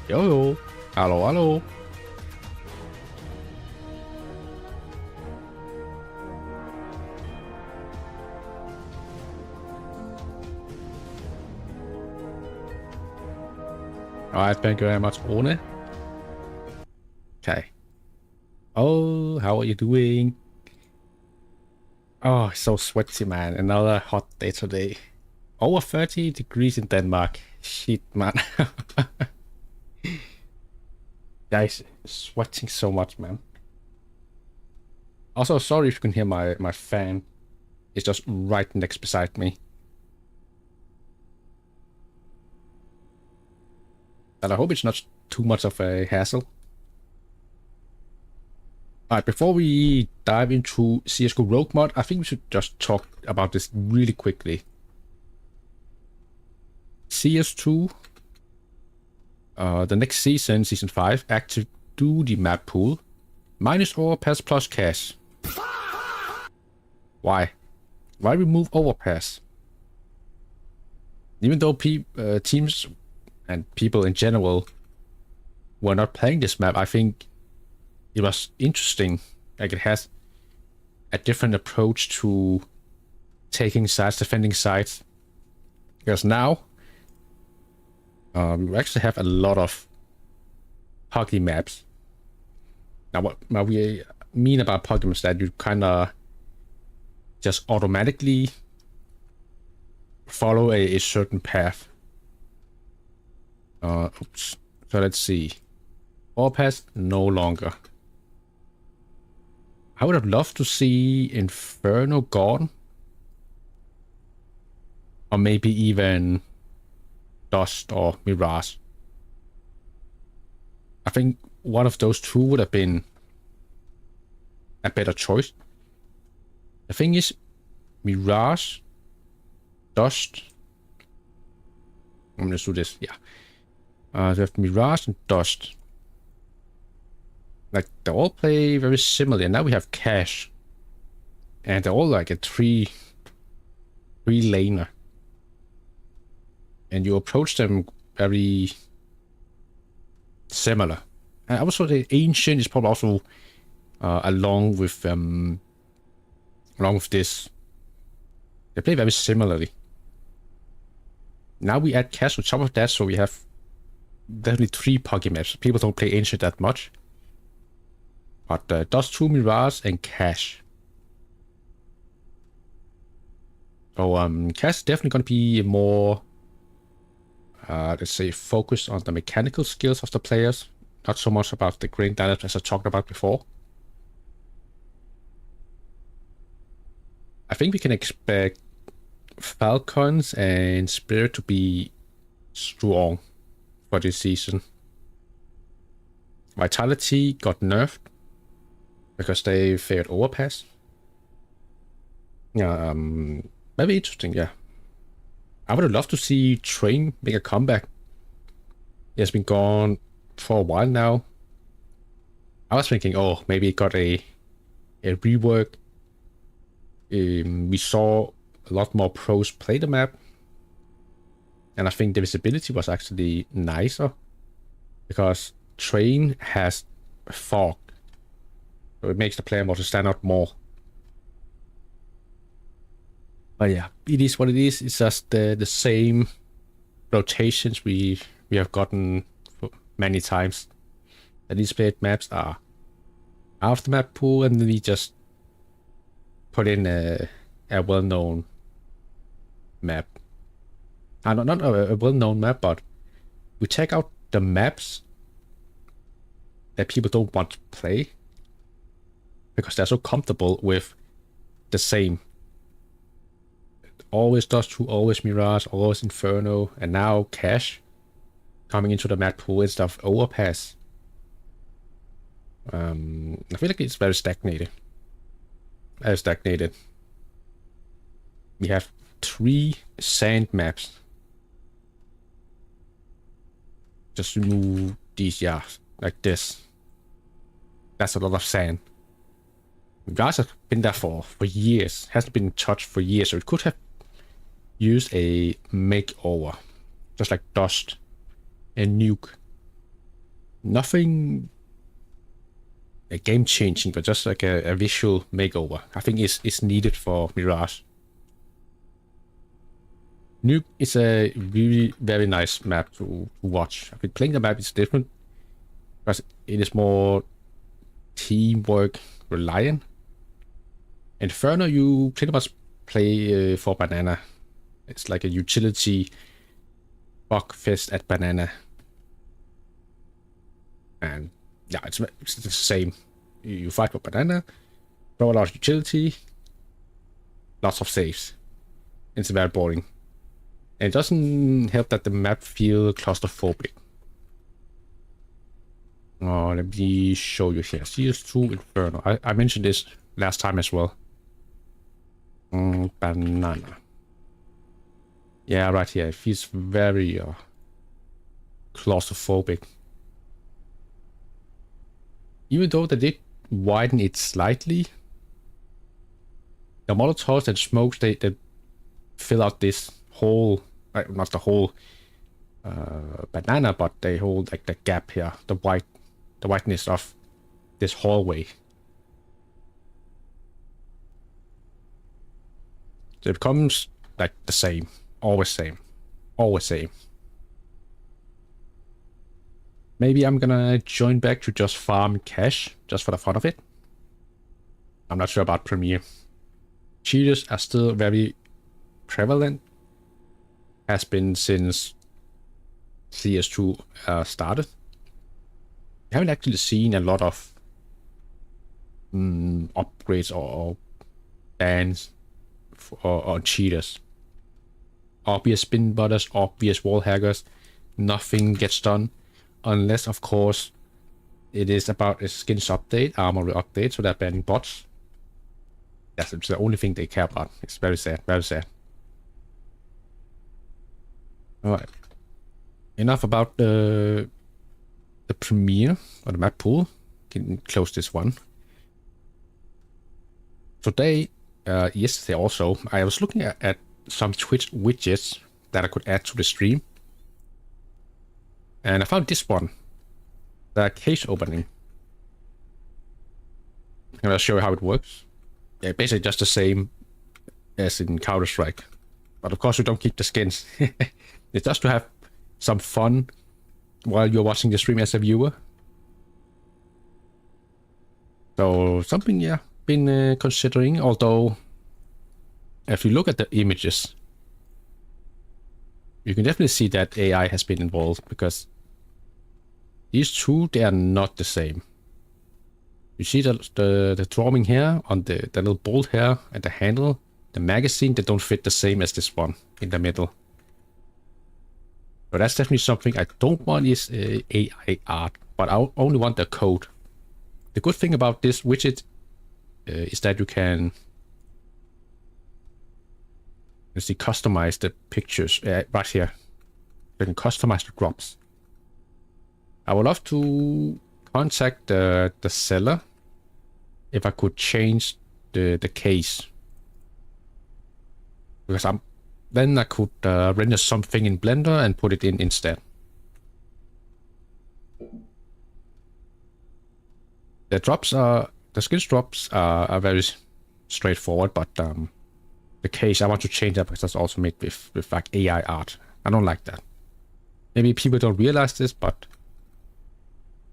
Yo, yo. Hallo, hallo. Alright, thank you very much, Rune. Okay. Oh, how are you doing? Oh, so sweaty, man. Another hot day today. Over 30 degrees in Denmark. Shit, man. Guys, sweating so much, man. Also, sorry if you can hear my fan. It's just right next beside me. And I hope it's not too much of a hassle. Alright, before we dive into Csgo Rogue mod, I think we should just talk about this really quickly. CS2, the next season, Season 5, active duty map pool, minus overpass plus cash. Why? Why remove overpass? Even though teams and people in general were not playing this map, I think it was interesting. Like, it has a different approach to taking sides, defending sides. Because now we actually have a lot of puggy maps. Now, what we mean about puggy maps is that you kind of just automatically follow a certain path. Oops. So let's see. Overpass no longer. I would have loved to see Inferno gone. Or maybe even Dust or Mirage. I think one of those two would have been a better choice. The thing is, Mirage, Dust. I'm gonna do this, yeah. They have Mirage and Dust. Like, they all play very similarly, and now we have Cash. And they're all like a three laner. And you approach them very similar. And I would say the Ancient is probably also along with this. They play very similarly. Now we add Cash on top of that, so we have definitely 3 puggy maps. People don't play Ancient that much. But Dust 2, Mirage, and Cash. So Cash is definitely going to be more, let's say, focused on the mechanical skills of the players. Not so much about the grain dynamics as I talked about before. I think we can expect Falcons and Spirit to be strong for this season. Vitality got nerfed because they failed overpass. Yeah, very interesting, yeah. I would have loved to see Train make a comeback. He has been gone for a while now. I was thinking, oh, maybe it got a rework. We saw a lot more pros play the map. And I think the visibility was actually nicer. Because Train has fog. So it makes the player mode to stand out more. But yeah, it is what it is. It's just the same rotations we have gotten many times. The displayed maps are out of the map pool, and then we just put in a well-known map. Not a well-known map, but we check out the maps that people don't want to play because they're so comfortable with the same. Always Dust 2, always Mirage, always Inferno, and now Cash coming into the map pool instead of Overpass. I feel like it's very stagnated. We have 3 sand maps. Just remove these, yeah, like this. That's a lot of sand. Guys have been there for years. Hasn't been touched for years, so it could have used a makeover, just like Dust and Nuke. Nothing game changing, but just like a visual makeover. I think is needed for Mirage. Nuke is a really very nice map to watch. I think playing the map is different because it is more teamwork reliant. Inferno, you pretty much play for Banana. It's like a utility bug fest at Banana. And yeah, it's the same. You fight for Banana, throw a lot of utility, lots of saves. It's very boring. And it doesn't help that the map feels claustrophobic. Oh, let me show you here. CS2 Inferno. I mentioned this last time as well. Banana. Yeah, right here. It feels very claustrophobic. Even though they did widen it slightly, the Molotovs and smokes, they fill out this whole, not the whole Banana, but they hold like the gap here, the whiteness of this hallway. So it becomes like the same, always same, always same. Maybe I'm gonna join back to just farm cash, just for the fun of it. I'm not sure about Premiere. Cheaters are still very prevalent. Has been since CS2 started. We haven't actually seen a lot of upgrades or bans on cheaters. Obvious spin butters, obvious wall hackers. Nothing gets done. Unless, of course, it is about a skins update, armory update, so they're banning bots. That's the only thing they care about. It's very sad, very sad. Alright. Enough about the premiere, or the map pool. Can close this one. Today, yesterday also, I was looking at some Twitch widgets that I could add to the stream. And I found this one, the case opening. I'm gonna show you how it works. Yeah, basically just the same as in Counter-Strike. But of course you don't keep the skins. It's just to have some fun while you're watching the stream as a viewer. So something, yeah, been considering, although if you look at the images, you can definitely see that AI has been involved, because these two, they are not the same. You see the drawing here on the little bolt here and the handle, the magazine, they don't fit the same as this one in the middle. But that's definitely something I don't want is AI art, but I only want the code. The good thing about this widget is that you can customize the pictures right here. You can customize the drops. I would love to contact the seller if I could change the case, because then I could render something in Blender and put it in instead. The skills drops are very straightforward, but the case I want to change that because that's also made with like AI art. I don't like that. Maybe people don't realize this, but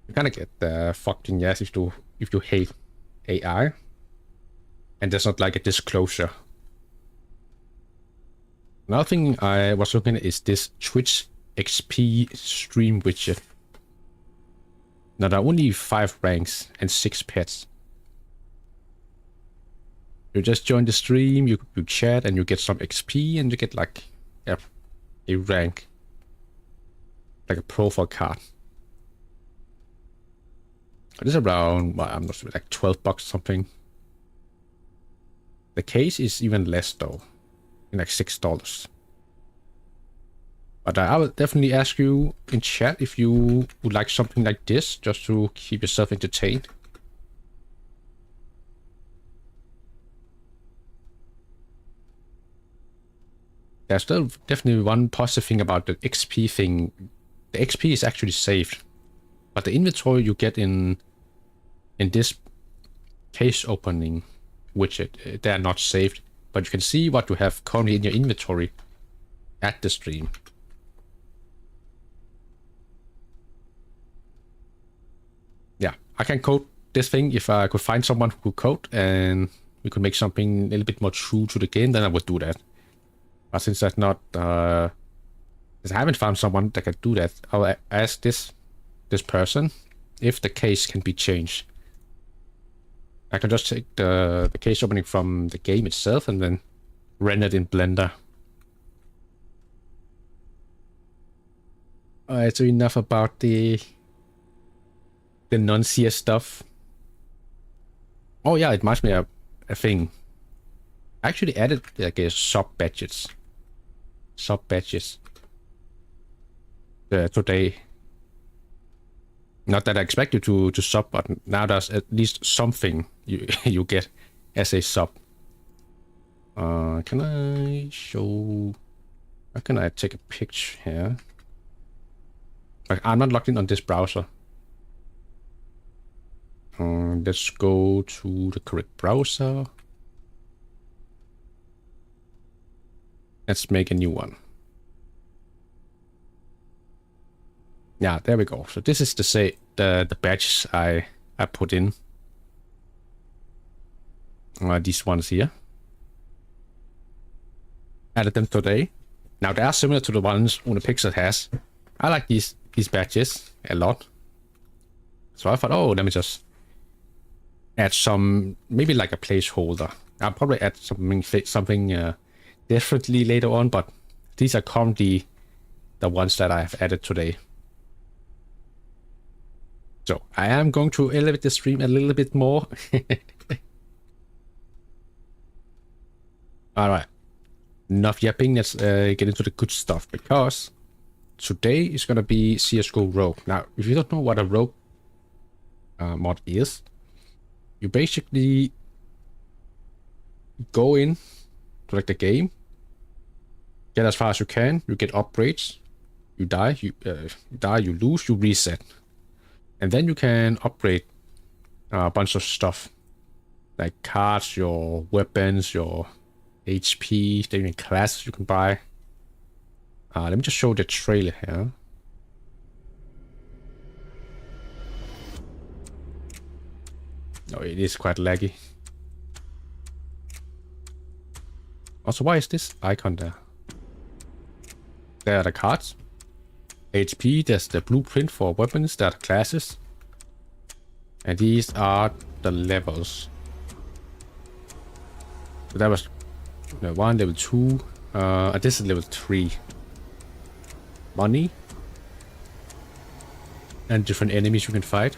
you kind of get fucked in the ass if you hate AI, and there's not like a disclosure. Another thing I was looking at is this Twitch XP stream widget. Now there are only 5 ranks and 6 pets. You just join the stream, you chat, and you get some XP, and you get like a rank, like a profile card. It is around, well, I'm not sure, like $12 or something. The case is even less though, like $6. But I will definitely ask you in chat if you would like something like this, just to keep yourself entertained. There's still definitely one positive thing about the XP thing. The XP is actually saved. But the inventory you get in this case opening widget, they are not saved. But you can see what you have currently in your inventory at the stream. Yeah, I can code this thing. If I could find someone who could code and we could make something a little bit more true to the game, then I would do that. But since that's not, since I haven't found someone that can do that, I'll ask this person if the case can be changed. I can just take the case opening from the game itself and then render it in Blender. Alright, so enough about the non-CS stuff. Oh yeah, it reminds me of a thing. I actually added like a sub badges today. Not that I expect you to sub, but now there's at least something you get as a sub. Can I show? How can I take a picture here? Like, I'm not logged in on this browser. Let's go to the correct browser. Let's make a new one. Yeah, there we go. So this is the badges I put in. These ones here. Added them today. Now they are similar to the ones Unipixel has. I like these badges a lot. So I thought, oh, let me just add some, maybe like a placeholder. I'll probably add something differently later on, but these are currently the ones that I have added today. So I am going to elevate the stream a little bit more. All right, enough yapping. Let's get into the good stuff, because today is gonna be Csgo Rouge. Now, if you don't know what a Rogue mod is, you basically go in to like the game, get as far as you can, you get upgrades, you die, you lose, you reset. And then you can upgrade a bunch of stuff, like cards, your weapons, your HP, different classes you can buy. Let me just show the trailer here. Oh, it is quite laggy. Also, why is this icon there? There are the cards. HP, there's the blueprint for weapons, there are the classes. And these are the levels. So that was level 1, level 2, and this is level 3. Money. And different enemies you can fight.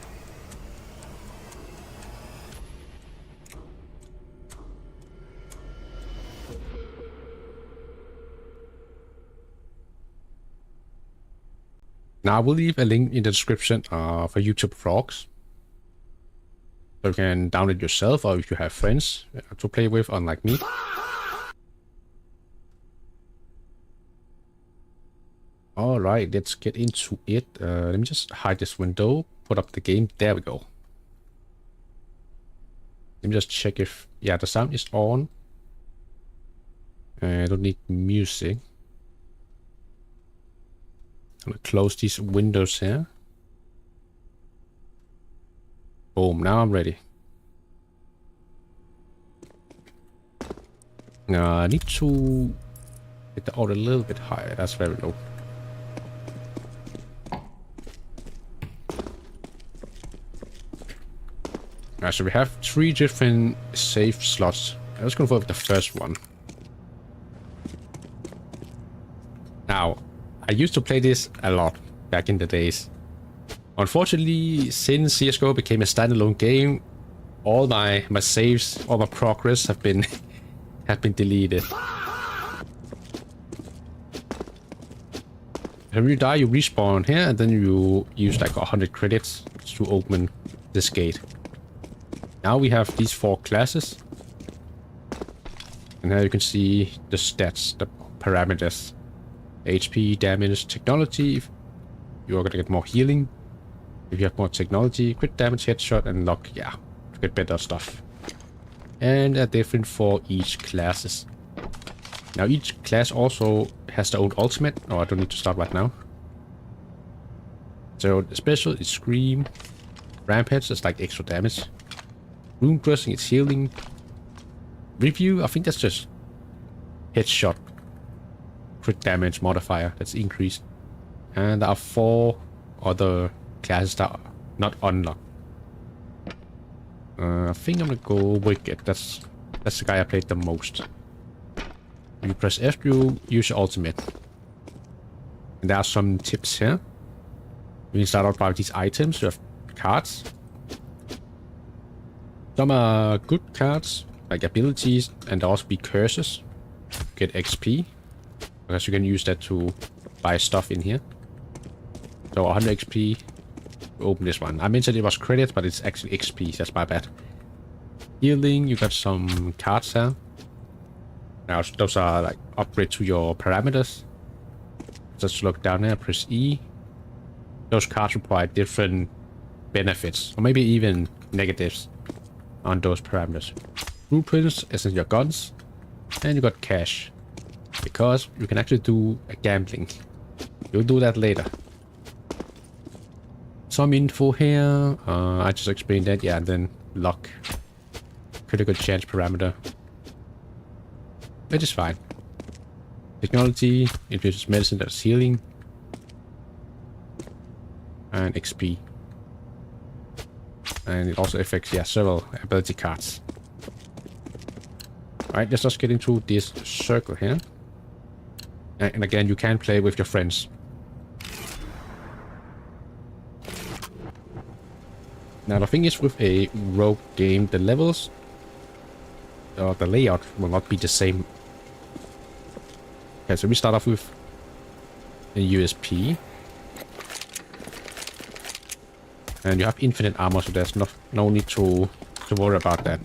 Now I will leave a link in the description for YouTube Frogs. So you can download yourself, or if you have friends to play with, unlike me. Alright, let's get into it. Let me just hide this window, put up the game. There we go. Let me just check if, yeah, the sound is on. I don't need music. I'm gonna close these windows here. Boom, now I'm ready. Now I need to get the audio a little bit higher. That's very low. So we have 3 different save slots. I'm just gonna go with the first one. Now, I used to play this a lot back in the days. Unfortunately, since CSGO became a standalone game, all my saves, all my progress have been deleted. When you die, you respawn here, and then you use like 100 credits to open this gate. Now we have these 4 classes, and here you can see the stats, the parameters. HP, damage, technology. You're gonna get more healing. If you have more technology, crit damage, headshot, and luck, yeah, to get better stuff. And they're different for each classes. Now each class also has their own ultimate. Oh, I don't need to start right now. So the special is Scream. Rampage is like extra damage. Room Dressing is healing. Review, I think that's just headshot. Crit damage modifier that's increased. And there are 4 other classes that are not unlocked. I think I'm gonna go Wicked. That's the guy I played the most. When you press F, you use your ultimate. And there are some tips here. You can start out by these items. You have cards. Some are good cards, like abilities, and there also be curses. Get XP. Because you can use that to buy stuff in here. So 100 XP. Open this one. I mentioned it was credits, but it's actually XP. That's my bad. Healing, you got some cards here. Now those are like upgrade to your parameters. Just look down here, press E. Those cards provide different benefits, or maybe even negatives on those parameters. Blueprints is in your guns, and you got cash. Because you can actually do a gambling. You'll do that later. Some info here. I just explained that. Yeah, and then luck. Critical chance parameter. Which is fine. Technology. Infuses medicine that's healing. And XP. And it also affects, yeah, several ability cards. Alright, let's just get into this circle here. And again, you can play with your friends. Now the thing is, with a rogue game, the levels or the layout will not be the same. Okay, so we start off with a USP. And you have infinite armor, so there's no need to worry about that.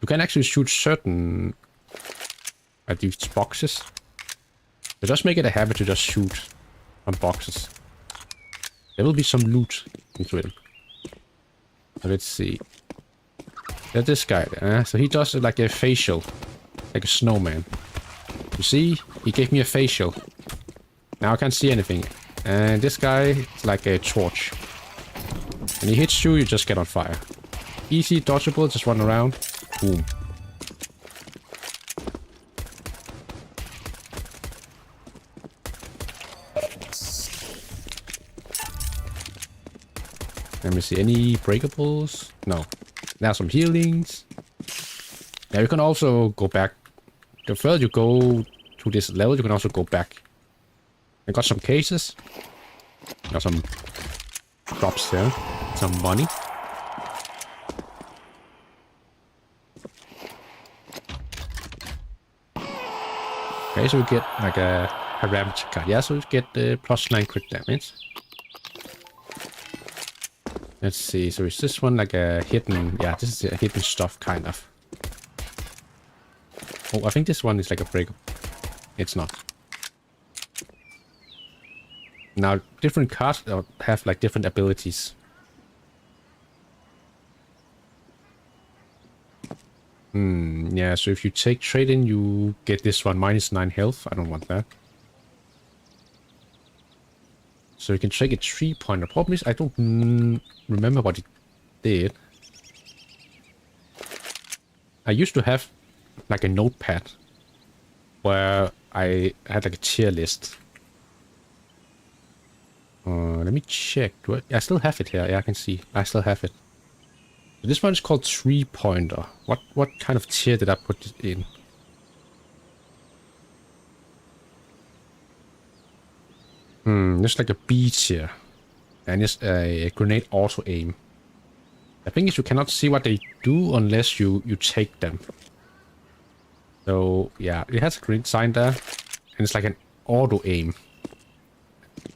You can actually shoot certain at these boxes. So just make it a habit to just shoot on boxes. There will be some loot into it. So let's see. There's this guy there. So he does like a facial. Like a snowman. You see? He gave me a facial. Now I can't see anything. And this guy is like a torch. When he hits you, you just get on fire. Easy, dodgeable, just run around. Boom. Let me see, any breakables? No. Now some healings. Now you can also go back. The further you go to this level, you can also go back. I got some cases. Got some drops there. Some money. Okay, so we get like a parameter card. Yeah, so we get the +9 crit damage. Let's see, so is this one like a hidden... Yeah, this is a hidden stuff, kind of. Oh, I think this one is like a break. It's not. Now, different cards have like different abilities. Yeah, so if you take trade-in, you get this one, -9 health. I don't want that. So you can take a 3-pointer. Problem is, I don't remember what it did. I used to have like a notepad where I had like a tier list. Let me check. I still have it here. Yeah, I can see. I still have it. This one is called 3-pointer. What kind of tier did I put it in? There's like a B tier. And it's a grenade auto aim. The thing is, you cannot see what they do unless you take them. So yeah, it has a green sign there. And it's like an auto aim.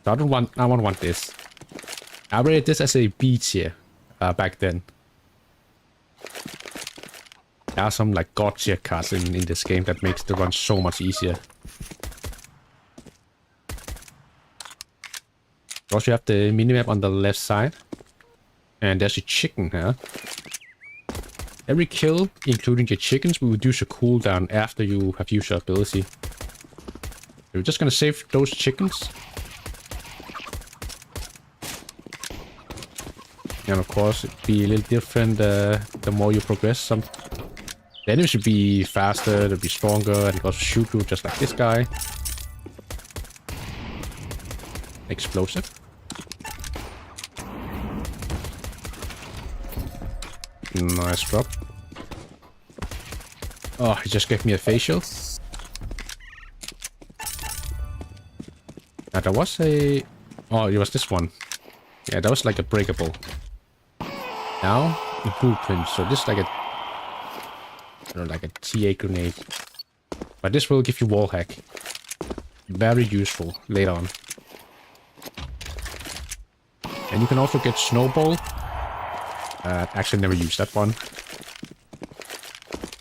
So I don't want this. I rated this as a B tier back then. There are some like god tier cards in this game that makes the run so much easier. Also, you have the minimap on the left side. And there's a chicken here. Every kill, including the chickens, will reduce a cooldown after you have used your ability. We're just gonna save those chickens. And of course, it'll be a little different the more you progress. The enemies should be faster, they'll be stronger, and also shoot you just like this guy. Explosive. Nice drop. Oh, he just gave me a facial. Now, there was a... Oh, it was this one. Yeah, that was like a breakable. Now, the blueprint. So this is like a... I don't know, like a TA grenade. But this will give you wall hack. Very useful later on. And you can also get snowball. Actually never used that one.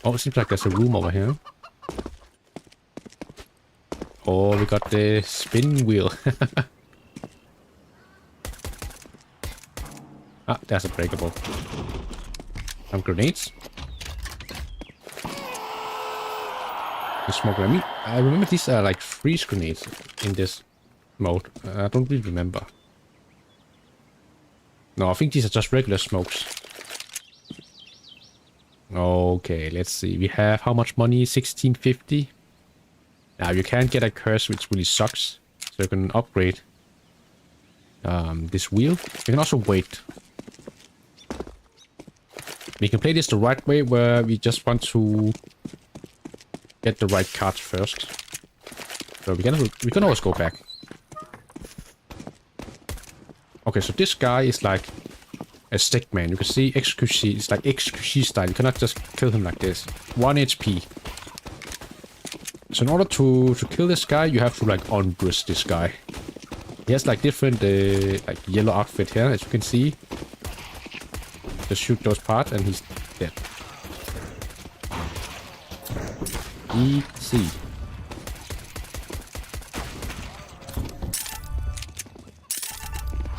Oh, it seems like there's a room over here. Oh, we got the spin wheel. Ah, there's a breakable. Some grenades. The smoke grenade. I remember these are like freeze grenades in this mode. I don't really remember. No, I think these are just regular smokes. Okay, let's see. We have how much money? 1650. Now you can get a curse, which really sucks. So you can upgrade this wheel. You can also wait. We can play this the right way, where we just want to get the right cards first. So we can always go back. Okay, so this guy is like a stick man. You can see XQC. It's like XQC style. You cannot just kill him like this. 1 HP. So in order to kill this guy, you have to like unbrush this guy. He has like different like yellow outfit here, as you can see. Just shoot those parts and he's dead. Easy.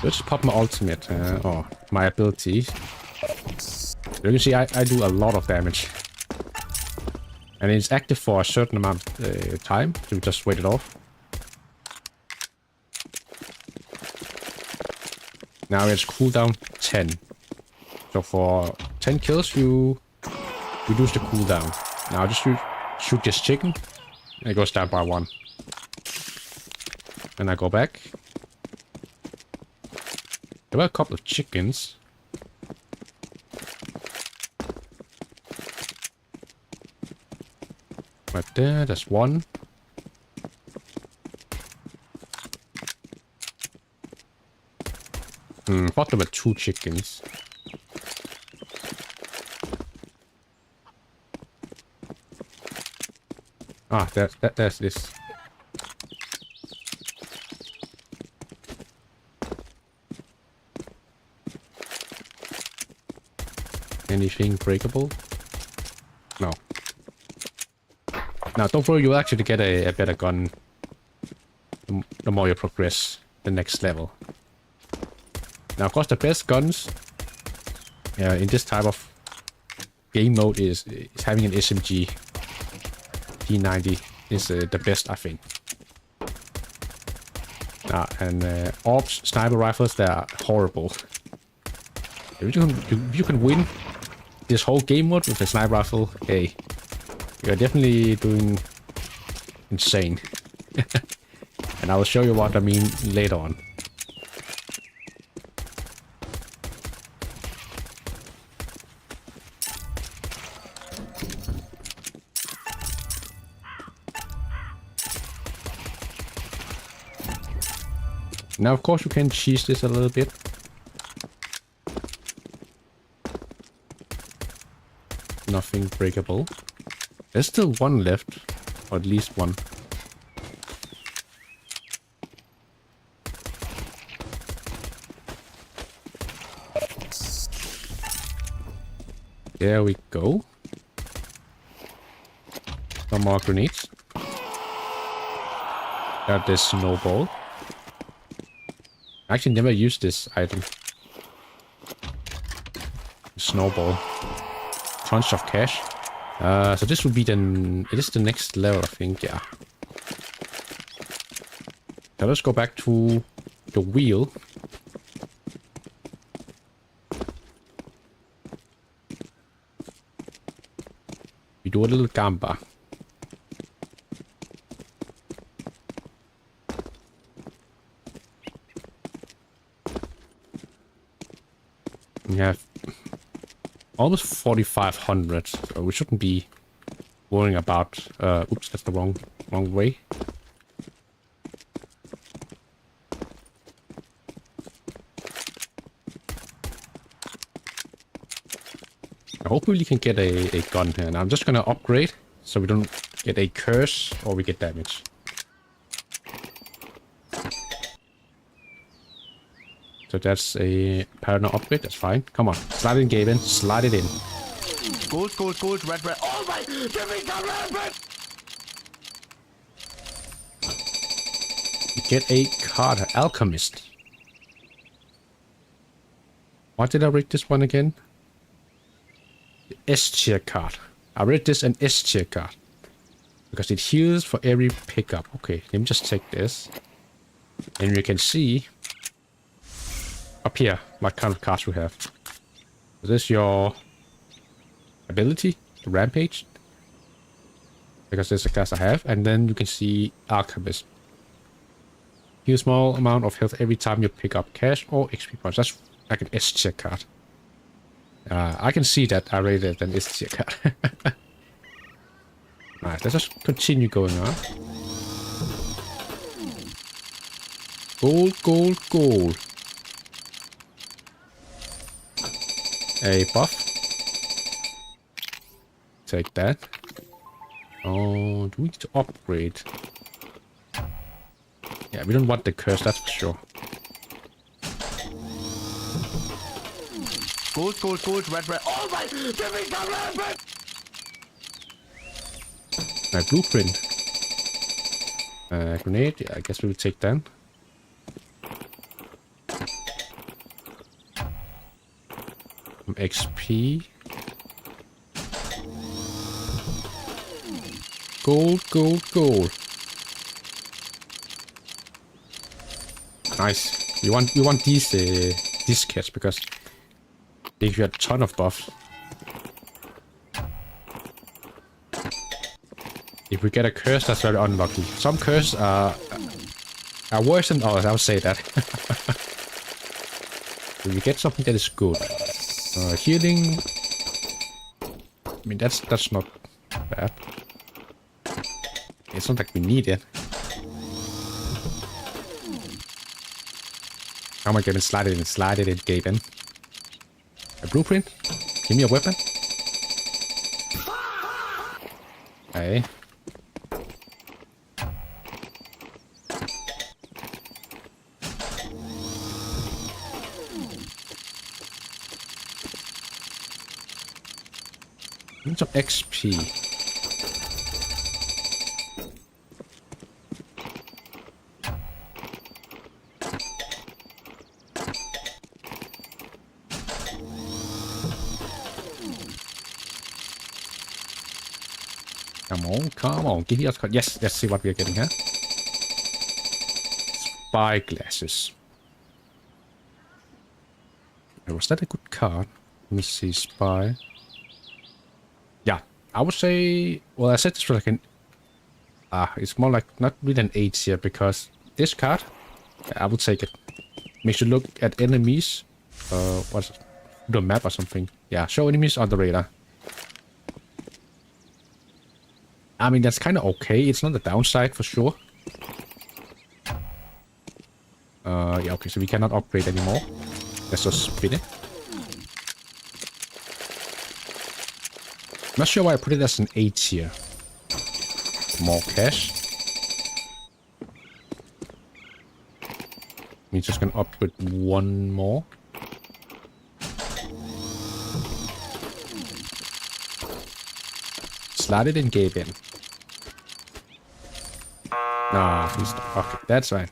Let's pop my ultimate, or my abilities. You can see I do a lot of damage. And it's active for a certain amount of time, so we just wait it off. Now it's cooldown 10. So for 10 kills, you reduce the cooldown. Now just shoot this chicken, and it goes down by 1. And I go back. There were a couple of chickens. Right there, there's one. I thought there were 2 chickens. Ah, there's this. Anything breakable? No. Now, don't worry, you'll actually get a better gun the more you progress the next level. Now, of course, the best guns in this type of game mode is having an SMG. P90 is the best, I think. And AWPs, sniper rifles, they are horrible. If you can win this whole game mode with a sniper rifle, hey, you're definitely doing insane. And I will show you what I mean later on. Now, of course, you can cheese this a little bit. Nothing breakable. There's still one left, or at least one. There we go. Some more grenades. Got this snowball. I actually never used this item. Snowball. Tons of cash. So this would be then... It is the next level, I think, yeah. So let's go back to the wheel. We do a little gamba. We have almost 4,500, so we shouldn't be worrying about... oops, that's the wrong way. Hopefully we can get a gun here. And I'm just gonna upgrade so we don't get a curse or we get damage. So that's a paranoid upgrade, that's fine. Come on, slide it in, Gaben. Slide it in. Gold, gold, gold, red, red. Oh my! Give me the red, red! You get a card, Alchemist. Why did I read this one again? The S tier card. I read this an S tier card. Because it heals for every pickup. Okay, let me just take this. And you can see up here what kind of cards we have. Is this your ability? The Rampage? Because there's a class I have. And then you can see Alchemist. Heal small amount of health every time you pick up cash or XP points. That's like an S tier card. I can see that I rated an S tier card. Nice, let's just continue going on. Gold, gold, gold. A buff. Take that. Oh, do we need to upgrade? Yeah, we don't want the curse, that's for sure. Gold, gold, gold, red, red. Oh my! Give me the red, red! My blueprint. Grenade, yeah, I guess we will take that. XP. Gold, gold, gold. Nice. We want these kits because they give you a ton of buffs. If we get a curse, that's very unlucky. Some curses are worse than others, I'll say that. If we get something that is good. Healing. I mean, that's not bad. It's not like we need it. Come on, Gaben, slide it in, Gaben. A blueprint? Give me a weapon. Okay. Need some XP. Come on, give me us. Yes, let's see what we are getting here. Spy glasses. Was that a good card? Let me see, spy. Yeah, I would say. Well, I said this was like an. It's more like not really an 8 here because this card, I would take it. Makes you look at enemies. What's the map or something? Yeah, show enemies on the radar. I mean, that's kind of okay. It's not a downside for sure. Yeah, okay, so we cannot upgrade anymore. Let's just spin it. Not sure why I put it as an 8 here. More cash. We're just gonna upgrade one more. Slide it in, Gaben. Nah, he's okay. That's fine.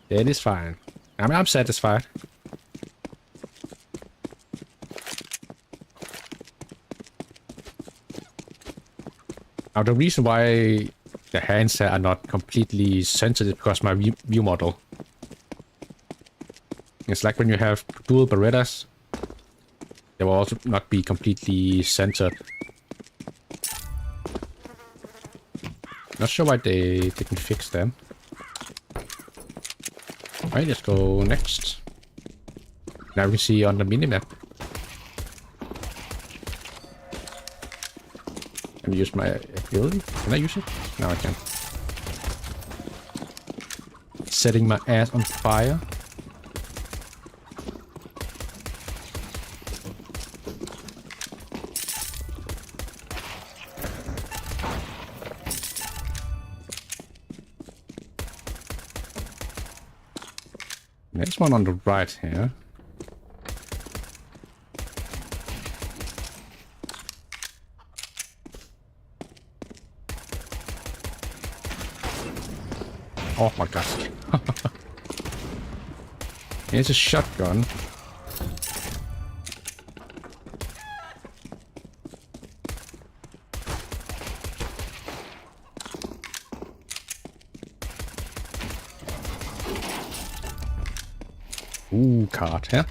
That is fine. I mean, I'm satisfied. Now, the reason why the hands are not completely centered is because my view model. It's like when you have dual Berettas, they will also not be completely centered. Not sure why they didn't fix them. Alright, let's go next. Now we can see on the minimap. Can I use my ability? Can I use it? No, I can. Setting my ass on fire. There's one on the right here. Oh my god. Here's a shotgun. Ooh, card, yeah.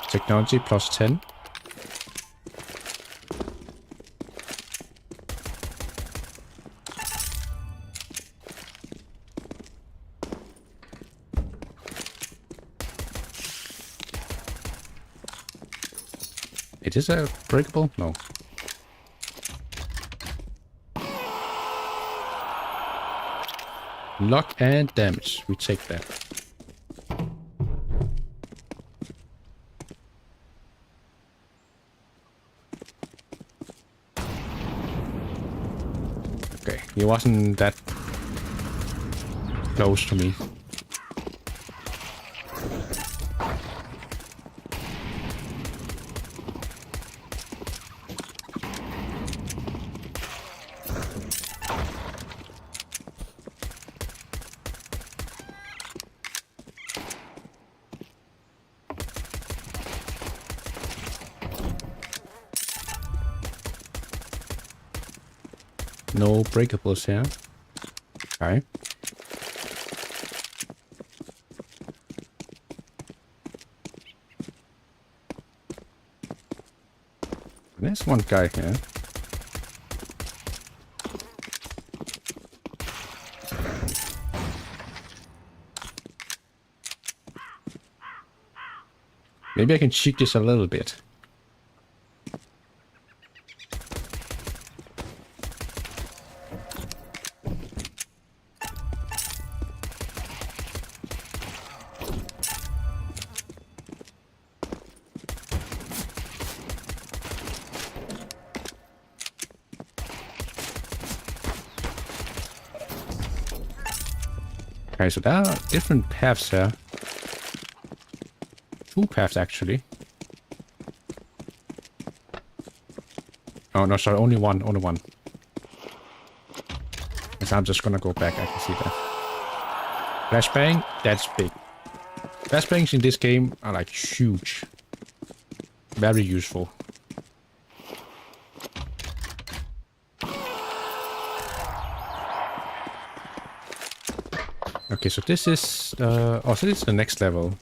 Technology plus 10. It is a breakable? No. Luck and damage. We take that. Okay, he wasn't that close to me. No breakables here. Okay. There's one guy here. Maybe I can cheat this a little bit. Okay, so there are different paths here. Two paths, actually. Oh, no, sorry, only one, only one. Yes, I'm just gonna go back, I can see that. Flashbang, that's big. Flashbangs in this game are, like, huge. Very useful. Okay, so this is... oh, so this is the next level.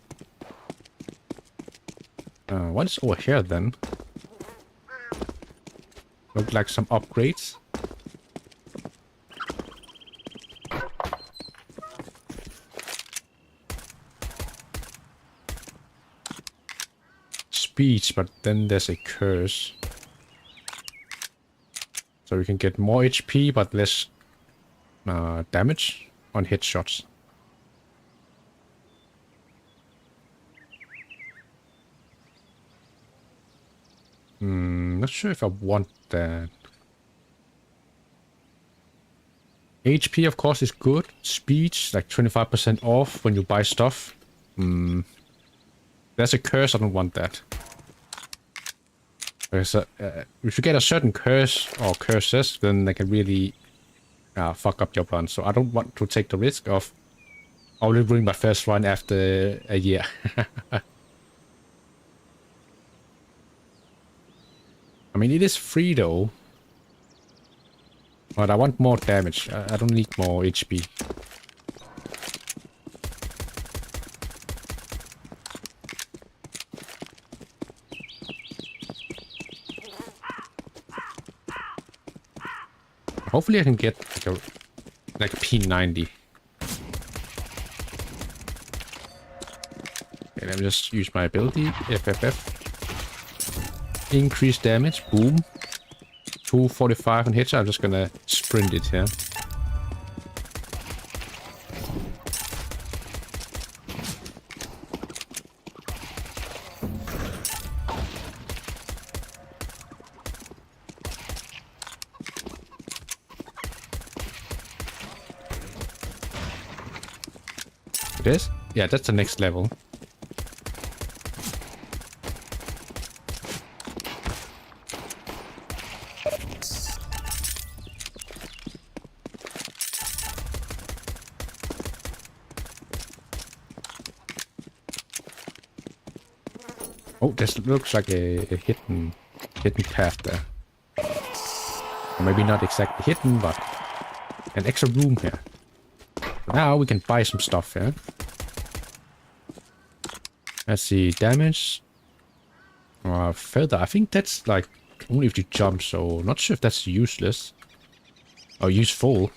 What is over here, then? Look like some upgrades. Speech, but then there's a curse. So we can get more HP, but less damage on headshots. Not sure if I want that. HP, of course, is good. Speech, like 25% off when you buy stuff. There's a curse, I don't want that. There's a, if you get a certain curse or curses, then they can really fuck up your run. So I don't want to take the risk of Only doing my first run after a year. I mean, it is free though. But I want more damage. I don't need more HP. Hopefully I can get like a P90. Okay, let me just use my ability. FFF. Increase damage. Boom. 245 on hit. I'm just gonna sprint it here. It is? Yeah, that's the next level. Oh, this looks like a hidden path there. Or maybe not exactly hidden, but an extra room here. Now we can buy some stuff here. Let's see, damage. Feather. I think that's like only if you jump, so not sure if that's useless. Or useful.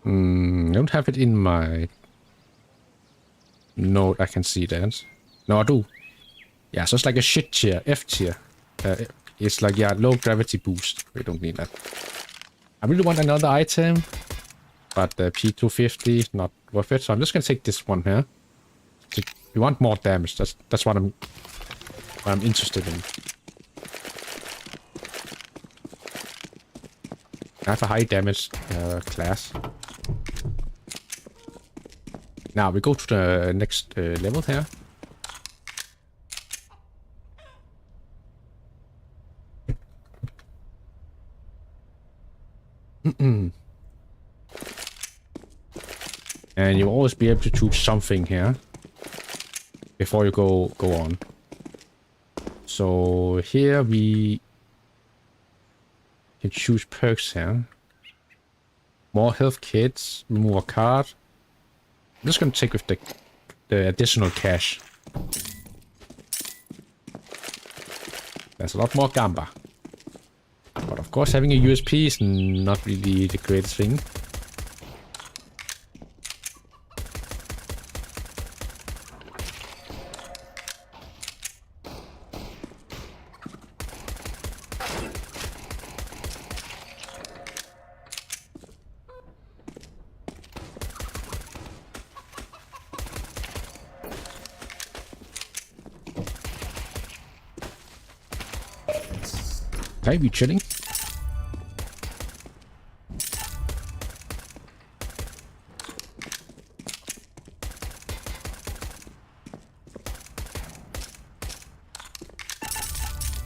I don't have it in my note. I can see that. No, I do. Yeah, so it's like a shit tier, F tier. It's like, yeah, low gravity boost. We don't need that. I really want another item, but the P250 not worth it. So I'm just gonna take this one here. So we want more damage. That's what I'm interested in. I have a high damage class. Now we go to the next level here. And you'll always be able to choose something here before you go on. So here we can choose perks here. More health kits, remove a card. I'm just gonna take with the additional cash. There's a lot more gamba. But of course having a USP is not really the greatest thing. Okay, we chilling.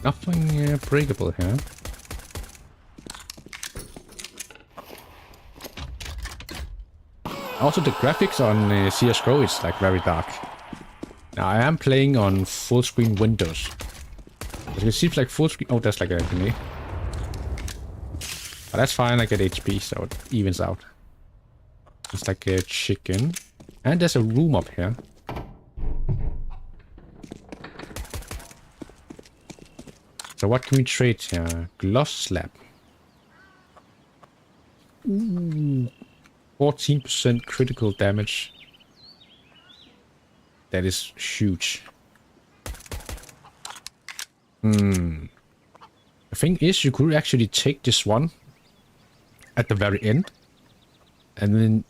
Nothing breakable here. Also, the graphics on CSGO is like very dark. Now I am playing on full screen Windows. It seems like full screen. Oh, that's like a grenade. But that's fine. I get HP, so it evens out. It's like a chicken, and there's a room up here. So what can we trade here? Glove slap. Ooh, 14% critical damage. That is huge. The thing is, you could actually take this one at the very end, and then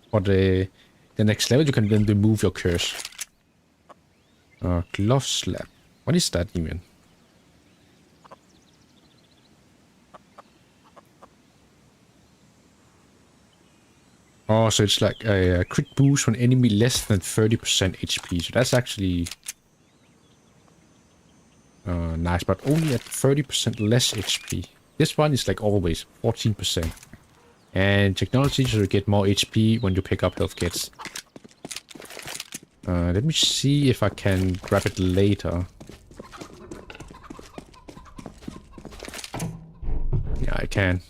for the next level, you can then remove your curse. Glove slap. What is that even? Oh, so it's like a crit boost when enemy less than 30% HP. So that's actually nice, but only at 30% less HP. This one is like always 14%. And technology, so you get more HP when you pick up health kits. Let me see if I can grab it later. Yeah, I can.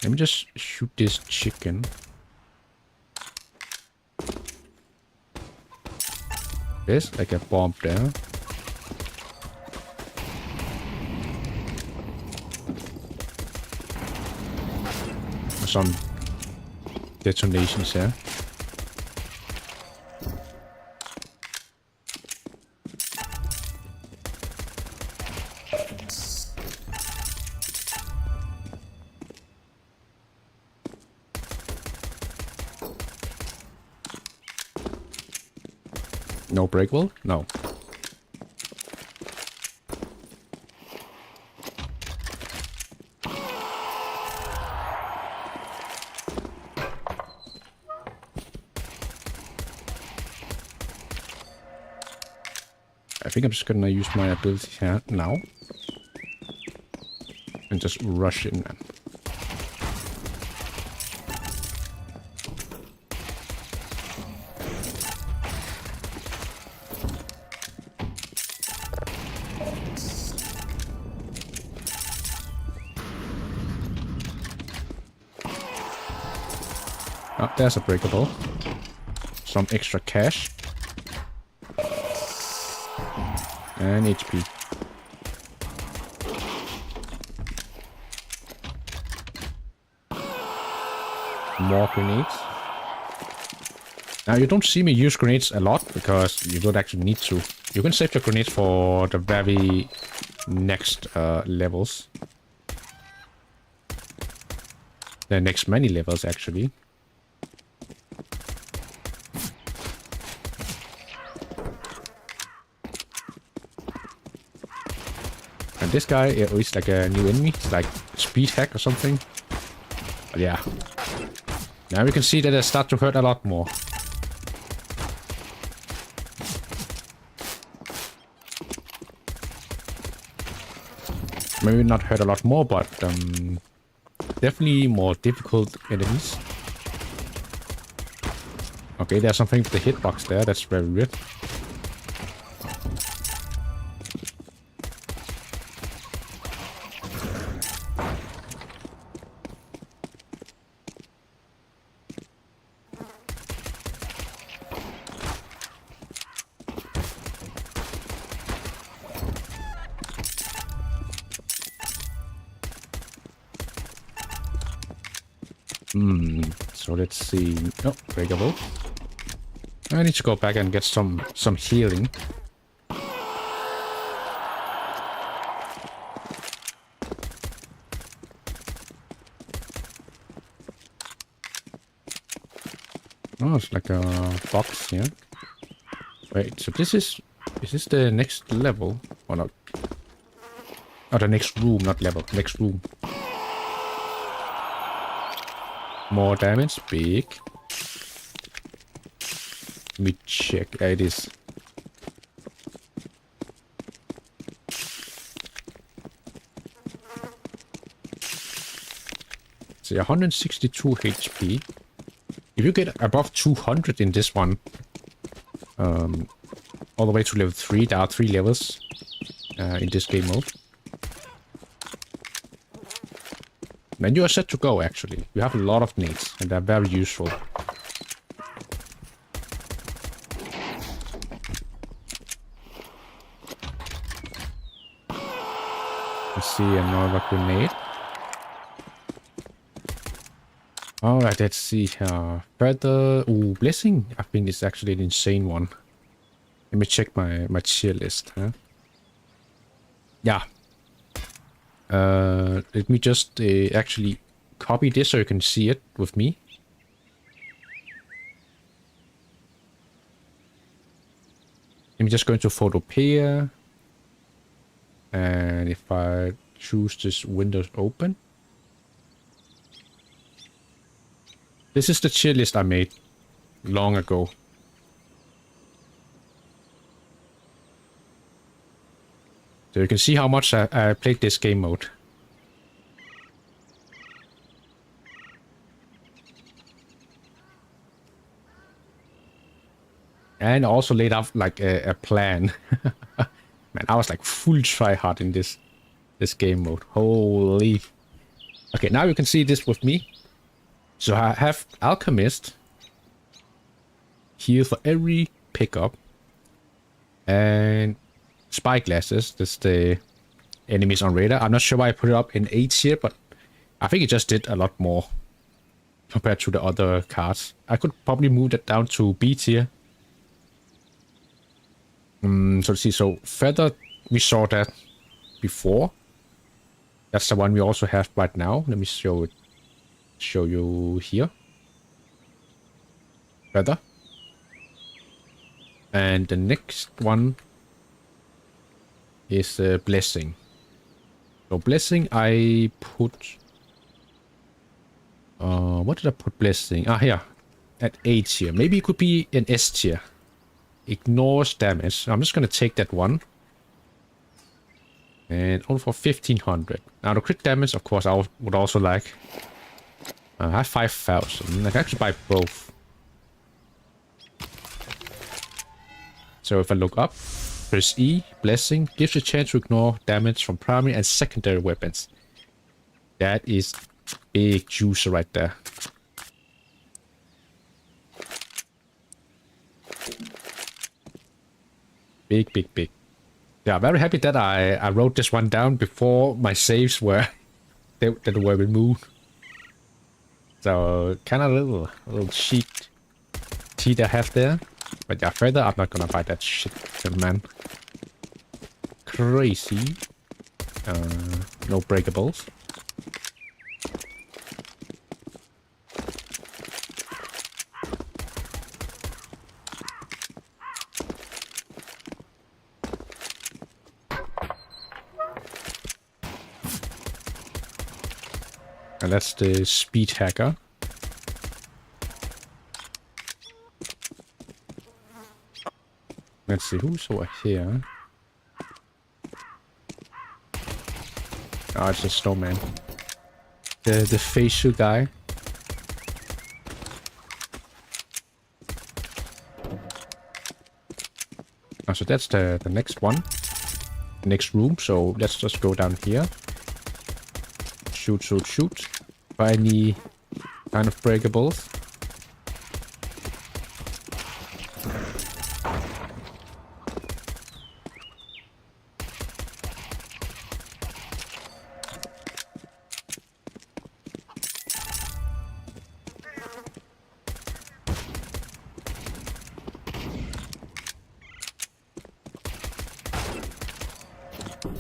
Let me just shoot this chicken. There's like a bomb there. Some detonations here. No break wall? No. I think I'm just gonna use my ability here now. And just rush in, man. Oh, there's a breakable. Some extra cash. And HP. More grenades. Now, you don't see me use grenades a lot because you don't actually need to. You can save your grenades for the very next levels. The next many levels, actually. And this guy is like a new enemy. It's like speed hack or something. But yeah. Now we can see that it starts to hurt a lot more. Maybe not hurt a lot more, but definitely more difficult enemies. Okay, there's something with the hitbox there. That's very weird. So let's see. Oh, breakable. I need to go back and get some healing. Oh, it's like a box here. Wait, so this is this the next level or not? Oh, the next room, not level. Next room. More damage, big. Let me check. Yeah, it is. So 162 HP. If you get above 200 in this one, all the way to level 3, there are 3 levels in this game mode. Then you are set to go, actually. You have a lot of nades, and they're very useful. Let's see, another grenade. Alright, let's see here. Further... Ooh, Blessing, I think is actually an insane one. Let me check my tier list, huh? Yeah. Let me just actually copy this so you can see it with me. Let me just go into Photopea. And if I choose this Windows open. This is the tier list I made long ago. So you can see how much I played this game mode. And also laid out like a plan. Man, I was like full try hard in this game mode. Holy. Okay, now you can see this with me. So I have Alchemist here for every pickup. And Spyglasses, that's the enemies on radar. I'm not sure why I put it up in A tier, but I think it just did a lot more compared to the other cards. I could probably move that down to B tier. So let's see. So Feather, we saw that before. That's the one we also have right now. Let me show you here. Feather. And the next one is Blessing. So Blessing, I put... what did I put Blessing? Ah, here. At A tier. Maybe it could be an S tier. Ignores damage. I'm just going to take that one. And all for 1500. Now the crit damage, of course, I would also like. I have 5000. I can actually buy both. So if I look up, press E, Blessing, gives you a chance to ignore damage from primary and secondary weapons. That is big juice right there. Big, big, big. Yeah, I'm very happy that I wrote this one down before my saves were that were removed. So kind of a little cheat I have there. But yeah, further I'm not gonna buy that shit, man. Crazy. No breakables. And that's the speed hacker. Let's see who's over here. Oh, it's a snowman. The facial guy. Oh, so that's the next one. Next room. So let's just go down here. Shoot, shoot, shoot. Buy any kind of breakables.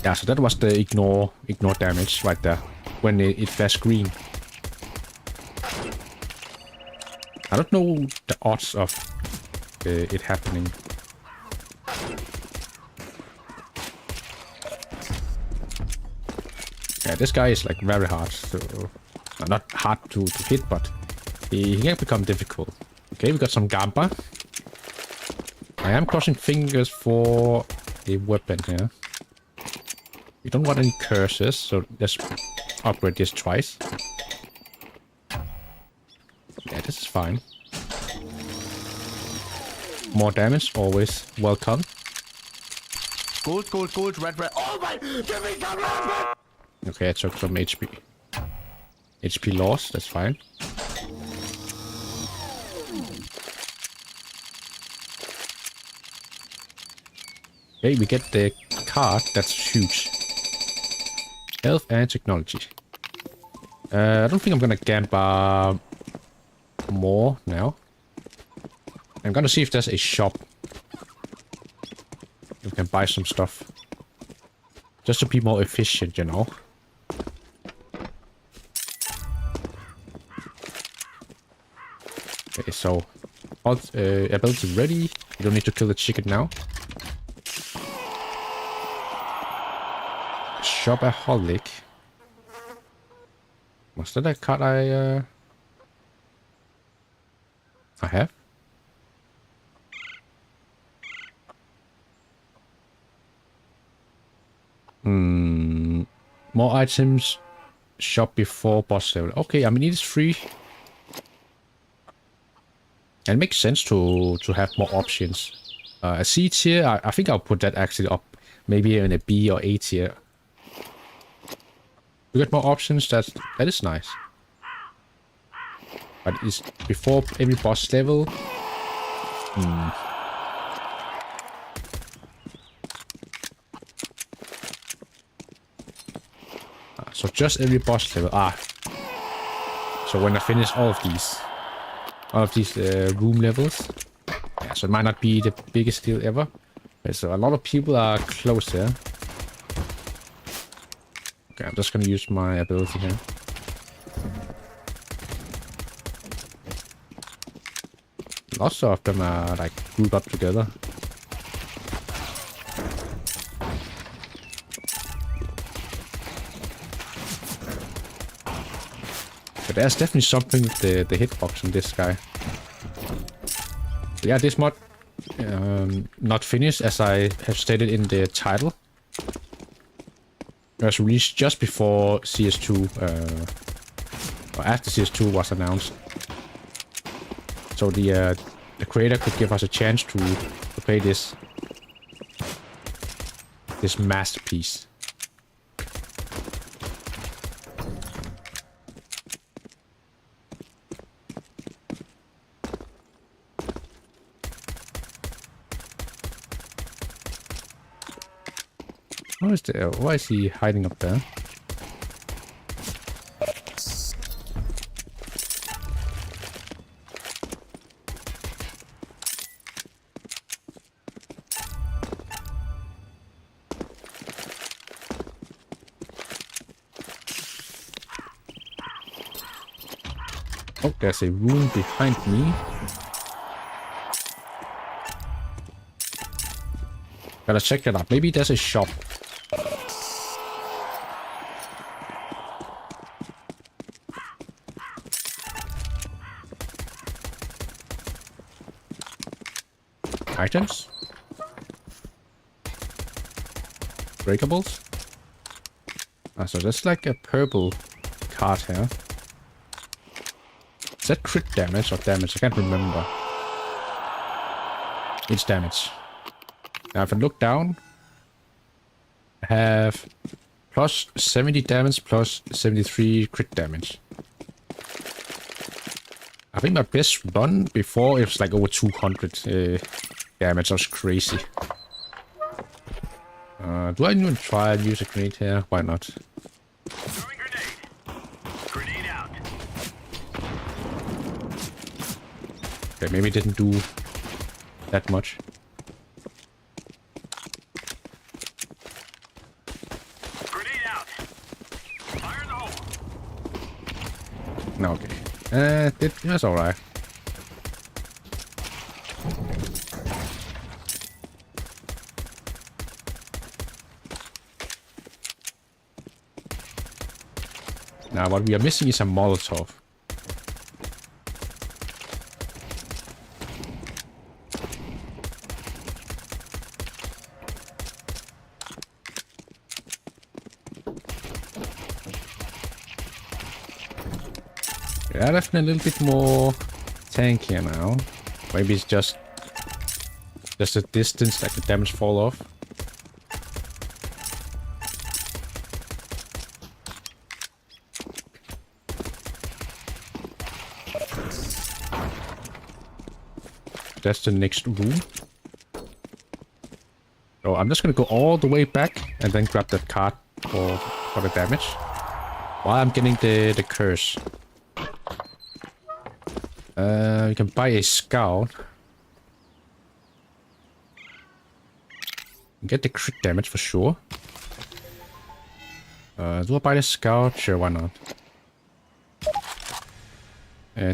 Yeah, so that was the ignore damage right there when it flashed green. I don't know the odds of it happening. Yeah, this guy is like very hard to... not hard to hit, but he can become difficult. Okay, we got some Gamba. I am crossing fingers for a weapon here. We don't want any curses, so let's upgrade this twice. Yeah, this is fine. More damage, always welcome. Gold, gold, gold, red, red. Oh my! Give me some red! Okay, I took some HP. HP loss, that's fine. Okay, we get the card, that's huge. Health and technology. I don't think I'm gonna Gamba more now. I'm gonna see if there's a shop. You can buy some stuff. Just to be more efficient, you know. Okay, so ability ready. You don't need to kill the chicken now. Shopaholic. Was that a card I have? More items. Shop before boss level. Okay, I mean it is free. And it makes sense to have more options. A C tier, I think I'll put that actually up. Maybe in a B or A tier. We get more options, that is nice. But it's before every boss level. So just every boss level. So when I finish all of these room levels. Yeah, so it might not be the biggest deal ever. Okay, so a lot of people are close here. Okay, I'm just gonna use my ability here. Lots of them are like grouped up together. But there's definitely something with the hitbox on this guy. Yeah, this mod not finished, as I have stated in the title. It was released just before CS2, or after CS2 was announced. So the creator could give us a chance to play this masterpiece. Why is he hiding up there? Oh, there's a room behind me. Gotta check that out. Maybe there's a shop. Items? Breakables? So that's like a purple card here. Is that crit damage or damage? I can't remember. It's damage. Now if I look down, I have plus 70 damage, plus 73 crit damage. I think my best run before it was like over 200 damage. That was crazy. Do I even try and use a grenade here? Why not? Okay, maybe it didn't do that much. No, okay. That's alright. Now what we are missing is a Molotov. Yeah, definitely a little bit more tankier now. Maybe it's just the distance that the damage fall off. That's the next room. So I'm just gonna go all the way back and then grab that card for the damage. While I'm getting the curse. You can buy a scout. Get the crit damage for sure. Do I buy the scout? Sure, why not?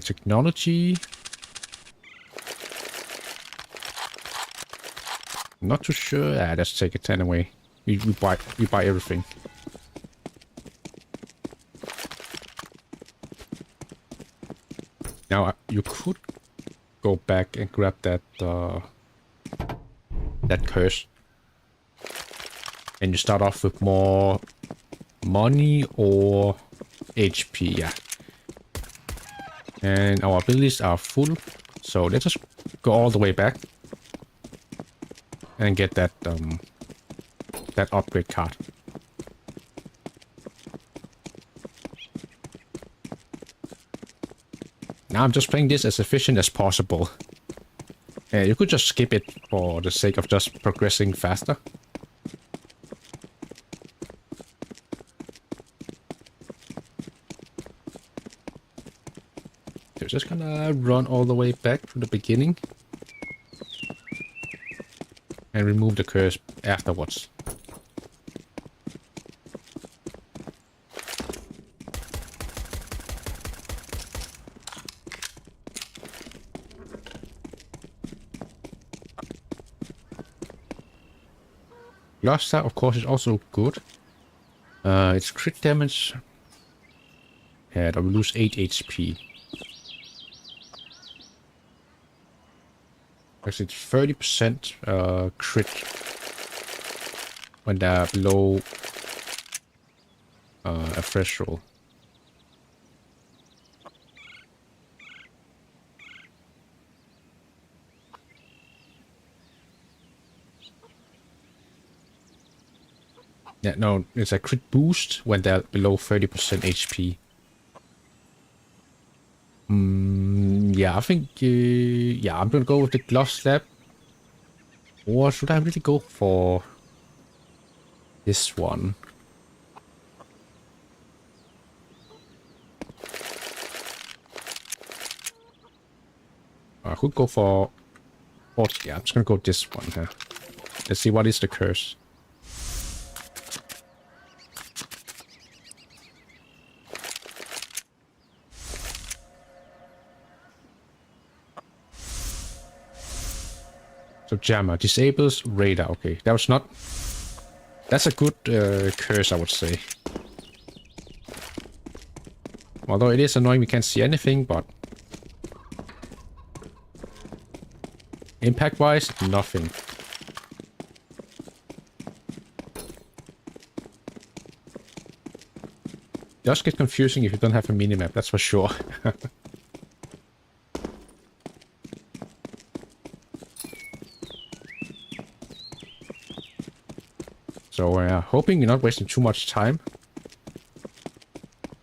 Technology. Not too sure. Let's take it anyway. We buy everything. Now you could go back and grab that that curse. And you start off with more money or HP, yeah. And our abilities are full, so let's just go all the way back and get that that upgrade card. Now I'm just playing this as efficient as possible. You could just skip it for the sake of just progressing faster. So just gonna run all the way back to the beginning. And remove the curse afterwards. Gloss, of course, is also good. It's crit damage. Yeah, that will lose 8 HP. Actually, it's 30% crit when they're below a threshold. Yeah, no, it's a crit boost when they're below 30% HP. Yeah, I think, yeah, I'm gonna go with the glove slab. Or should I really go for this one? I could go for... Oh, yeah, I'm just gonna go this one here. Let's see what is the curse. So jammer disables radar. Okay, that was not... That's a good curse, I would say. Although it is annoying we can't see anything, but... Impact-wise, nothing. Does get confusing if you don't have a minimap, that's for sure. So hoping you're not wasting too much time.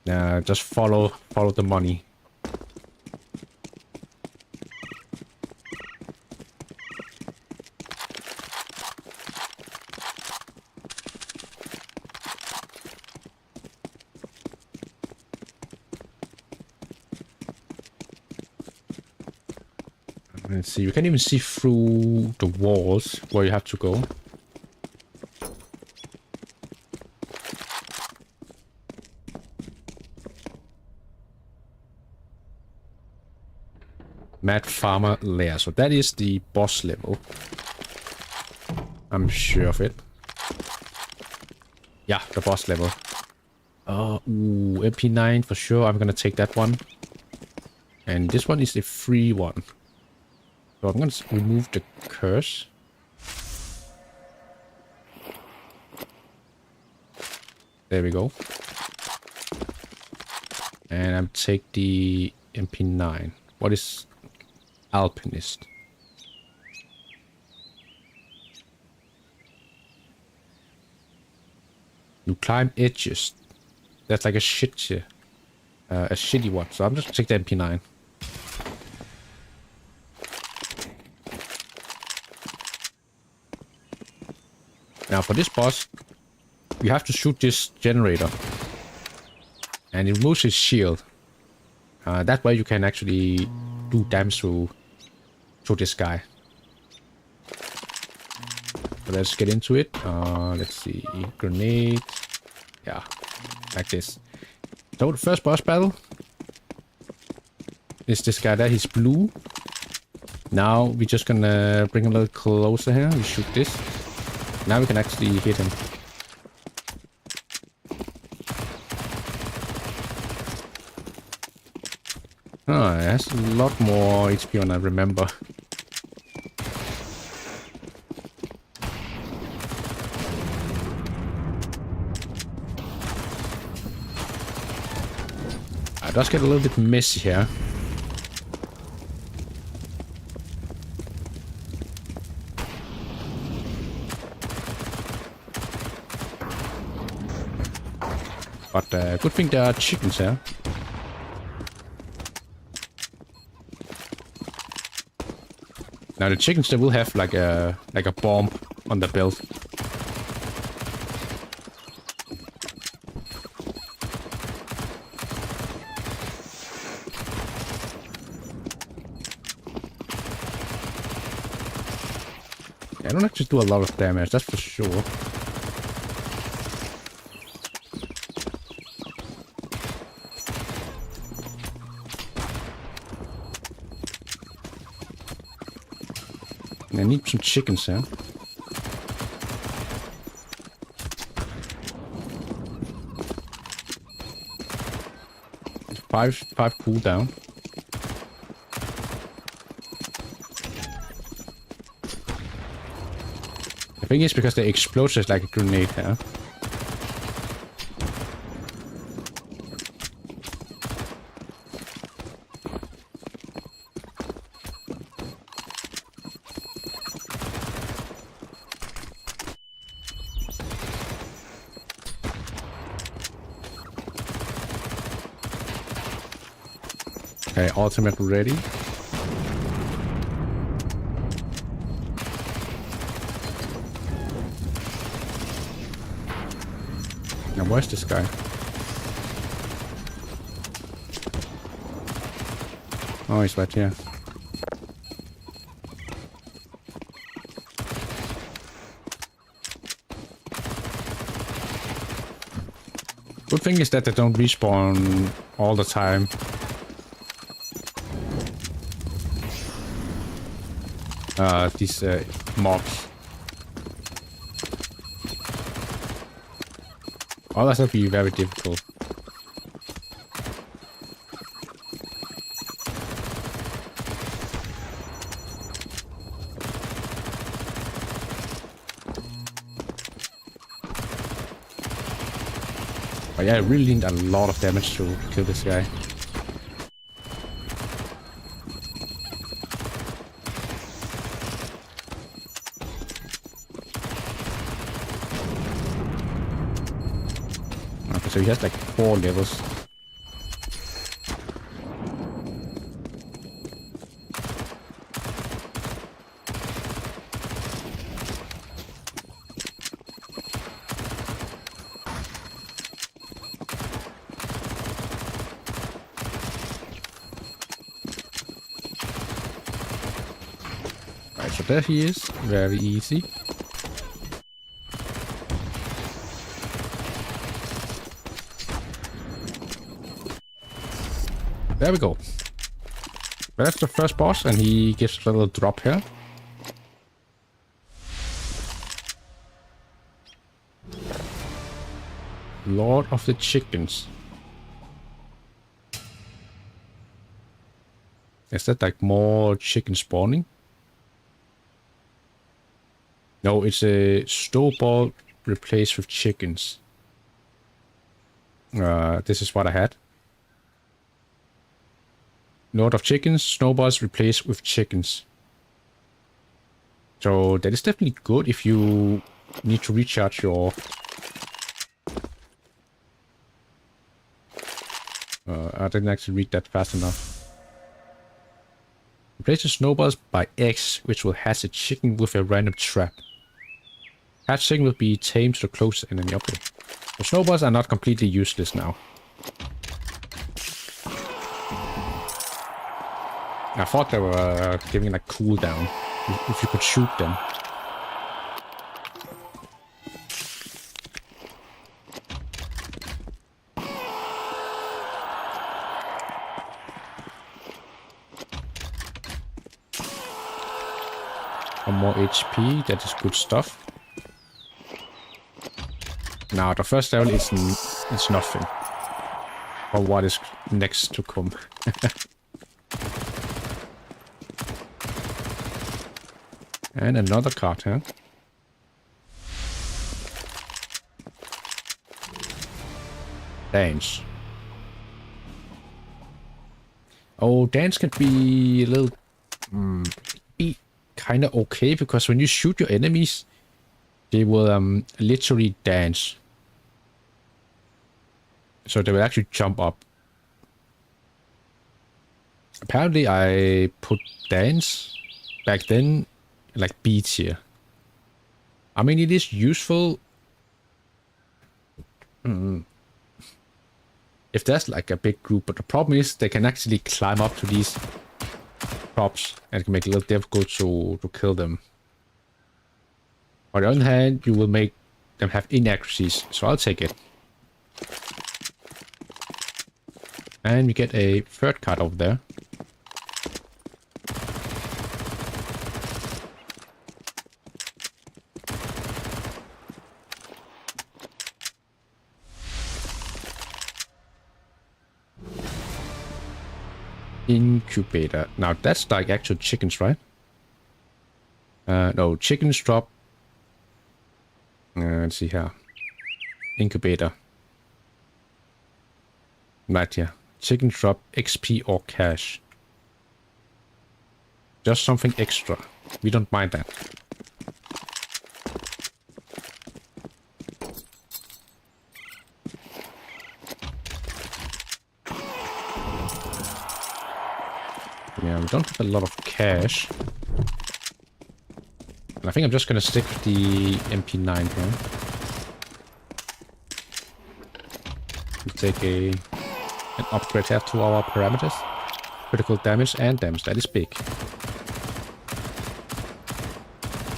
Just follow the money. Let's see, you can even see through the walls where you have to go. Mad Farmer Lair. So that is the boss level. I'm sure of it. Yeah, the boss level. Ooh, MP9 for sure. I'm gonna take that one. And this one is a free one. So I'm gonna remove the curse. There we go. And I'll take the MP9. What is Alpinist? You climb edges. That's like a shitty one. So I'm just gonna take the MP9. Now for this boss, you have to shoot this generator. And it removes his shield. That way you can actually do damage to this guy. So let's get into it. Let's see. Grenade. Yeah, like this. So the first boss battle is this guy there. He's blue. Now we're just gonna bring him a little closer here. We shoot this. Now we can actually hit him. Oh, it has a lot more HP than I remember. It does get a little bit messy here. But good thing there are chickens here. Now the chickens, they will have like a bomb on the belt. I don't actually do a lot of damage, that's for sure. I need some chickens here. Five cooldown. I think it's because they explode just like a grenade here. Okay, ultimate ready. Now where's this guy? Oh, he's right here. Good thing is that they don't respawn all the time. These mobs. Otherwise that'll be very difficult. But yeah, I really need a lot of damage to kill this guy. So he has like 4 levels. Right, so there he is. Very easy. There we go. That's the first boss, and he gives a little drop here. Lord of the Chickens. Is that like more chicken spawning? No, it's a snowball replaced with chickens. This is what I had. Lord of Chickens, snowballs replaced with chickens. So that is definitely good if you need to recharge your... I didn't actually read that fast enough. Replace the snowballs by X, which will hatch a chicken with a random trap. Hatch chicken will be tamed to the closest enemy. Okay. The snowballs are not completely useless now. I thought they were giving like cooldown if you could shoot them. Some more HP, that is good stuff. Now the first level is nothing. Or what is next to come. And another card, huh? Thanks. Oh, dance can be a little... be kind of okay, because when you shoot your enemies, they will literally dance. So they will actually jump up. Apparently I put dance back then, like B tier. I mean, it is useful if there's like a big group, but the problem is they can actually climb up to these props and it can make it a little difficult to kill them. On the other hand, you will make them have inaccuracies, so I'll take it. And we get a third card over there. Incubator. Now that's like actual chickens, right? No, chickens drop. Let's see here. Incubator. Right here. Chickens drop XP or cash. Just something extra. We don't mind that. Yeah, we don't have a lot of cash. And I think I'm just gonna stick with the MP9 here. We take an upgrade here to our parameters. Critical damage and damage. That is big.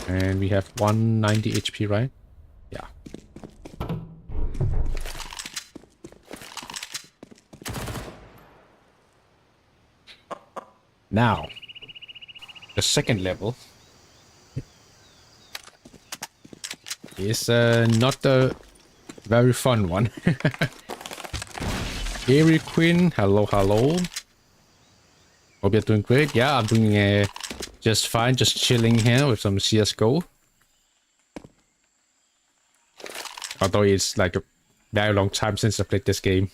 And we have 190 HP, right? Yeah. Now, the second level is not the very fun one. Eerie Queen, hello, hello. Hope you're doing great. Yeah, I'm doing just fine, just chilling here with some CSGO. Although it's like a very long time since I played this game.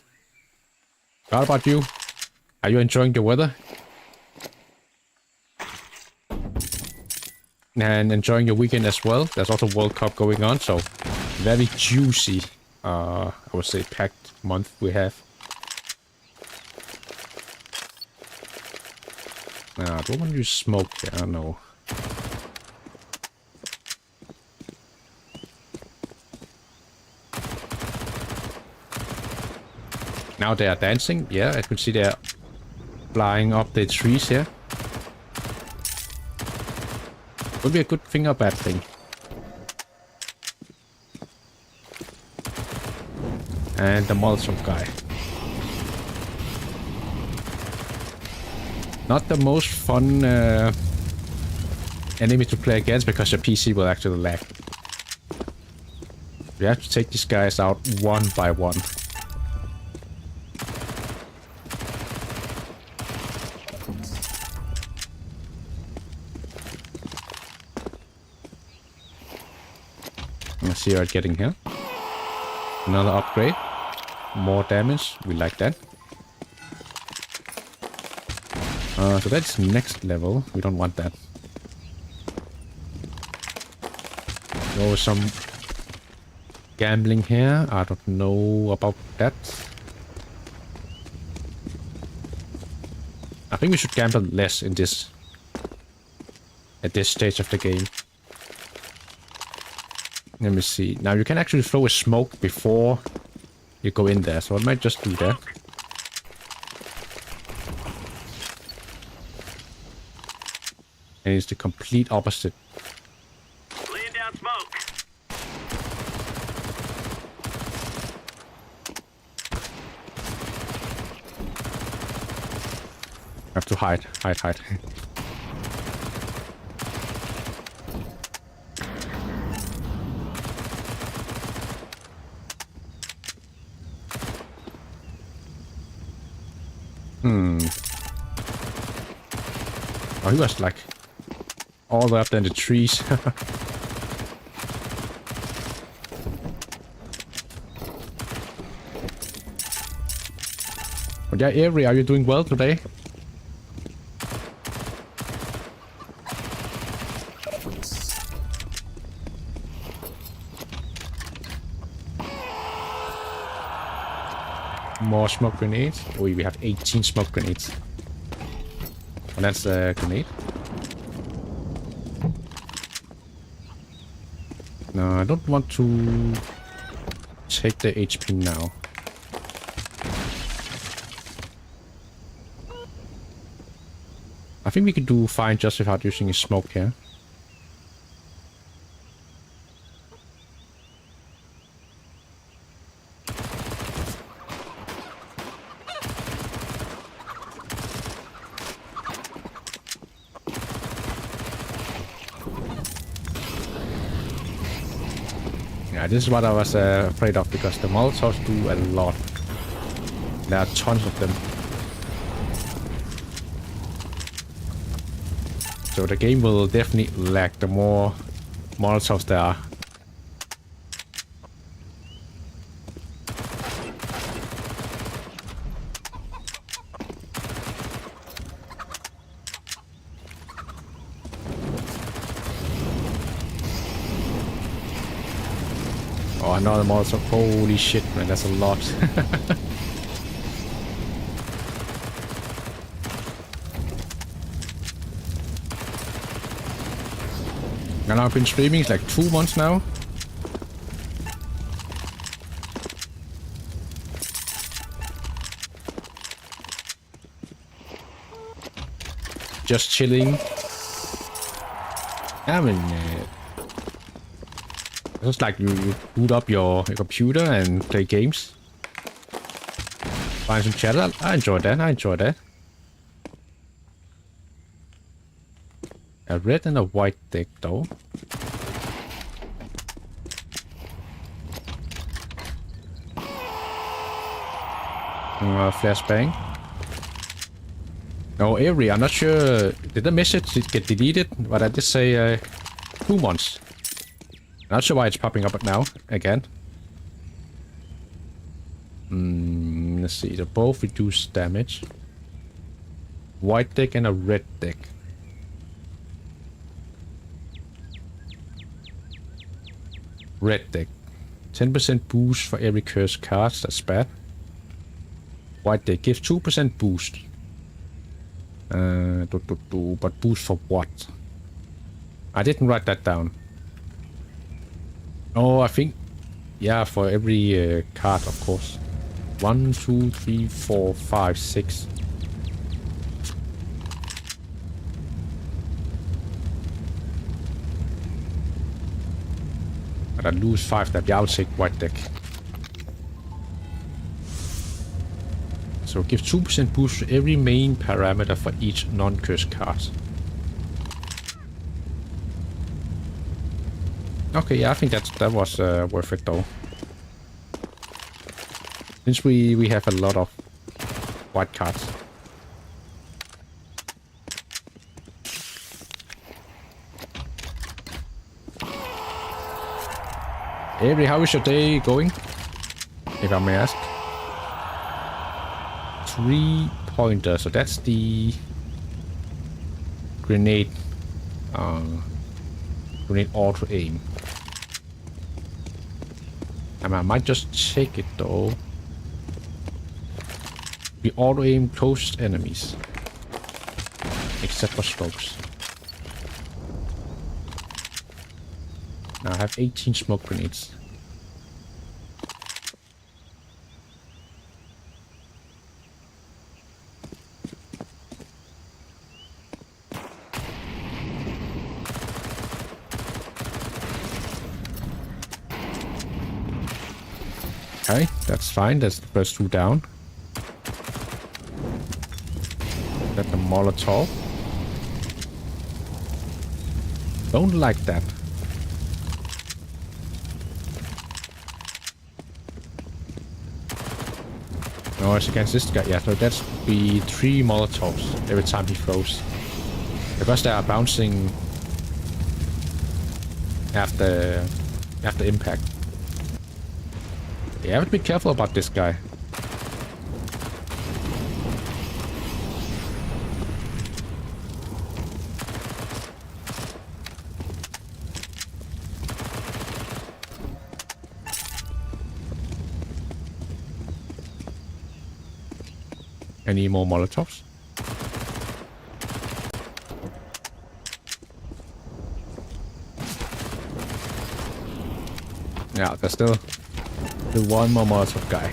How about you? Are you enjoying the weather? And enjoying your weekend as well. There's also World Cup going on, so very juicy, I would say, packed month we have. I don't want to use smoke here, I don't know. Now they are dancing. Yeah, I can see they're flying up the trees here. Would be a good thing or bad thing. And the Molotov guy. Not the most fun enemy to play against because your PC will actually lag. You have to take these guys out one by one. Let's see what we're getting here. Another upgrade. More damage. We like that. So that's next level. We don't want that. Oh, some gambling here. I don't know about that. I think we should gamble less in this at this stage of the game. Let me see. Now you can actually throw a smoke before you go in there, so I might just do that. And it's the complete opposite. Laying down smoke. Have to hide. Oh, he was like all the way up there in the trees. But yeah, Avery, are you doing well today? More smoke grenades. Oh, we have 18 smoke grenades. And that's a grenade. No, I don't want to take the HP now. I think we could do fine just without using a smoke here. Yeah, this is what I was afraid of, because the Molotovs do a lot. There are tons of them. So the game will definitely lag the more Molotovs there are. Oh, another Molotov. Holy shit, man, that's a lot. And I've been streaming like 2 months now. Just chilling. I mean, it's just like you boot up your computer and play games. Find some chat. I enjoy that. I enjoy that. A red and a white deck, though. Flashbang. No, Avery, I'm not sure. Did the message get deleted? But I just say 2 months. Not sure why it's popping up now again. Let's see. They both reduce damage. White deck and a red deck. Red deck. 10% boost for every cursed card. That's bad. White deck gives 2% boost. But boost for what? I didn't write that down. Oh, I think... Yeah, for every card, of course. 1, 2, 3, 4, 5, 6. But I lose 5 that. Yeah, I'll take white deck. So give 2% boost to every main parameter for each non-cursed card. Okay, yeah, I think that was worth it though. Since we have a lot of white cards. Avery, how is your day going? If I may ask. 3-pointer, so that's the grenade. Grenade auto aim. I might just check it though. We auto aim close enemies, except for strokes. Now I have 18 smoke grenades. Okay, that's fine. That's the first 2 down. Got the Molotov. Don't like that. No, it's against this guy. Yeah, so that's be 3 Molotovs every time he throws. Because they are bouncing after impact. You have to be careful about this guy. Any more Molotovs? Yeah, there's still the one more Molotov guy.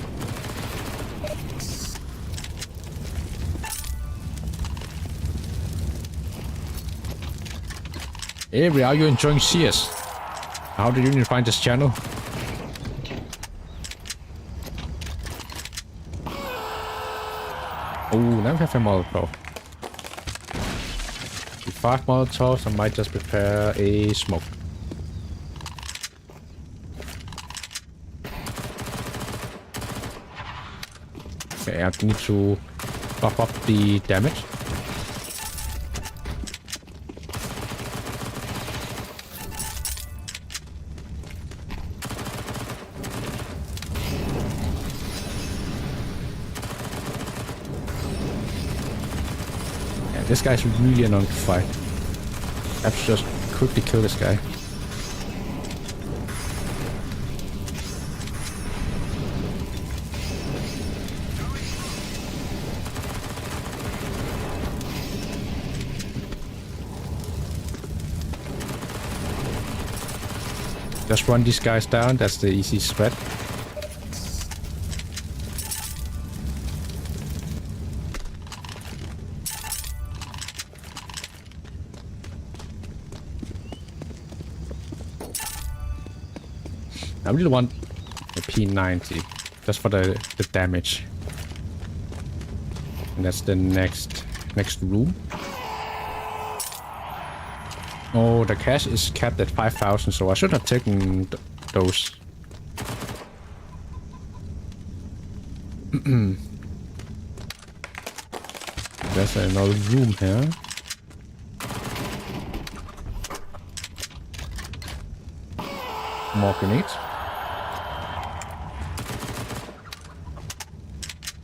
Avery, are you enjoying CS? How did you find this channel? Oh, now we have a Molotov. With 5 Molotovs, I might just prepare a smoke. Okay, I need to buff up the damage. Yeah, this guy's really annoying to fight. I have to just quickly kill this guy. Just run these guys down, that's the easy spread. I really want a P90, just for the damage. And that's the next room. Oh, the cash is capped at 5,000, so I should have taken those. There's another room here. More grenades.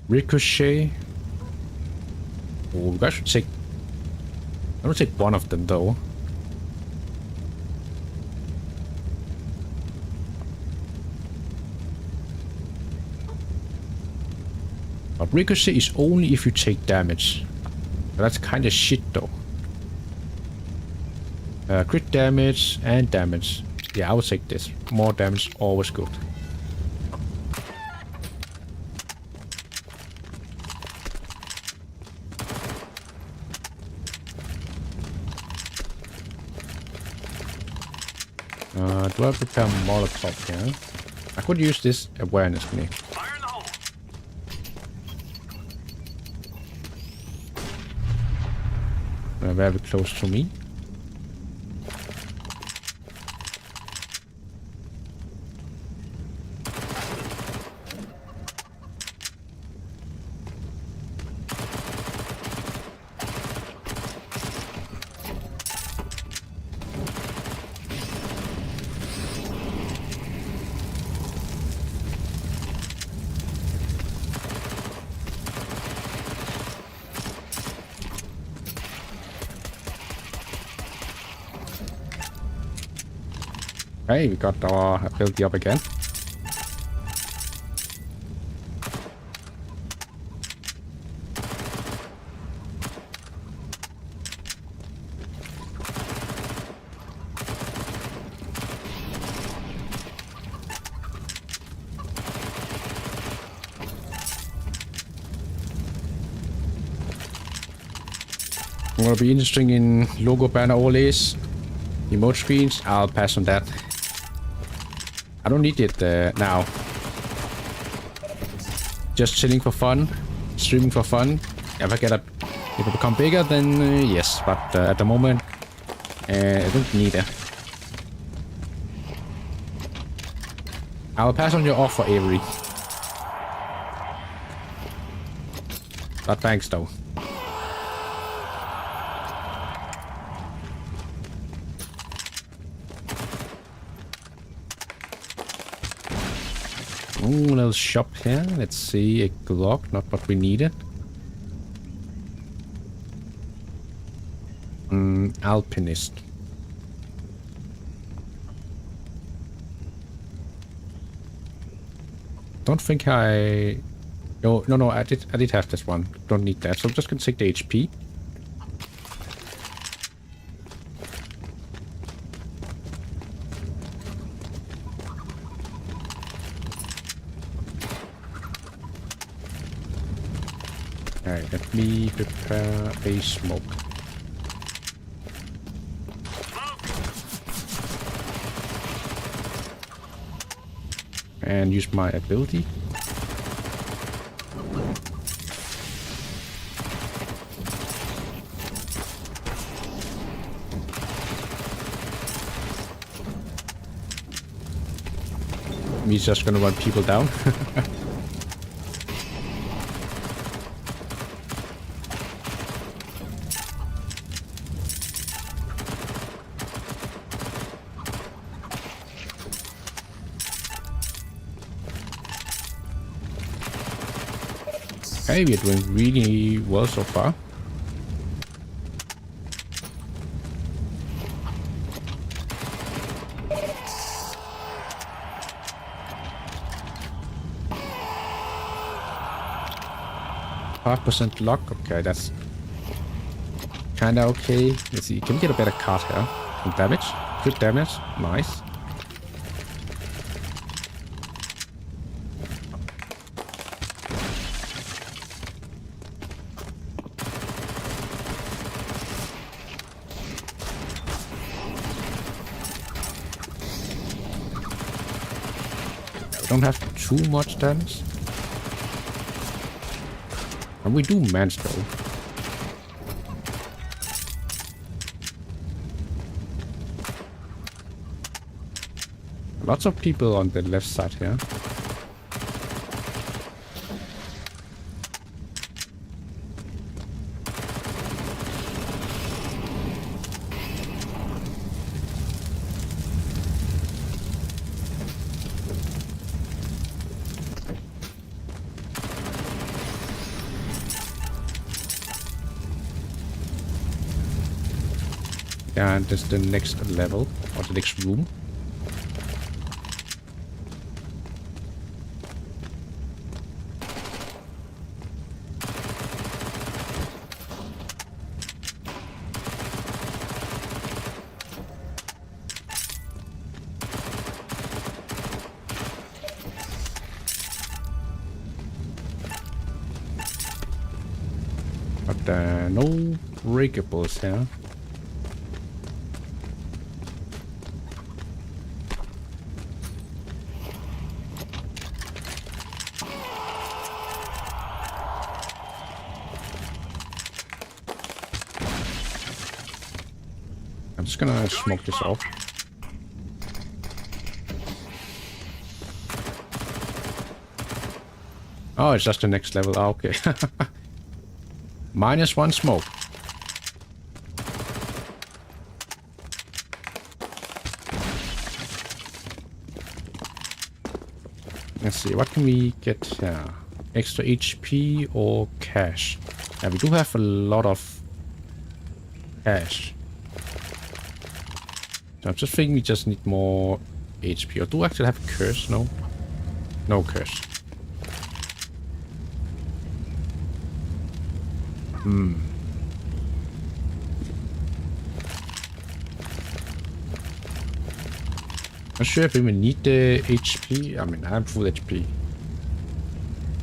Ricochet. Oh, I should take... I'm gonna take one of them though. But Ricochet is only if you take damage. That's kind of shit though. Crit damage and damage. Yeah, I will take this. More damage, always good. Do I prepare Molotov here? I could use this awareness grenade. Fire in the hole. Very close to me. Okay, we got our ability up again. Will be interesting in logo banner overlays, emote screens. I'll pass on that. I don't need it now. Just chilling for fun, streaming for fun. If I become bigger, then yes. But at the moment, I don't need it. I'll pass on your offer, Avery. But thanks, though. Ooh, little shop here. Let's see, a Glock, not what we needed. Alpinist. Don't think I No, I did have this one. Don't need that, so I'm just gonna take the HP. Alright, let me prepare a smoke. And use my ability. Me's just gonna run people down. Okay, we're doing really well so far. %5 luck. Okay, that's kinda okay. Let's see. Can we get a better card here? Some damage. Crit damage. Nice. We don't have too much damage. And we do manage though. Lots of people on the left side here. And this is the next level, or the next room. But no breakables here. I'm just gonna smoke this off. Oh, it's just the next level. Oh, okay. -1 smoke. Let's see, what can we get here? Extra HP or cash? Yeah, we do have a lot of cash. So I'm just thinking we just need more HP. Or do I actually have a curse? No. No curse. Not sure if we even need the HP. I mean, I have full HP.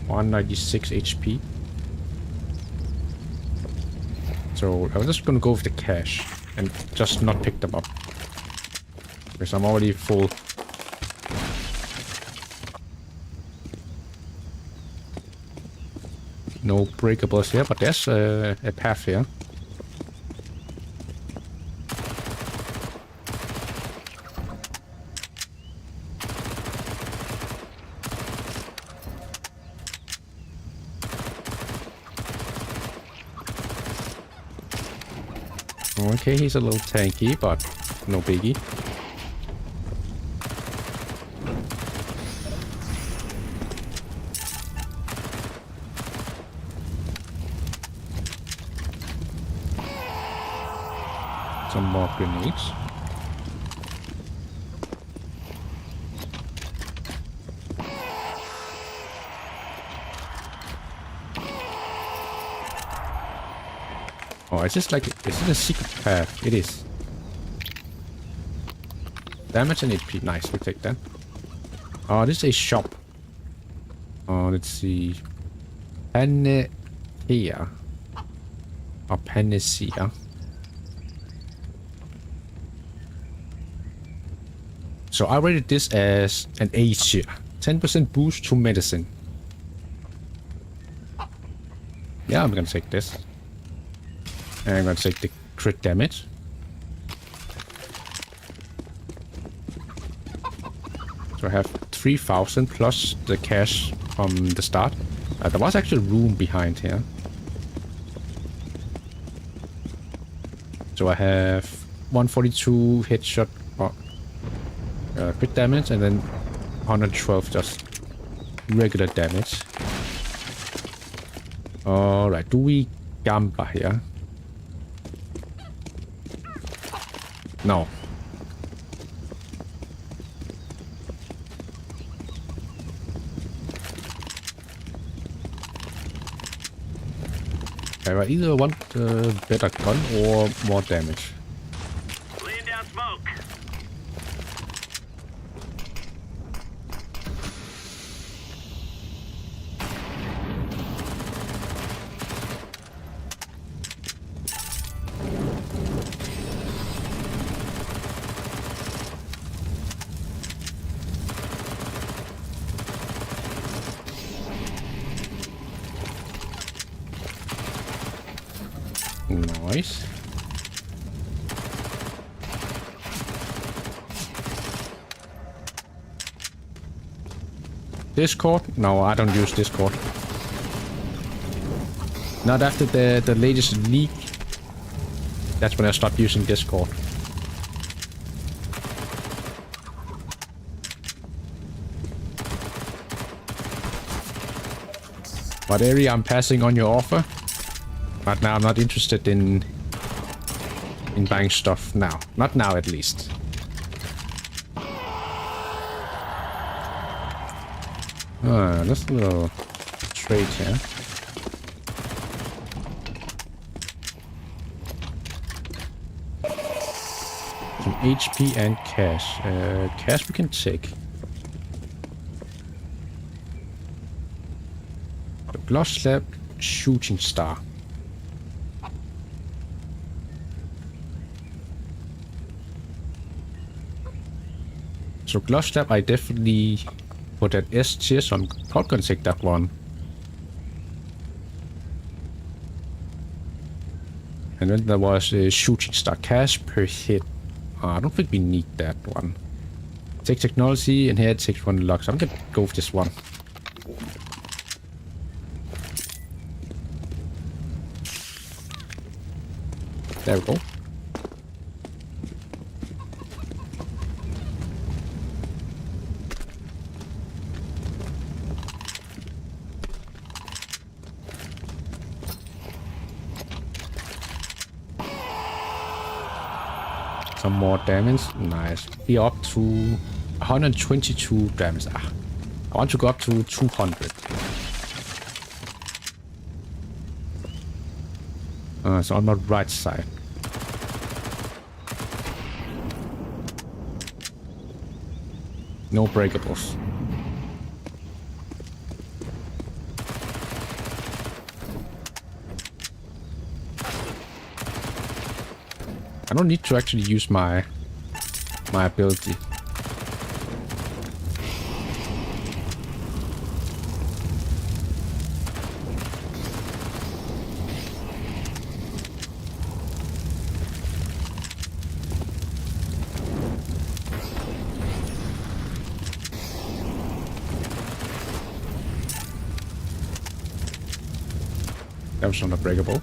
196 HP. So I'm just gonna go with the cash and just not pick them up. Because I'm already full. No breakables here, but there's a path here. Okay, he's a little tanky, but no biggie. Some more grenades. Oh, it's just like, is it a secret path? It is. Damage and HP. Nice, we'll take that. Oh, this is a shop. Oh, let's see. Panacea. Or Panacea. So I rated this as an A tier. 10% boost to medicine. Yeah, I'm gonna take this. And I'm gonna take the crit damage. So I have 3,000 plus the cash from the start. There was actually a room behind here. So I have 142 headshot crit damage and then 112 just regular damage. Alright, do we Gamba here? No. I either want a better gun or more damage. Laying down smoke. Nice. Discord? No, I don't use Discord. Not after the latest leak. That's when I stopped using Discord. What area I'm passing on your offer? But now I'm not interested in buying stuff now. Not now, at least. Let's do a little trade here. Some HP and cash. Cash we can take. The gloss slab, shooting star. So gloss slab I definitely put at S tier, so I'm probably gonna take that one. And then there was a shooting star cash per hit. I don't think we need that one. Take technology, and here it takes one luck, so I'm gonna go with this one. There we go. Some more damage. Nice. Be up to 122 damage. I want to go up to 200. It's on my right side. No breakables. I don't need to actually use my ability. That was not breakable.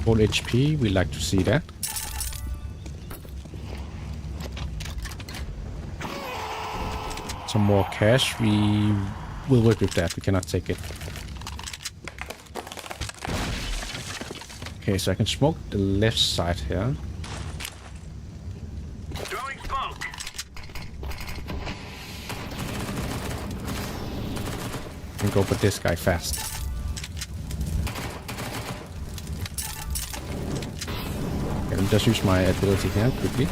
Full HP, we like to see that. Some more cash, we will work with that, we cannot take it. Okay, so I can smoke the left side here. Throwing can go for this guy fast. Okay, let me just use my ability here quickly.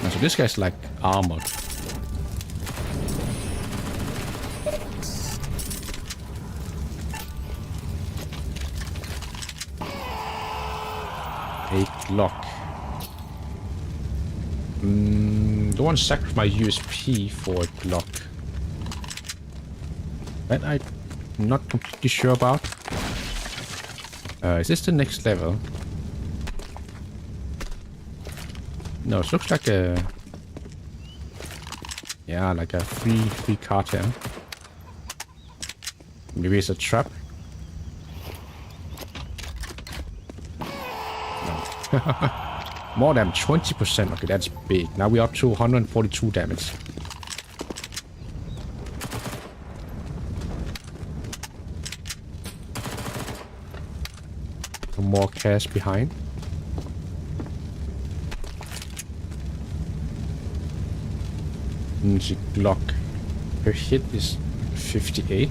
So this guy's like armored. A Glock. Don't want to sacrifice my USP for a Glock. That I'm not completely sure about. Is this the next level? No, it looks like a... Yeah, like a free card here. Maybe it's a trap. More than 20%. Okay, that's big. Now we're up to 142 damage. Some more cash behind. The Glock per hit is 58.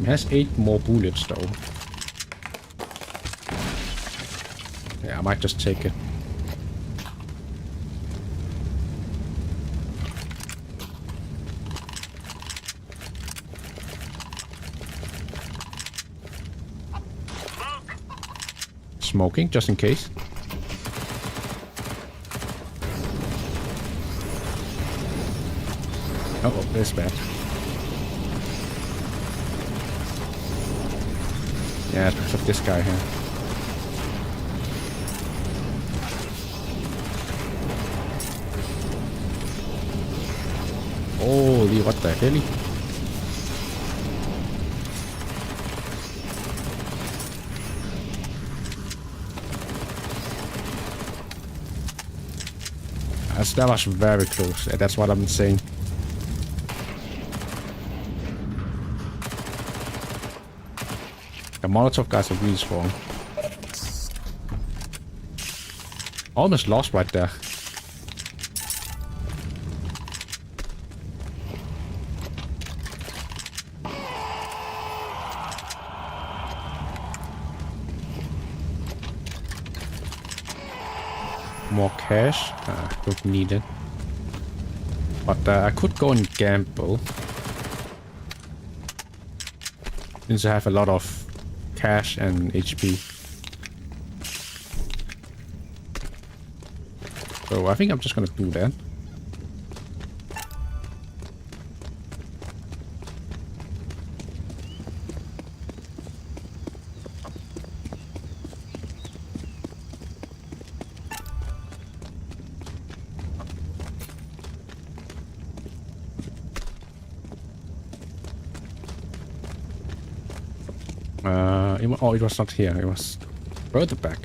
It has 8 more bullets though. Yeah, I might just take it. Smoking, just in case. Oh, that's bad. Yeah, it's because of this guy here. Holy, what the hell? That was very close. That's what I'm saying. The Molotov guys are really strong. Almost lost right there. More cash. Don't need it. But I could go and gamble. Since I have a lot of cash and HP. So I think I'm just gonna do that. Oh, it was not here. It was further back.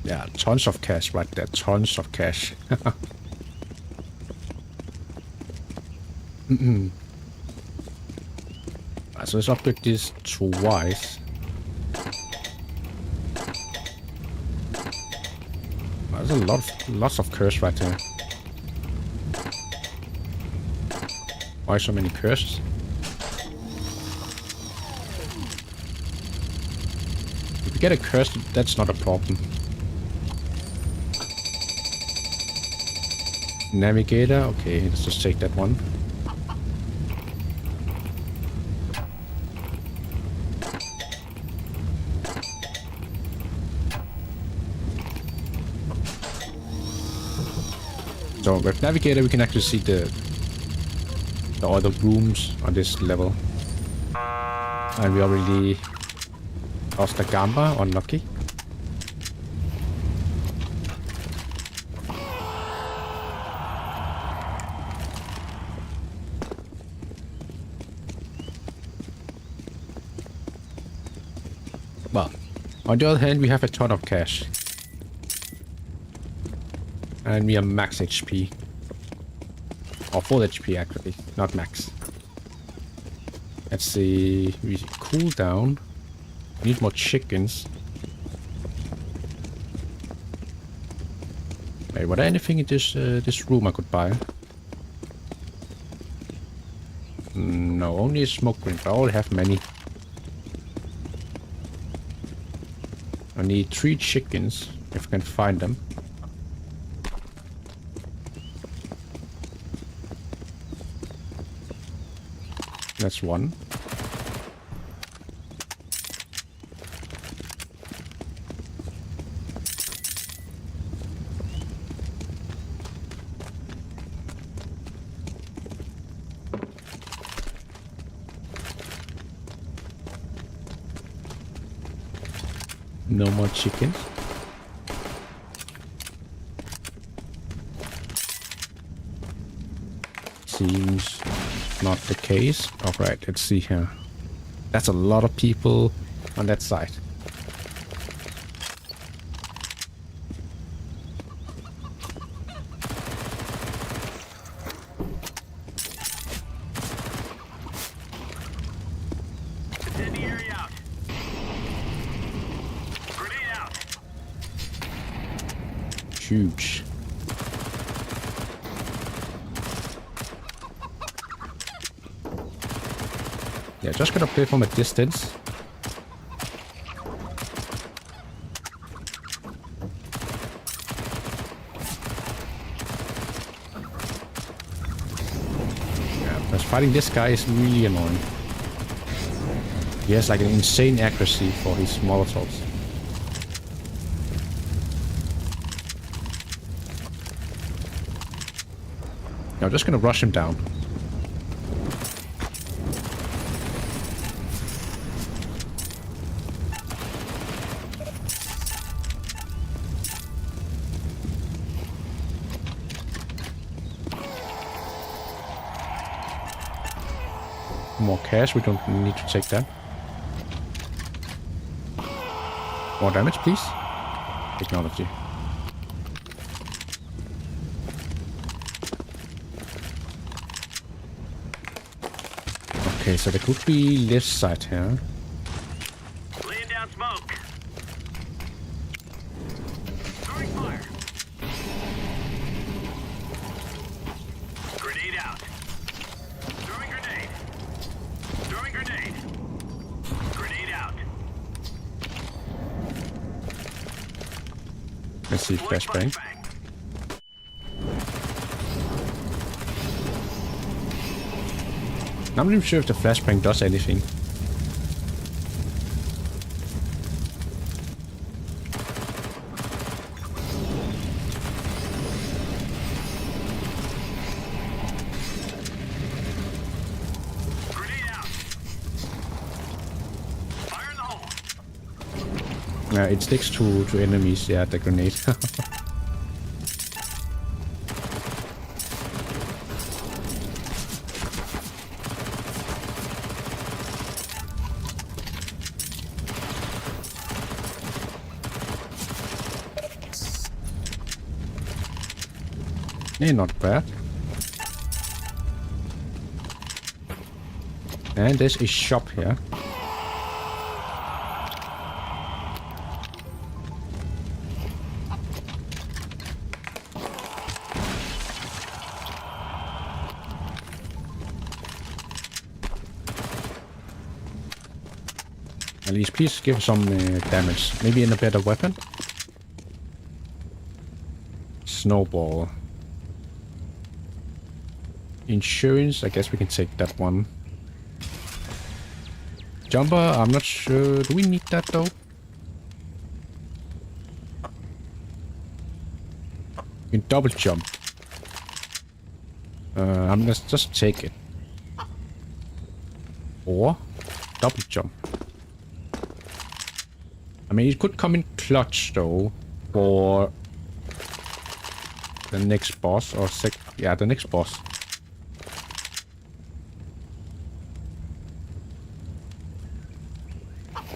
Yeah, tons of cash right there. Tons of cash. So let's upgrade this twice. There's lots of curse right here. Why so many curses? If we get a curse, that's not a problem. Navigator, okay, let's just take that one. So with Navigator we can actually see the other rooms on this level. And we already lost the Gamba, unlucky. Well, On the other hand, we have a ton of cash. And we are max HP. Or full HP actually, not max. Let's see, we cool down. Need more chickens. Wait, was there anything in this room I could buy? No, only a smoke ring, but I already have many. I need 3 chickens, if I can find them. That's 1. No more chickens. Seems not the case. Alright, let's see here. That's a lot of people on that side. Incendiary out. Grenade out. Huge. Yeah, just gonna play from a distance. Yeah, because fighting this guy is really annoying. He has like an insane accuracy for his molotovs. I'm just gonna rush him down. More cash, we don't need to take that. More damage, please. Technology. Okay, so there could be left side here. Laying down smoke. Throwing fire. Grenade out. Throwing grenade. Throwing grenade. Grenade out. Let's see, flashbang. I'm not even sure if the flashbang does anything. Grenade out. Fire in the hole. Yeah, it sticks to enemies. Yeah, the grenade. Yeah, not bad. And there's a shop here. At least please give some damage. Maybe in a better weapon. Snowball. Insurance, I guess we can take that one. Jumper, I'm not sure. Do we need that though? You can double jump. I'm gonna just take it. Or double jump. I mean, it could come in clutch though for the next boss or yeah, the next boss.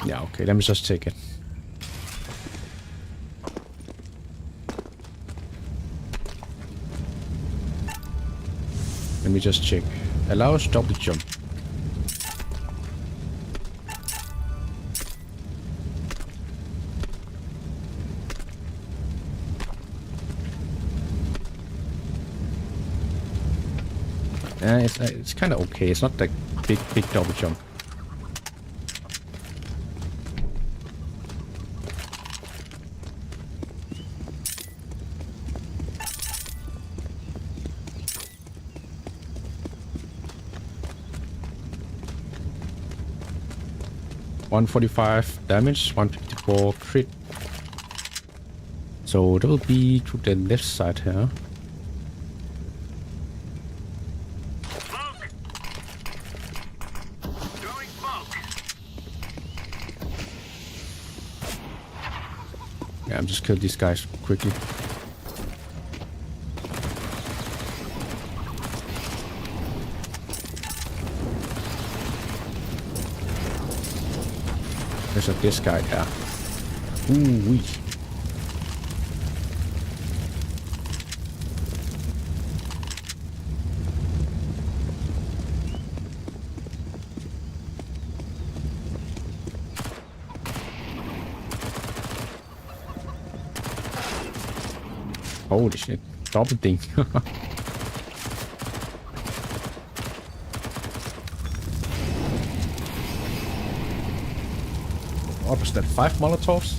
Yeah, okay, let me just take it. Let me just check. Allows double jump. It's kind of okay. It's not like big double jump. $145 damage, 154 crit. So that will be to the left side here. Smoke. Throwing smoke. Yeah, I'm just kill these guys quickly. There's this guy here. Ooh wee. Holy shit. Double thing. What was that? 5 Molotovs?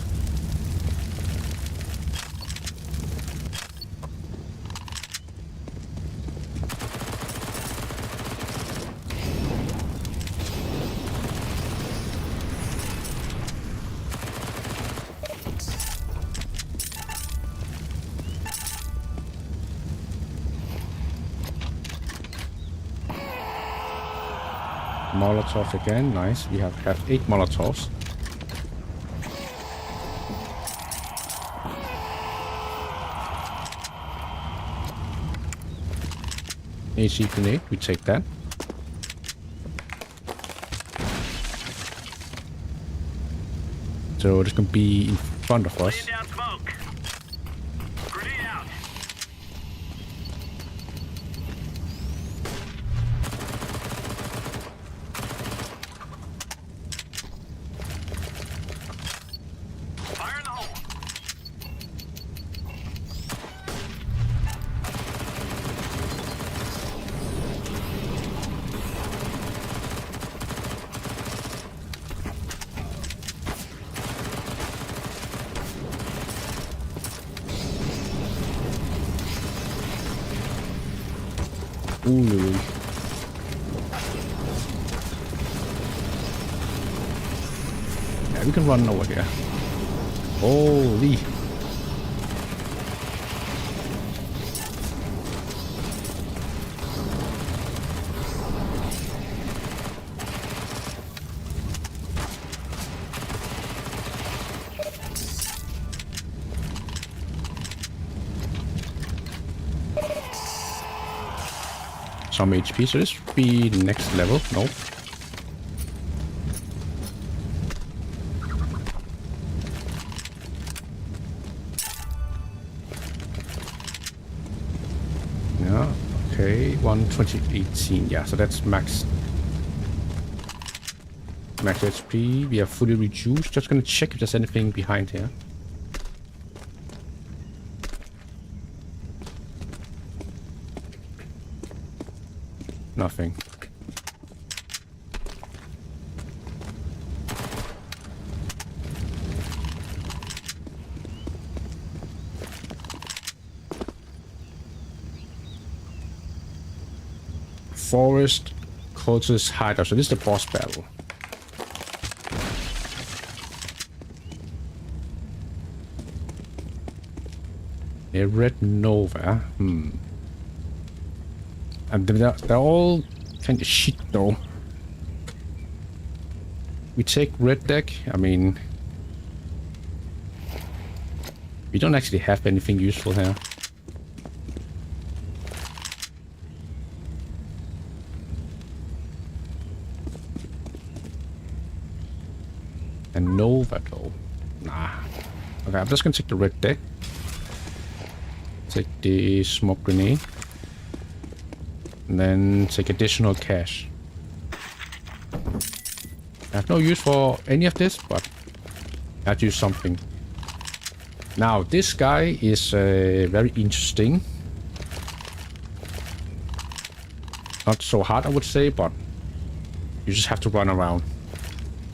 Molotov again, nice. We have 8 Molotovs. AC grenade, we take that. So this can be in front of us. Laying down smoke. Grenade out. Fire in the hole. Ooh. Yeah, we can run over here. Holy. Some HP, so this should be next level. Nope. Yeah, okay, 12018. Yeah, so that's max HP. We are fully reduced. Just gonna check if there's anything behind here. Nothing. Forest Cultist Hideout. So this is the boss battle. A red Nova. And they're all kind of shit though. We take red deck. I mean, we don't actually have anything useful here. And Nova though. Nah. Okay, I'm just gonna take the red deck. Take the smoke grenade. And then take additional cash. I have no use for any of this, but I'll do something. Now, this guy is very interesting. Not so hard, I would say, but you just have to run around.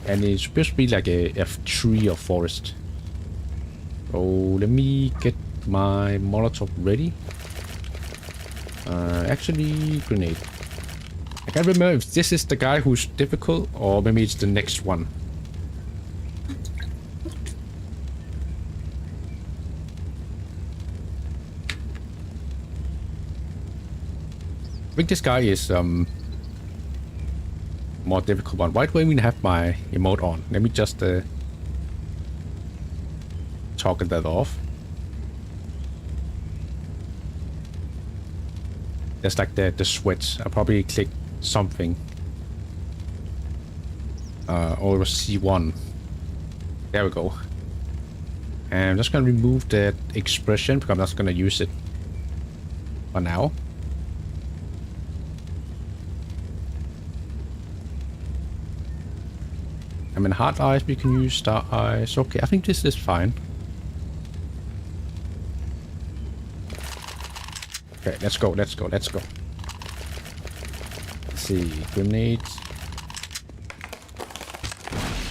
And it's supposed to be like a tree or forest. So let me get my Molotov ready. Actually, grenade. I can't remember if this is the guy who's difficult or maybe it's the next one. I think this guy is more difficult one. Why do I even have my emote on? Let me just toggle that off. There's like the switch. I'll probably click something. Or it was C1. There we go. And I'm just gonna remove that expression because I'm not gonna use it for now. I mean, hard eyes, we can use star eyes. Okay, I think this is fine. Okay, let's go, let's go, let's go. Let's see, grenades.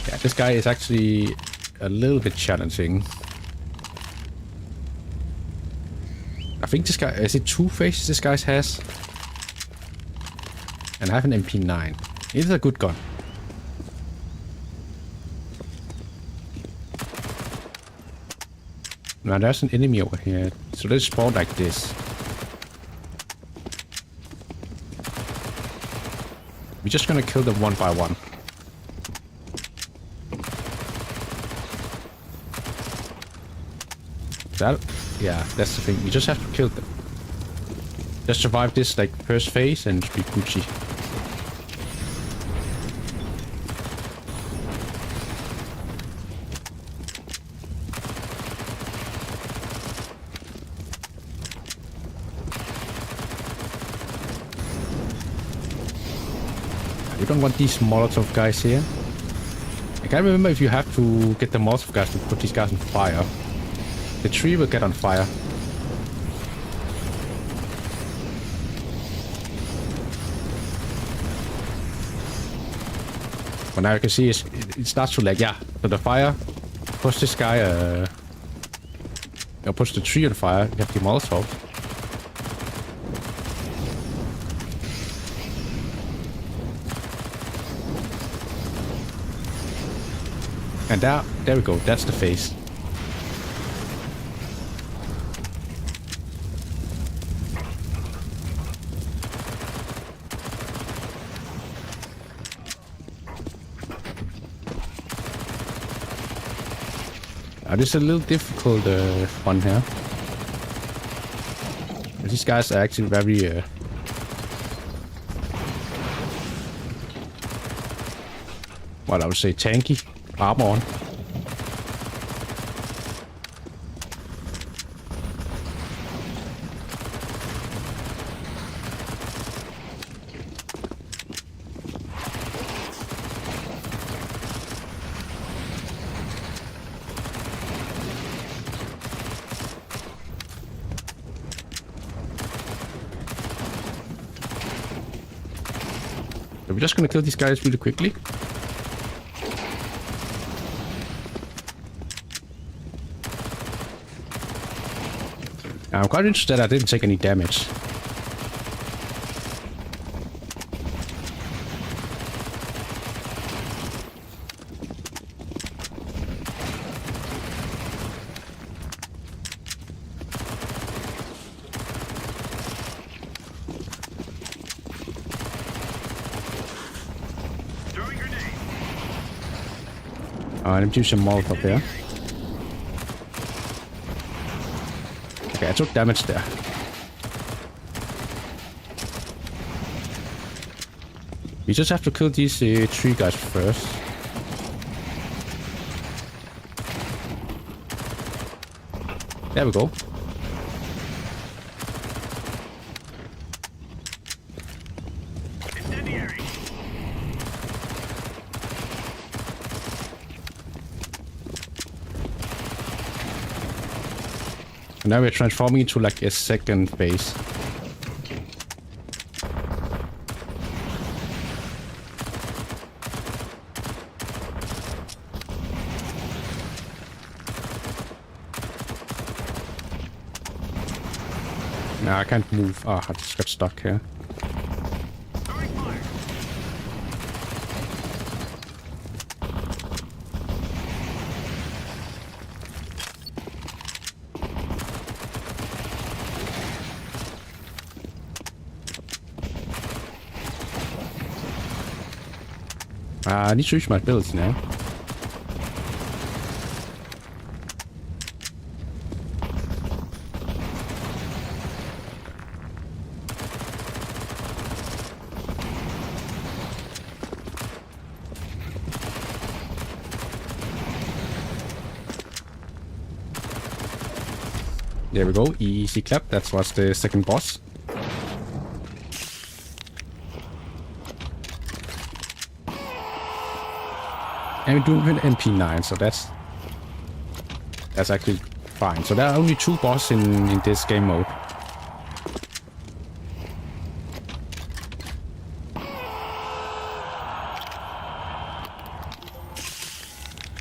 Yeah, this guy is actually a little bit challenging. I think this guy, is it 2 faces this guy has? And I have an MP9. It is a good gun. Now there's an enemy over here, so let's spawn like this. We're just gonna kill them one by one. That, yeah, that's the thing. We just have to kill them. Just survive this like first phase and be Gucci. We don't want these Molotov guys here. I can't remember if you have to get the Molotov guys to put these guys on fire. The tree will get on fire. But now you can see it starts to lag. Yeah, so the fire push this guy, push the tree on fire. You have the Molotov. And there we go. That's the face. This is a little difficult one here. These guys are actually very well, I would say tanky. Armor on. So we're just gonna kill these guys really quickly. I'm quite interested that I didn't take any damage. Alright, let me do some Molotov here. Okay, I took damage there. We just have to kill these 3 guys first. There we go. Now we're transforming into like a second base. No, I can't move. Oh, I just got stuck here. Throwing fire. I need to reach my ability now. There we go, easy clap. That was the second boss. And we do an MP9, so that's actually fine. So there are only 2 bosses in this game mode.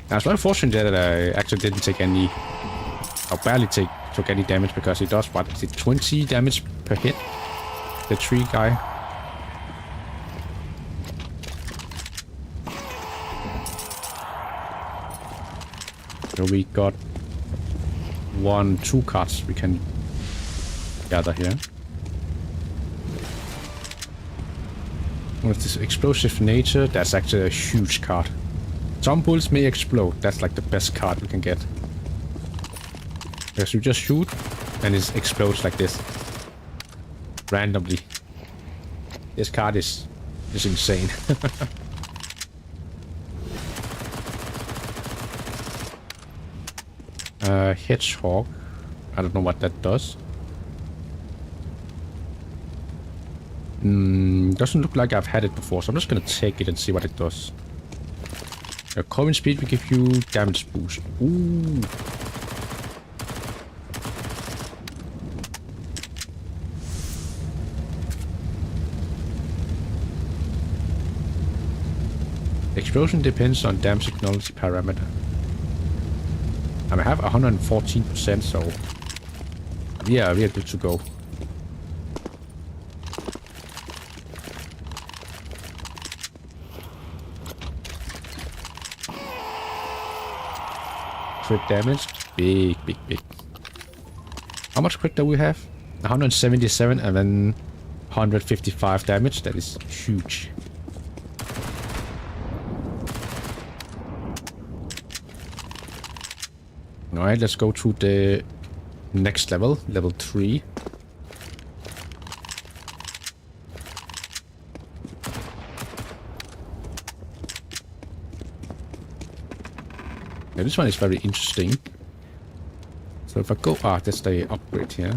Now it's very fortunate that I actually didn't take any, or barely took any damage, because it does, what is it, 20 damage per hit? The tree guy. So we got 2 cards we can gather here. With this explosive nature, that's actually a huge card. Some bullets may explode. That's like the best card we can get. Because you just shoot and it explodes like this. Randomly. This card is insane. Hedgehog. I don't know what that does. Doesn't look like I've had it before, so I'm just gonna take it and see what it does. Coin speed will give you damage boost. Ooh. Explosion depends on damage technology parameter. I have 114%, so yeah, we are good to go. Crit damage, big. How much crit do we have? 177 and then 155 damage. That is huge. Alright, let's go to the next level, level 3. Now this one is very interesting. So if I go... that's the upgrade here.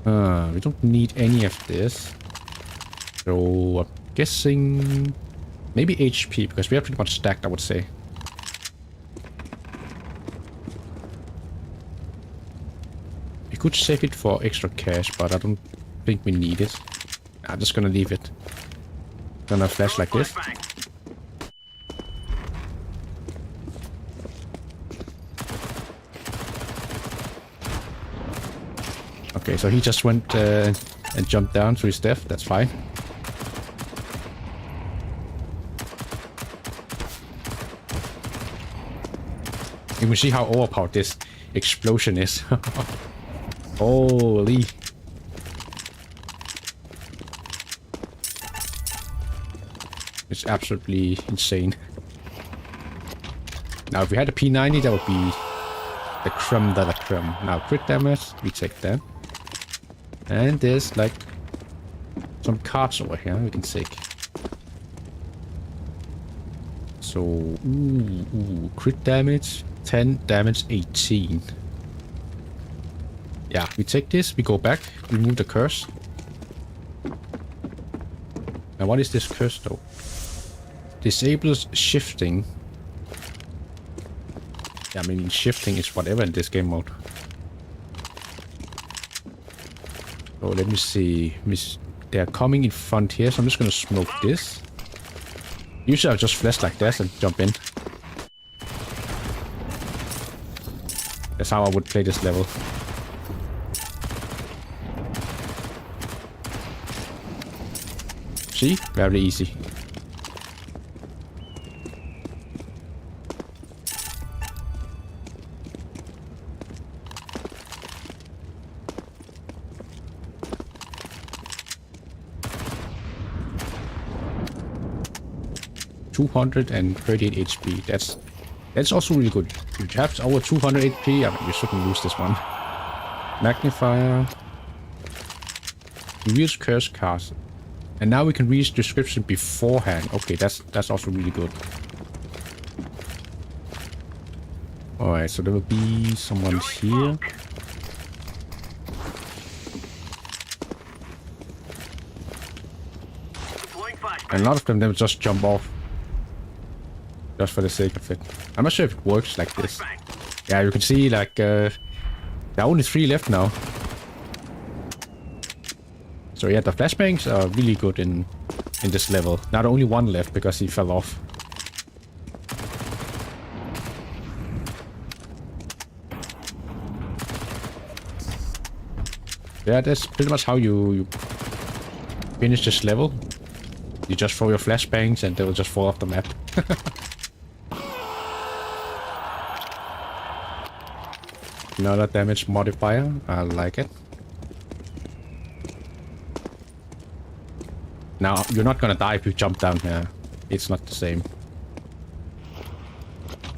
We don't need any of this. So I'm guessing... maybe HP, because we are pretty much stacked, I would say. We could save it for extra cash, but I don't think we need it. I'm just gonna leave it. Gonna flash like this. Okay, so he just went and jumped down to his death. That's fine. You can see how overpowered this explosion is. Holy. It's absolutely insane. Now, if we had a P90, that would be the creme de la creme. Now, crit damage, we take that. And there's like some cards over here we can take. So, crit damage, 10 damage, 18. Yeah, we take this, we go back, remove the curse. Now, what is this curse though? Disables shifting. Yeah, I mean, shifting is whatever in this game mode. So let me see. They're coming in front here, so I'm just gonna smoke this. Usually I'll just flash like this and jump in. That's how I would play this level. See? Very easy. $238 HP. That's also really good. If you have over 200 HP, I mean, you shouldn't lose this one. Magnifier. Reveals curse cast. And now we can read description beforehand. Okay, that's also really good. Alright, so there will be someone here. And a lot of them will just jump off. Just for the sake of it. I'm not sure if it works like this. Yeah, you can see like there are only 3 left now. So yeah, the flashbangs are really good in this level. Now only 1 left because he fell off. Yeah, that's pretty much how you finish this level. You just throw your flashbangs and they will just fall off the map. Another damage modifier. I like it. Now, you're not gonna die if you jump down here. It's not the same.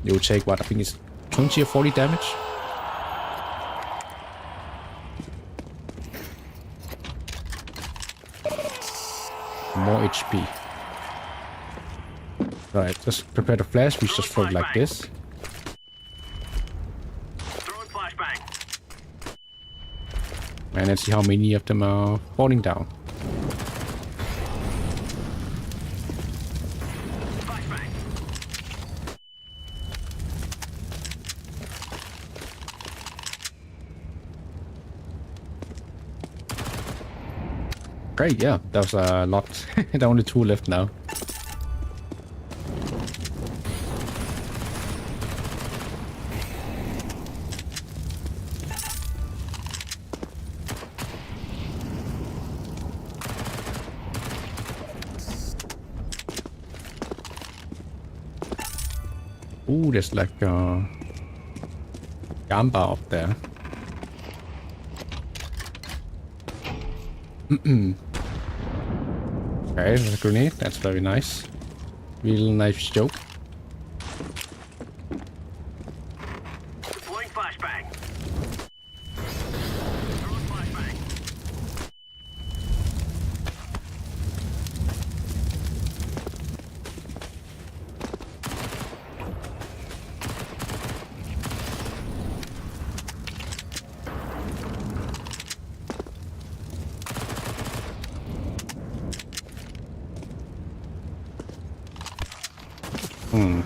You'll take what? I think it's 20 or 40 damage. More HP. Right, just prepare the flash. We just throw it like this. And let's see how many of them are falling down. Great, yeah, that was a lot. There are only 2 left now. Ooh, there's like a Gamba up there. Okay, there's a grenade. That's very nice. Real nice joke. Deploying flashbang.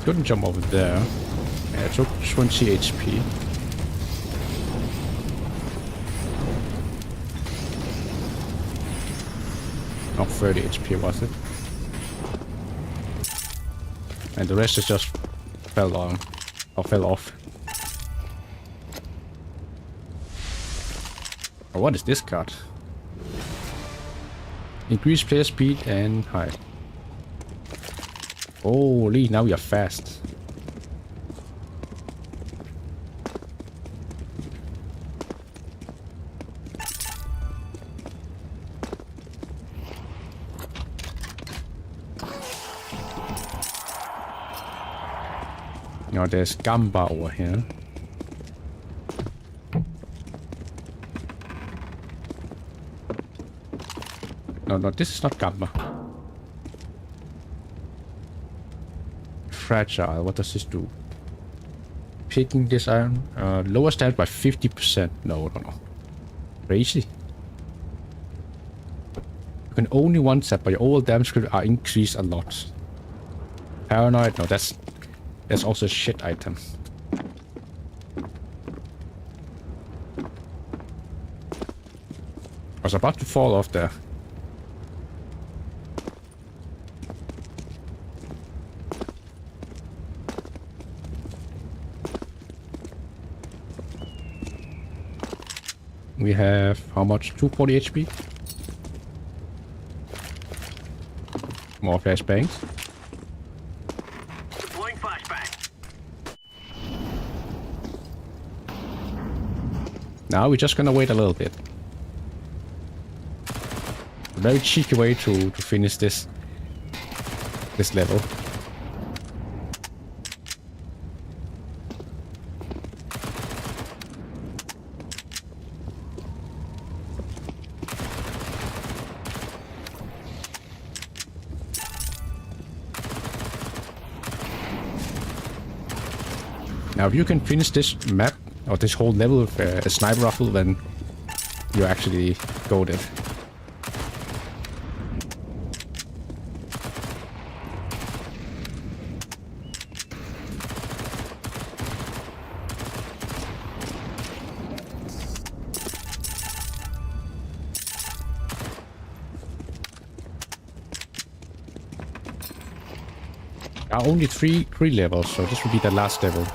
Couldn't jump over there. Yeah, it took 20 HP. Not 30 HP, was it? And the rest is just fell on. Or fell off. Oh, what is this card? Increase player speed and height. Holy, now we are fast. Now there's Gamba over here. No, this is not Gamba. Fragile. What does this do? Picking this iron. Lower stat by 50%. No. Crazy. You can only one set, but your overall damage are increased a lot. Paranoid. No, that's also a shit item. was about to fall off there. We have how much? 240 HP. More flashbangs. Deploying flashbang. Now we're just gonna wait a little bit. A very cheeky way to finish this level. Now, if you can finish this map, or this whole level with a sniper rifle, then you're actually golden. There are only three levels, so this will be the last level.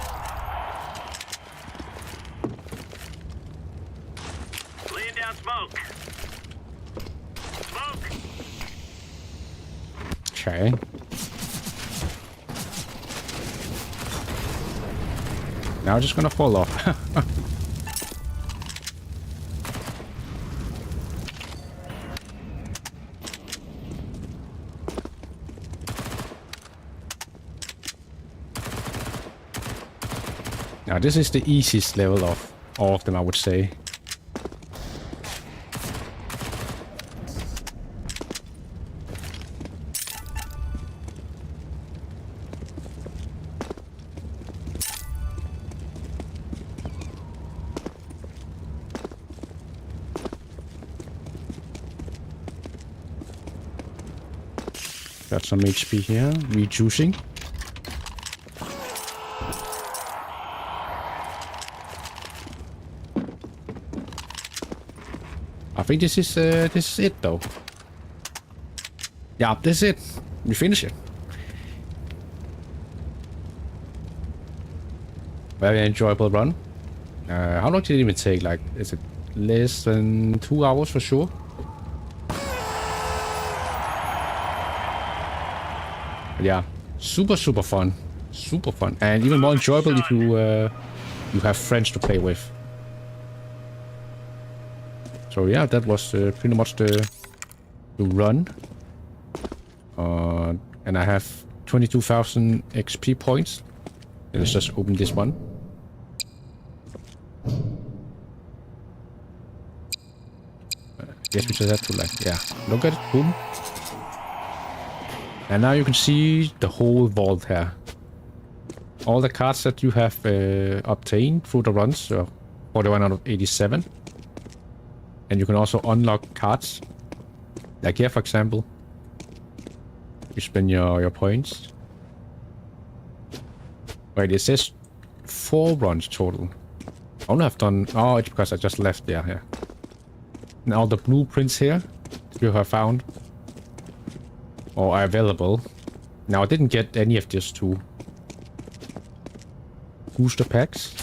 Laying down smoke. Smoke. Okay. Now just gonna fall off. Now this is the easiest level of all of them, I would say. Got some HP here, rejuicing. I think this is it though. Yeah, this is it. We finish it. Very enjoyable run. How long did it even take? Like, is it less than 2 hours for sure? But yeah, super fun. Super fun. And even more enjoyable if you have friends to play with. So yeah, that was pretty much the run. And I have 22,000 XP points. Let's just open this one. Guess we just have to like, yeah, look at it, boom. And now you can see the whole vault here. All the cards that you have obtained through the runs, so 41 out of 87. And you can also unlock cards. Like here, for example. You spend your points. Wait, it says 4 runs total. I only have done... Oh, it's because I just left there, yeah. And all the blueprints here you have found or are available. Now, I didn't get any of these 2 booster packs.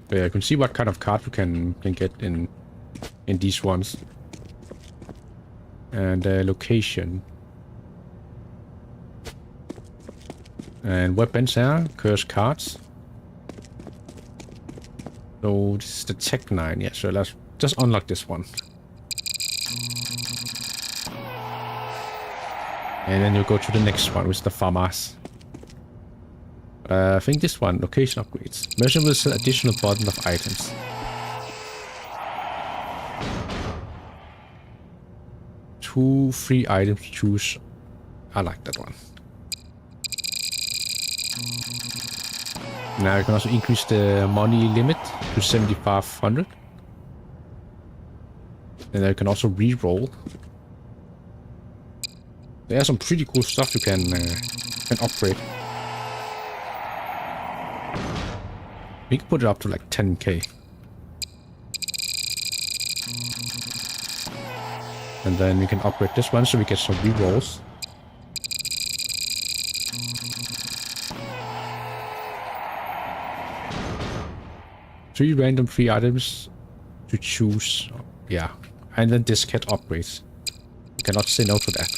But yeah, you can see what kind of card you can get in these ones. And location. And weapons here, cursed cards. So this is the Tech 9, yeah, so let's just unlock this one. And then you go to the next one, which is the FAMAS. I think this one, location upgrades. Measurables additional button of items. Two free items to choose. I like that one. Now you can also increase the money limit to 7,500. And then you can also re-roll. There's some pretty cool stuff you can upgrade. We can put it up to like 10k. And then we can upgrade this one so we get some rerolls. Three random free items to choose. Yeah. And then diskette upgrades. You cannot say no to that.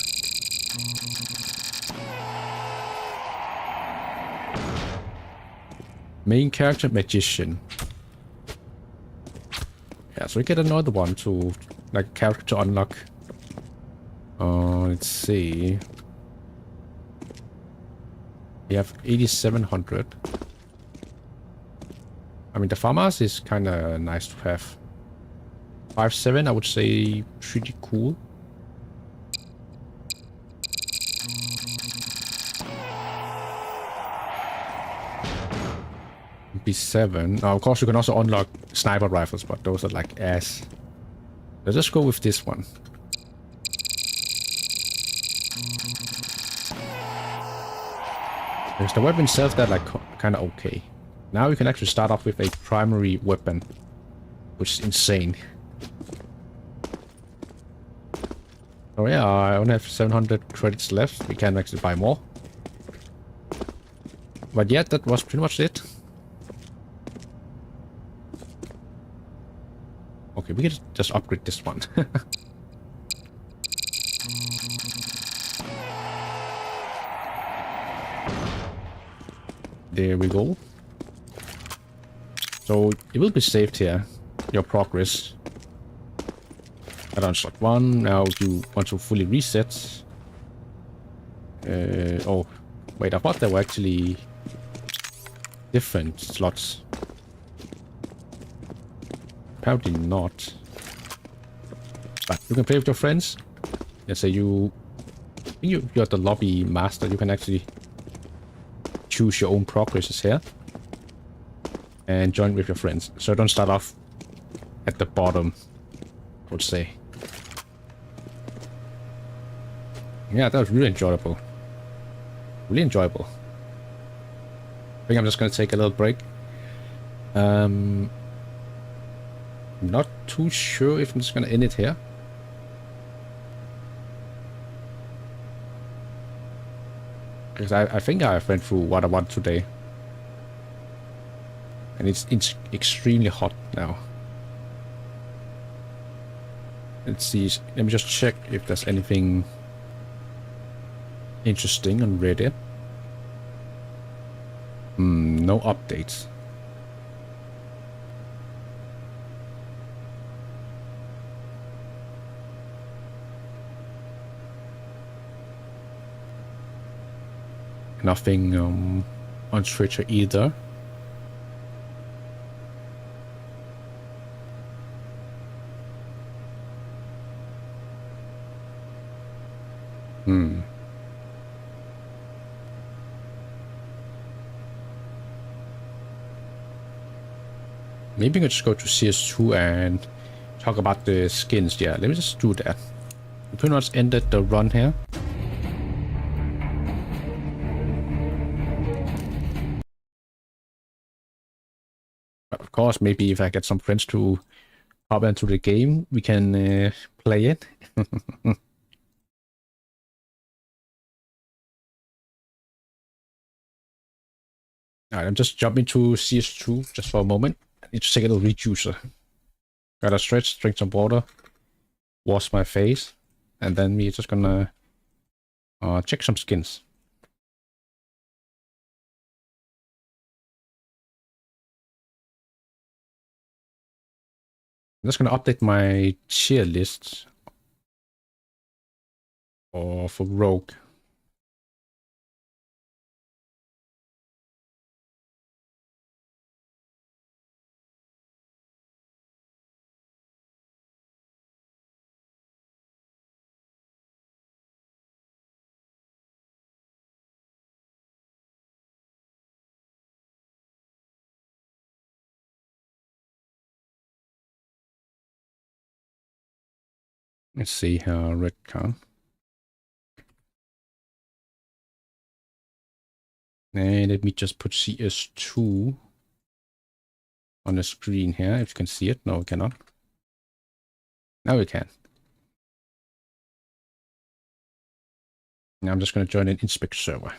Main character magician. Yeah, so we get another one to like character to unlock. Let's see. We have 8700. I mean, the farmers is kind of nice to have. 5.7, I would say, pretty cool. B7. Now, of course, you can also unlock sniper rifles, but those are like ass. Let's just go with this one. Because the weapon itself, they're like kind of okay. Now you can actually start off with a primary weapon, which is insane. Oh yeah, I only have 700 credits left. We can actually buy more. But yeah, that was pretty much it. Okay, we can just upgrade this one. There we go. So it will be saved here, your progress. Add-on slot 1. Now you want to fully reset. Oh, wait, I thought there were actually different slots. Apparently not. But you can play with your friends. Let's say you're the lobby master. You can actually choose your own progresses here. And join with your friends. So don't start off at the bottom, I would say. Yeah, that was really enjoyable. Really enjoyable. I think I'm just going to take a little break. I'm not too sure if I'm just going to end it here. Because I think I went through what I want today. And it's extremely hot now. Let's see. Let me just check if there's anything interesting on Reddit. No updates. Nothing on Twitter either. Maybe we can just go to CS2 and talk about the skins. Yeah, let me just do that. We pretty much ended the run here. But of course, maybe if I get some friends to hop into the game, we can play it. Alright, I'm just jumping to CS2 just for a moment. I need to take a little rejuicer. Gotta stretch, drink some water, wash my face, and then we're just gonna check some skins. I'm just gonna update my tier list for Rogue. Let's see here, red card. And let me just put CS2. on the screen here, if you can see it. No, we cannot. Now we can. Now I'm just going to join an inspect server.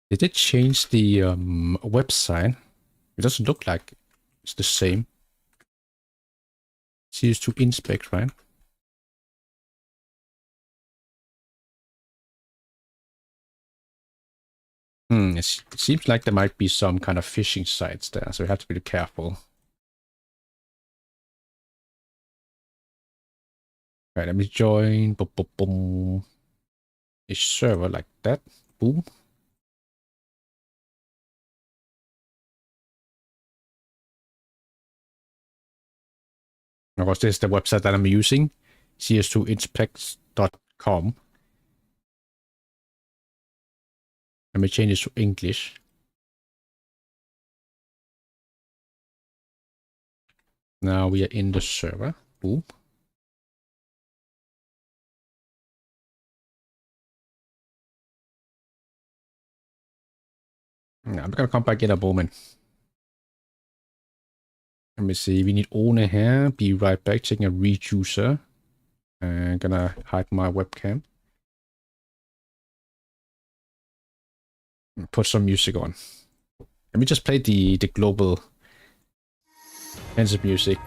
Did it change the website? It doesn't look like it's the same. CS2 inspect, right? It seems like there might be some kind of phishing sites there, so we have to be careful. Right, let me join. Boom, boom, boom. A server like that. Boom. Of course, this is the website that I'm using, cs2inspects.com. Let me change it to English. Now we are in the server. Boom. Now I'm gonna come back in a moment. Let me see. We need owner here. Be right back. Taking a read user. I'm gonna hide my webcam. Put some music on. Let me just play the global music.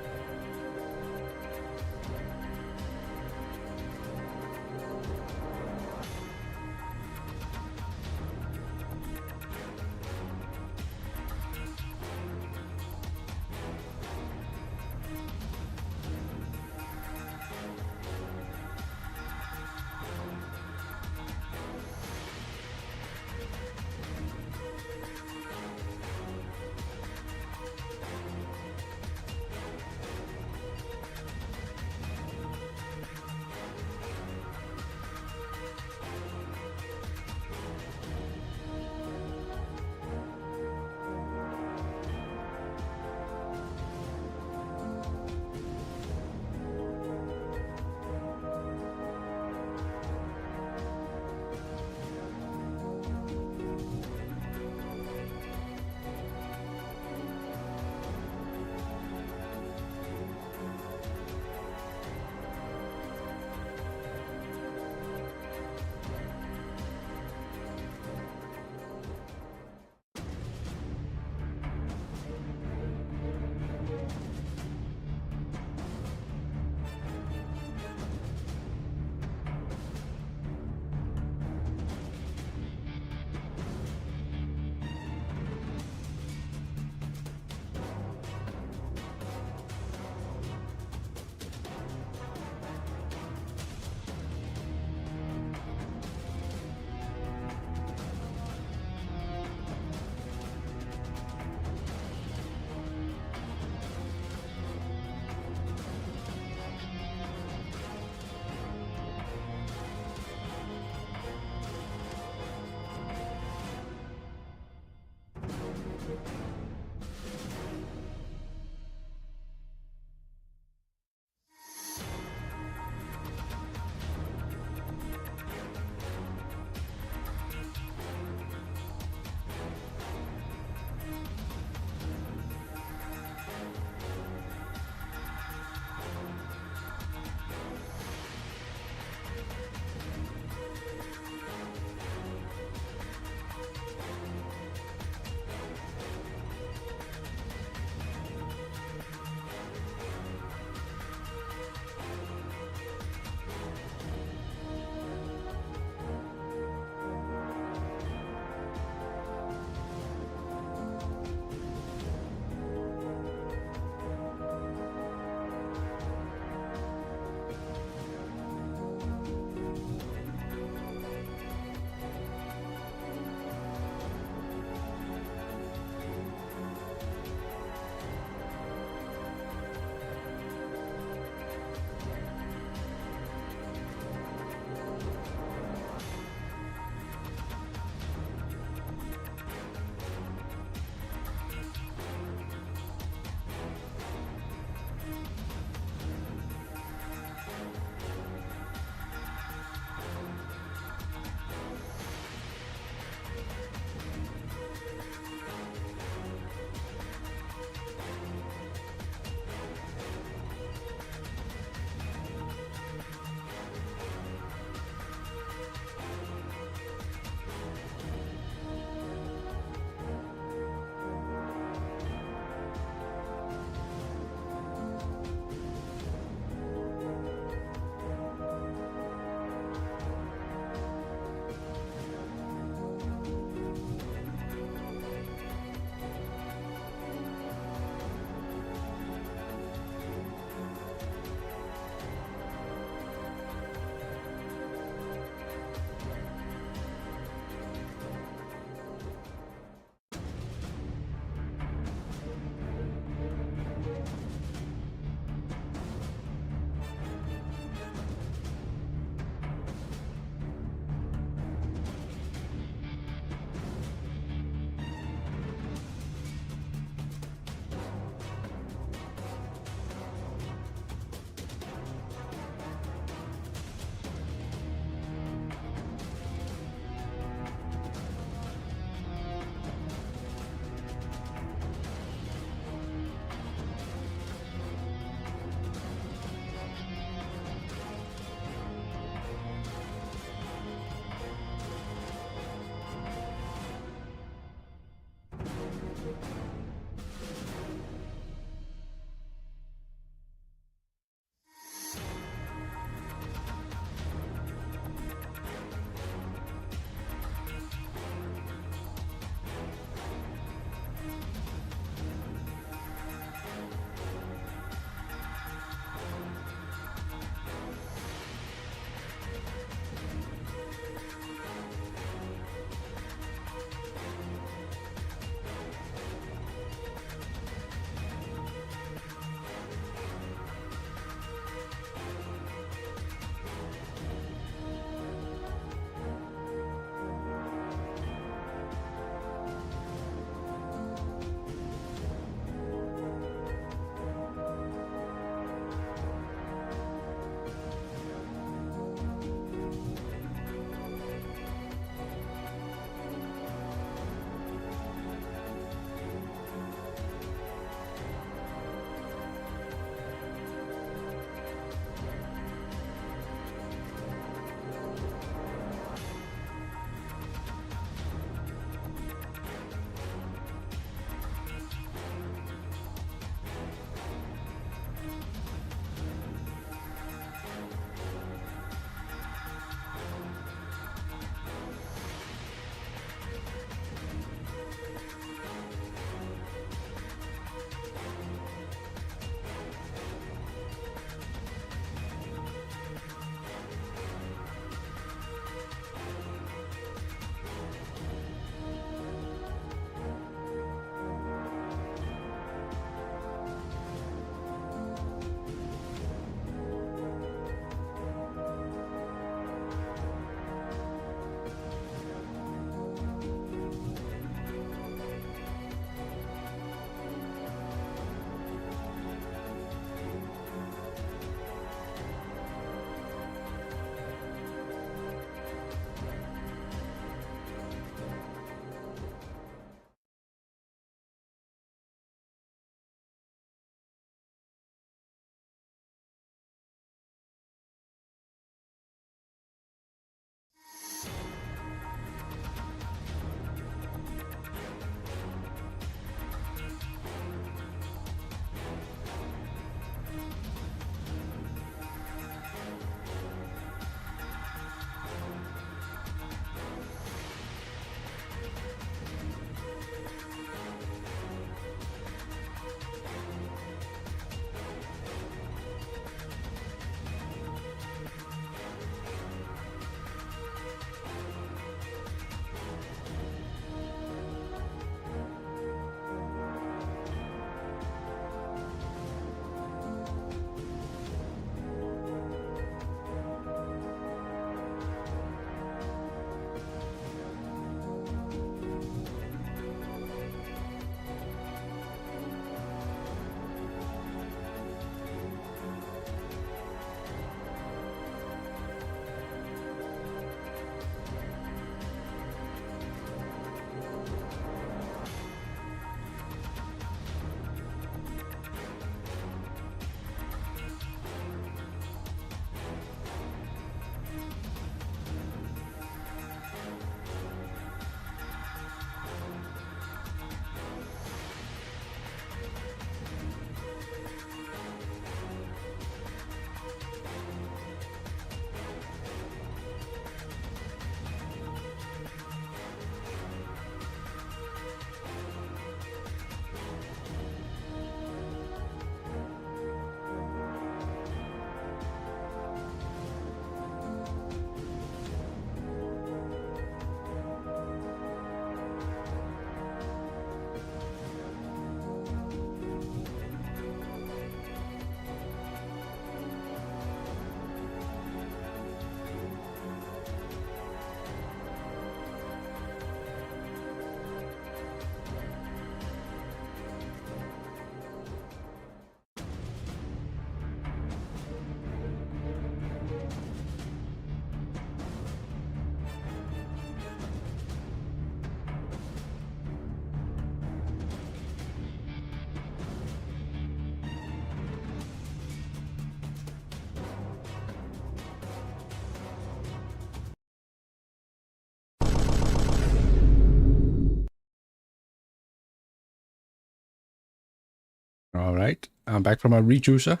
All right, I'm back from a rejuicer.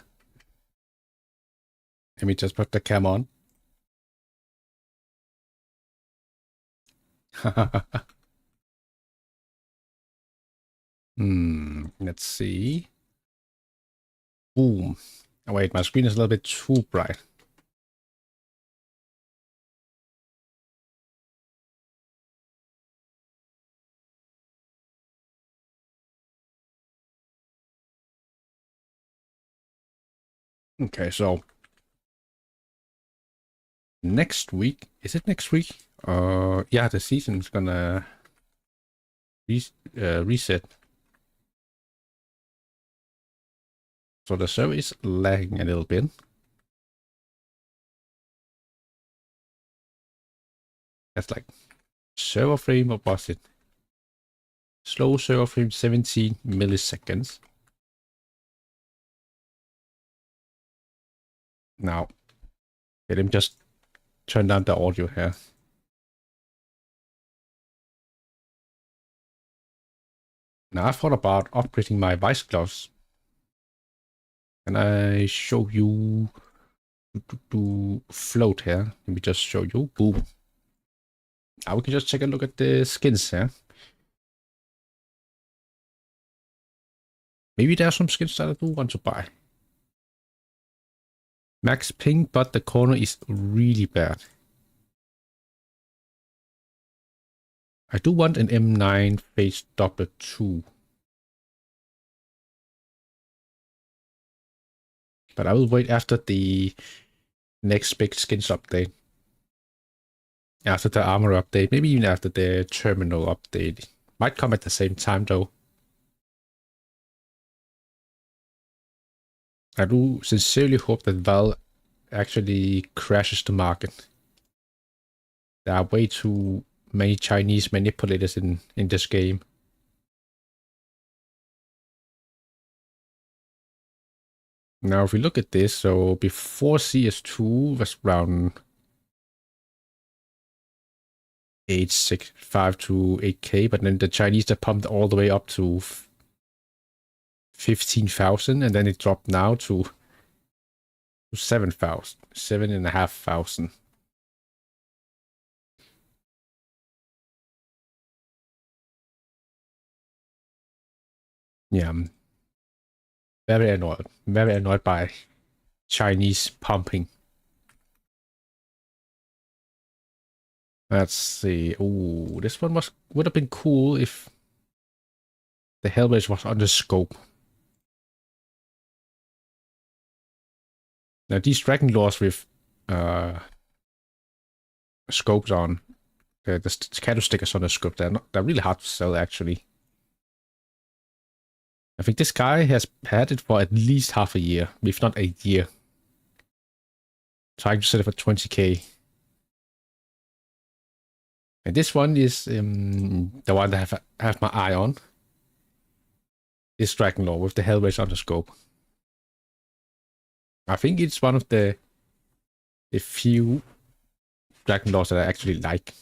Let me just put the cam on. Let's see. Boom. Oh, wait, my screen is a little bit too bright. Okay, so next week, is it next week? Yeah, the season's gonna reset. So the server is lagging a little bit. That's like server frame, what was it? Slow server frame 17 milliseconds. Now, let him just turn down the audio here. Now I thought about upgrading my vice gloves. Can I show you to float here? Let me just show you. Boom. Now we can just take a look at the skins here. Maybe there are some skins that I do want to buy. Max ping, but the corner is really bad. I do want an M9 face Doppler 2. But I will wait after the next big skins update. After the armor update, maybe even after the terminal update. Might come at the same time though. I do sincerely hope that Valve actually crashes the market. There are way too many Chinese manipulators in this game. Now, if we look at this, so before CS2 was around 865 to 8K, but then the Chinese they pumped all the way up to 15,000, and then it dropped now to 7,000, 7,500. Yeah, I'm very annoyed by Chinese pumping. Let's see. Oh, this one would have been cool if the Hellraiser was on the scope. Now these Dragon Lords with scopes on, the shadow stickers on the scope, they're really hard to sell actually. I think this guy has had it for at least half a year, if not a year. Trying to sell it for 20k. And this one is the one that I have my eye on. This Dragon Lord with the Hellraiser on the scope. I think it's one of the few Dragon Lords that I actually like.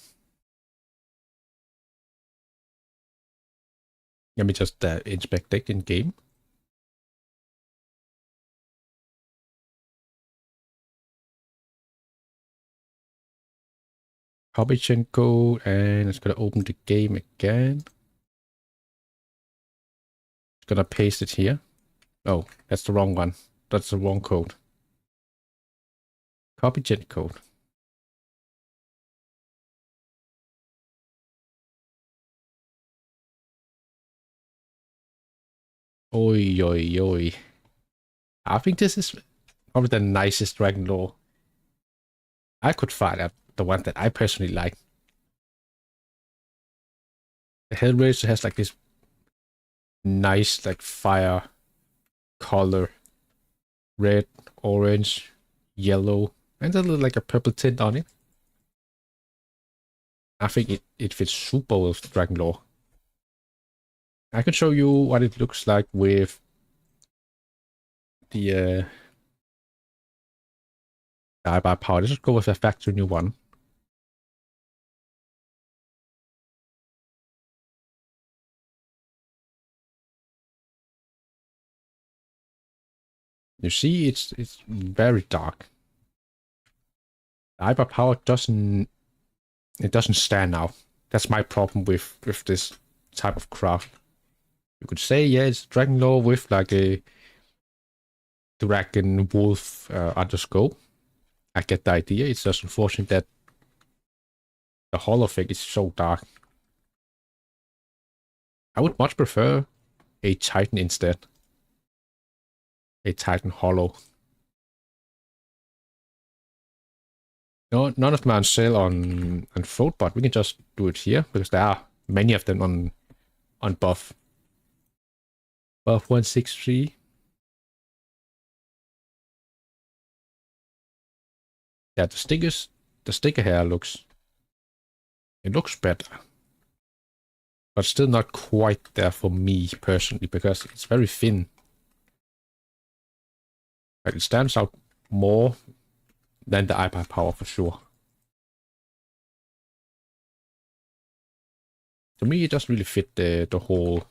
Let me just inspect it in game. Copy chain code, and it's gonna open the game again. It's gonna paste it here. Oh, that's the wrong one. That's the wrong code. Copy gen code. Oi, oi, oi. I think this is probably the nicest Dragon Lore I could find out, the one that I personally like. The Hellraiser has like this nice like fire color. Red, orange, yellow, and a little like a purple tint on it. I think it fits super well with Dragon Lore. I can show you what it looks like with the die power. Let's just go with a factory new one. You see, it's very dark. The hyper power doesn't stand out. That's my problem with this type of craft. You could say, yeah, it's Dragon Lore with like a dragon wolf underscope. I get the idea. It's just unfortunate that the hollow effect is so dark. I would much prefer a Titan instead. A Titan hollow. No, none of them are on sale on Fold, but we can just do it here because there are many of them on buff. Buff 163. Yeah, the sticker here looks better. But still not quite there for me personally because it's very thin. But it stands out more than the iPad power for sure. To me, it doesn't really fit the whole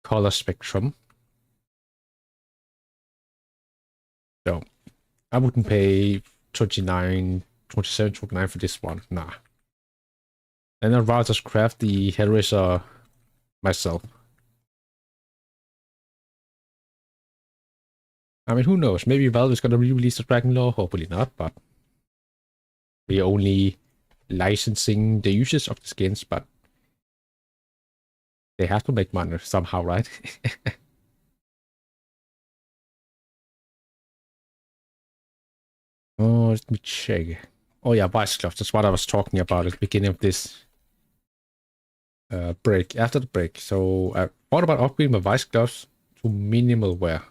color spectrum. So I wouldn't pay 27, 29 for this one. Nah. And I'd rather just craft the Hellraiser myself. I mean, who knows? Maybe Valve is gonna re-release the Dragon Lore. Hopefully not, but we're only licensing the usage of the skins, but they have to make money somehow, right? Oh, let me check. Oh yeah, Vice Gloves. That's what I was talking about at the beginning of this break. After the break. So I thought about upgrading my Vice Gloves to minimal wear.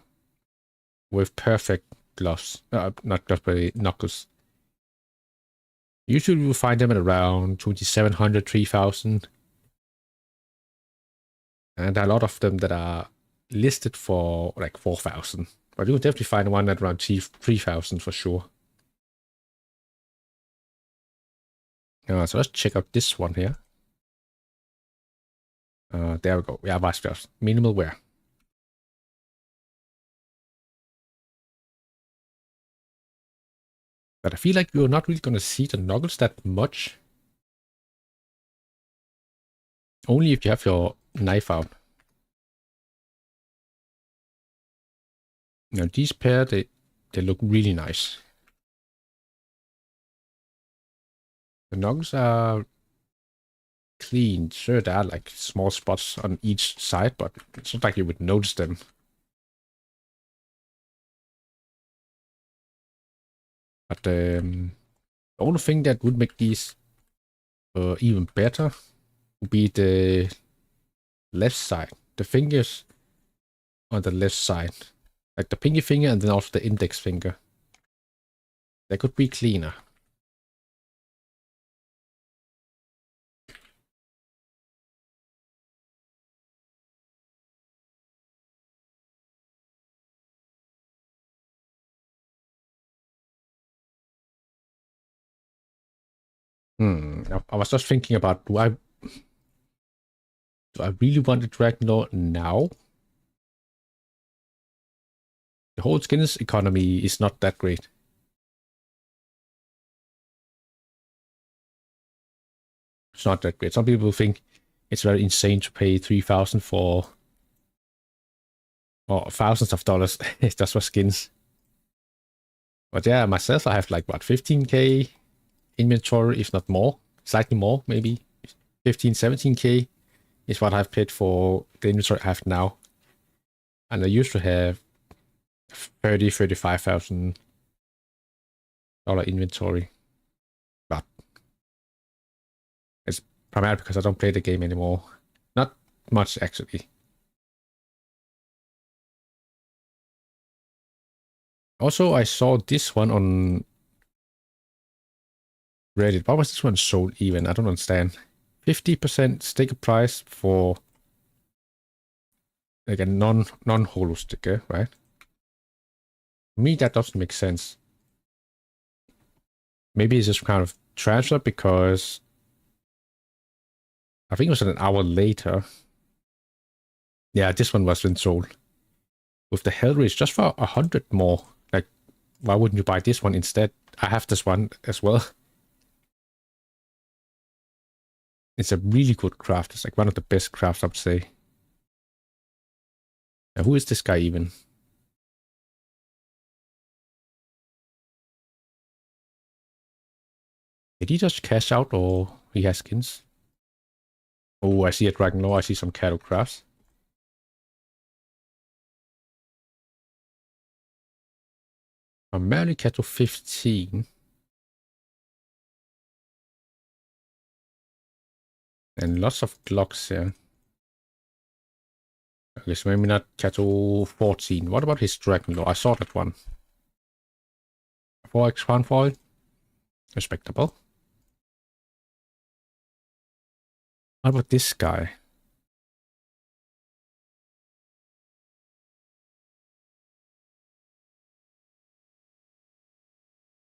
With perfect gloves. Not gloves, but knuckles. Usually you will find them at around 2,700, 3,000. And there are a lot of them that are listed for like 4,000. But you will definitely find one at around 3,000 for sure. So let's check out this one here. There we go. Yeah, Vice Gloves. Minimal wear. But I feel like you're not really going to see the knuckles that much. Only if you have your knife out. Now these pair, they look really nice. The knuckles are clean. Sure, there are like small spots on each side, but it's not like you would notice them. But the only thing that would make these even better would be the left side. The fingers on the left side. Like the pinky finger and then also the index finger. They could be cleaner. I was just thinking about, do I really want the Dragon Lore now? The whole skins economy is not that great. It's not that great. Some people think it's very insane to pay 3,000 for or thousands of dollars just for skins. But yeah, myself, I have like what, 15k inventory, if not more, slightly more, maybe 15, 17k is what I've paid for the inventory I have now. And I used to have 30, 35,000 dollar inventory. But it's primarily because I don't play the game anymore. Not much actually. Also, I saw this one on Reddit. Why was this one sold even? I don't understand. 50% sticker price for like a non-holo sticker, right? To me, that doesn't make sense. Maybe it's just kind of transfer because I think it was an hour later. Yeah, this one was been sold. with the Hellraise just for 100 more. Like, why wouldn't you buy this one instead? I have this one as well. It's a really good craft. It's like one of the best crafts, I would say. Now, who is this guy even? Did he just cash out or he has skins? Oh, I see a Dragon Lore. I see some cattle crafts. Primarily cattle 15. And lots of Glocks here. Okay, so maybe not cattle 14. What about his Dragon Lore? I saw that one. 4x crown foil. Respectable. What about this guy?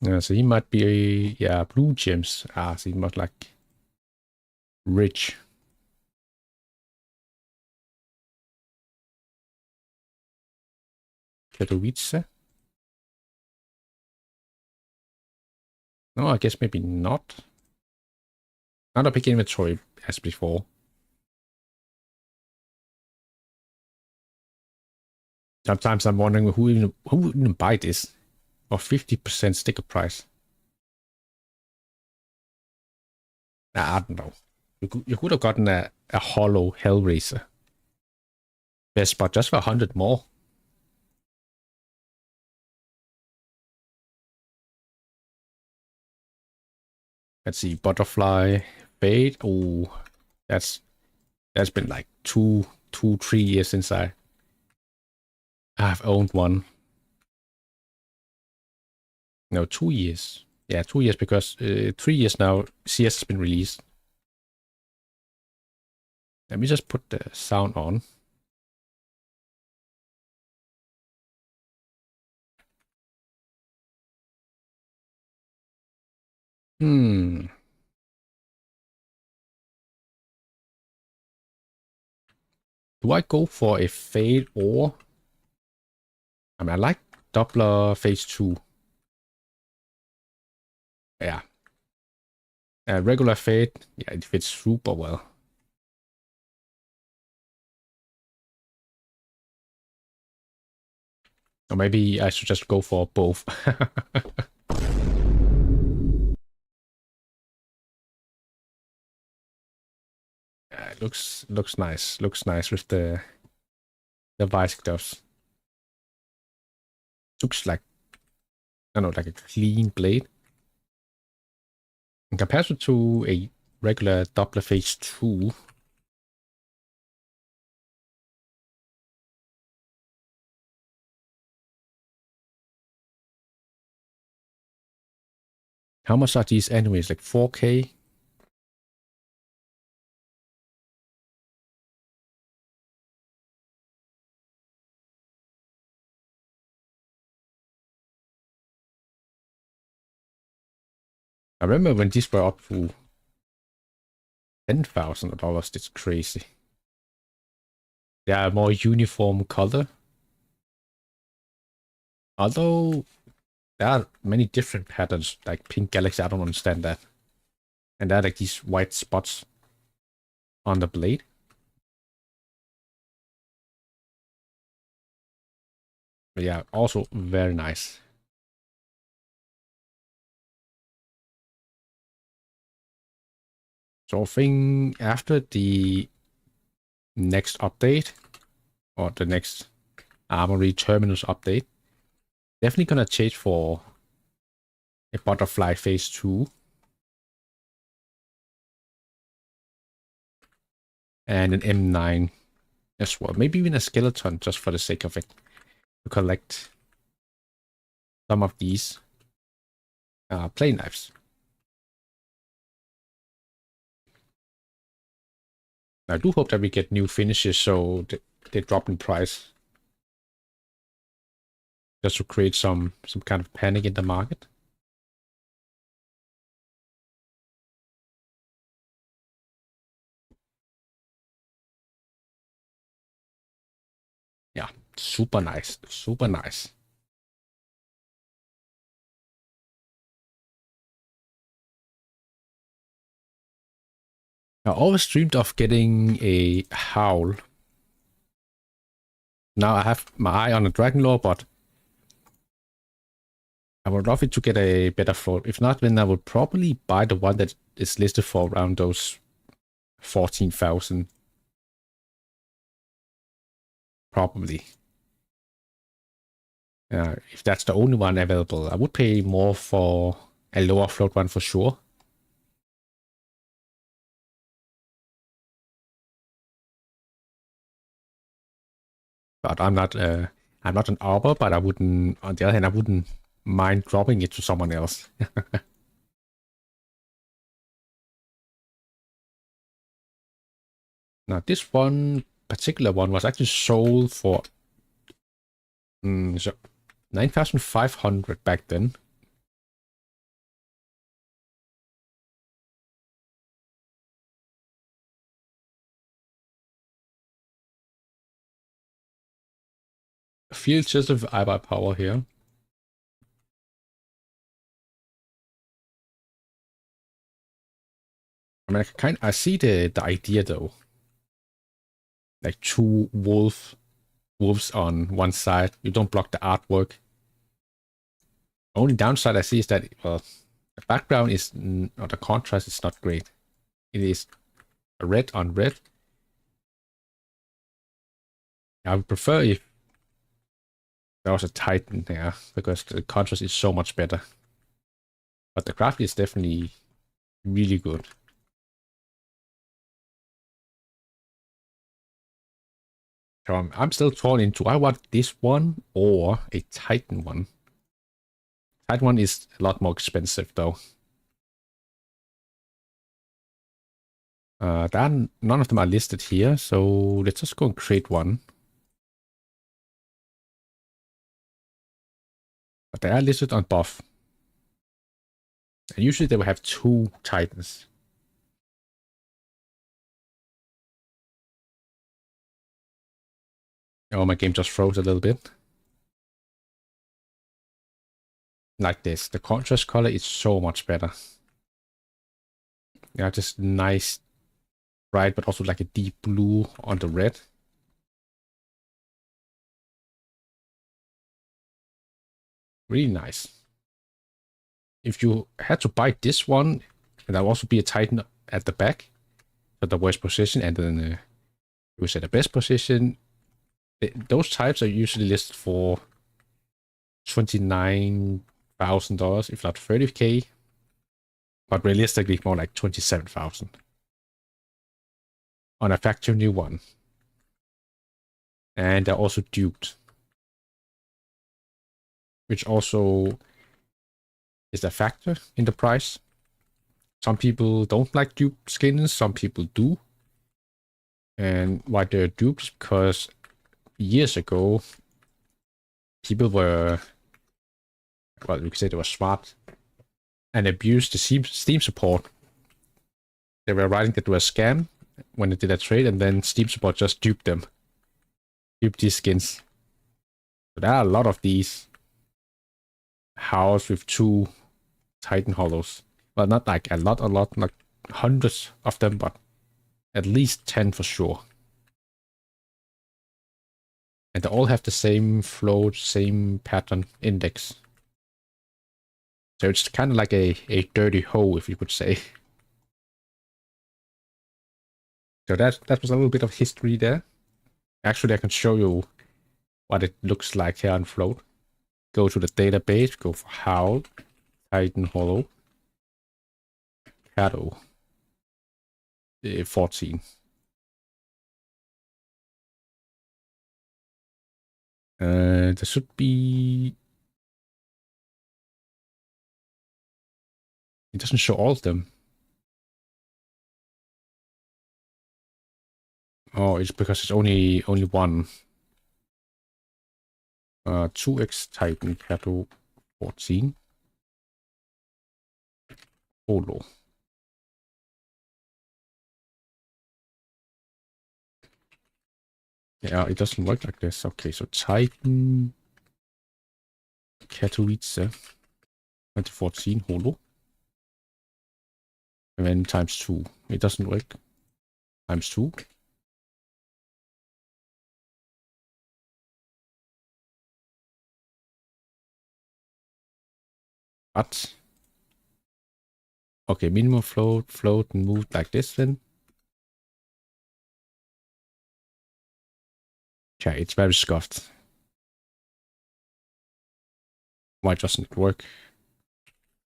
Yeah, so he might be, yeah, blue gems. Ah, so he must like rich. Katowice? No, I guess maybe not. Not a big inventory as before. Sometimes I'm wondering who would even buy this for 50% sticker price. Nah, I don't know. You could have gotten a hollow Hellraiser. Best spot just for 100 more. Let's see, butterfly, fade. Oh, that's been like 3 years since I've owned one. No, 2 years. Yeah, 2 years because 3 years now CS has been released. Let me just put the sound on. Hmm. Do I go for a fade or... I mean, I like Doppler phase 2. Yeah. Regular fade, yeah, it fits super well. Or maybe I should just go for both. It looks nice. Looks nice with the vice gloves. Looks like, I don't know, like a clean blade. In comparison to a regular Doppler phase 2. How much are these anyways? Like 4K? I remember when these were up to $10,000. It's crazy. They are more uniform color. Although there are many different patterns, like Pink Galaxy, I don't understand that. And there are like these white spots on the blade. But yeah, also very nice. So I think after the next update, or the next Armory Terminus update, definitely gonna change for a Butterfly phase 2. And an M9 as well. Maybe even a skeleton just for the sake of it. To collect some of these play knives. I do hope that we get new finishes so they drop in price. Just to create some kind of panic in the market. Yeah, Super nice. Super nice. I always dreamed of getting a howl. Now I have my eye on a dragon lore, but I would love it to get a better float. If not, then I would probably buy the one that is listed for around those 14,000. Probably. If that's the only one available, I would pay more for a lower float one for sure. But I'm not an arbor, but I wouldn't, on the other hand, I wouldn't mind dropping it to someone else. Now, this one particular one was actually sold for 9,500 back then. Field system with iBuy power here. I mean, I see the idea though. Like two wolves on one side. You don't block the artwork. Only downside I see is that, well, the background is, or the contrast is not great. It is red on red. I would prefer if there was a Titan there, because the contrast is so much better. But the craft is definitely really good. So I'm still torn into, I want this one or a Titan one. Titan one is a lot more expensive though. None of them are listed here, so let's just go and create one. But they are listed on buff. And usually they will have two Titans. Oh, my game just froze a little bit. Like this. The contrast color is so much better. Yeah, just nice, bright, but also like a deep blue on the red. Really nice. If you had to buy this one, and there'll also be a Titan at the back for the worst position, and then you set the best position. Those types are usually listed for $29,000, if not 30K, but realistically more like 27,000 on a factory new one. And they're also duped, which also is a factor in the price. Some people don't like dupe skins, some people do. And why they're duped is because years ago, people were, well, we could say they were smart and abused the Steam support. They were writing that they were a scam when they did a trade, and then Steam support just duped them. Duped these skins. So there are a lot of these house with two Titan hollows. Well, not like a lot, like hundreds of them, but at least 10 for sure. And they all have the same float, same pattern index. So it's kind of like a dirty hole, if you could say. So that was a little bit of history there. Actually, I can show you what it looks like here on float. Go to the database, go for Howl, Titan Hollow, Shadow, 14. There should be... It doesn't show all of them. Oh, it's because it's only one. 2x Titan Shadow 14. Holo. Yeah, it doesn't work like this. Okay, so Titan Katowice 2014 holo. And then times 2. It doesn't work. Times 2. What? Okay, minimum float, and move like this then. Okay, it's very scuffed. Why doesn't it work?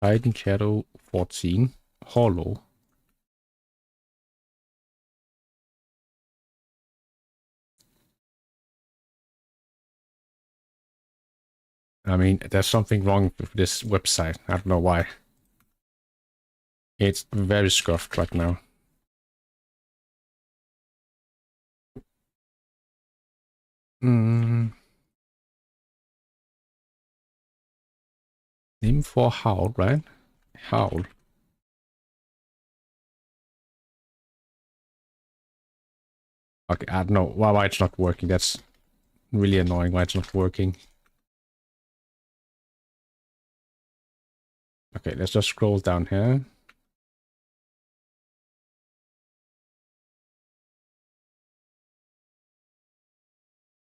Titan Shadow 14. Hollow. I mean, there's something wrong with this website. I don't know why. It's very scuffed right now. Name for Howl, right? Howl. Okay, I don't know why it's not working. That's really annoying why it's not working. Okay, let's just scroll down here.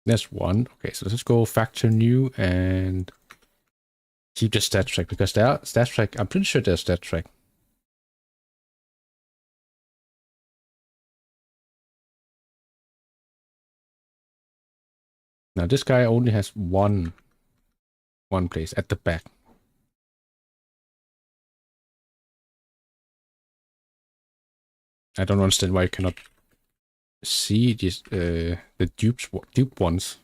There's one. Okay, so let's go factor new and keep the stat track because there are stat track. I'm pretty sure there's stat track. Now this guy only has one place at the back. I don't understand why you cannot see these the dupe ones.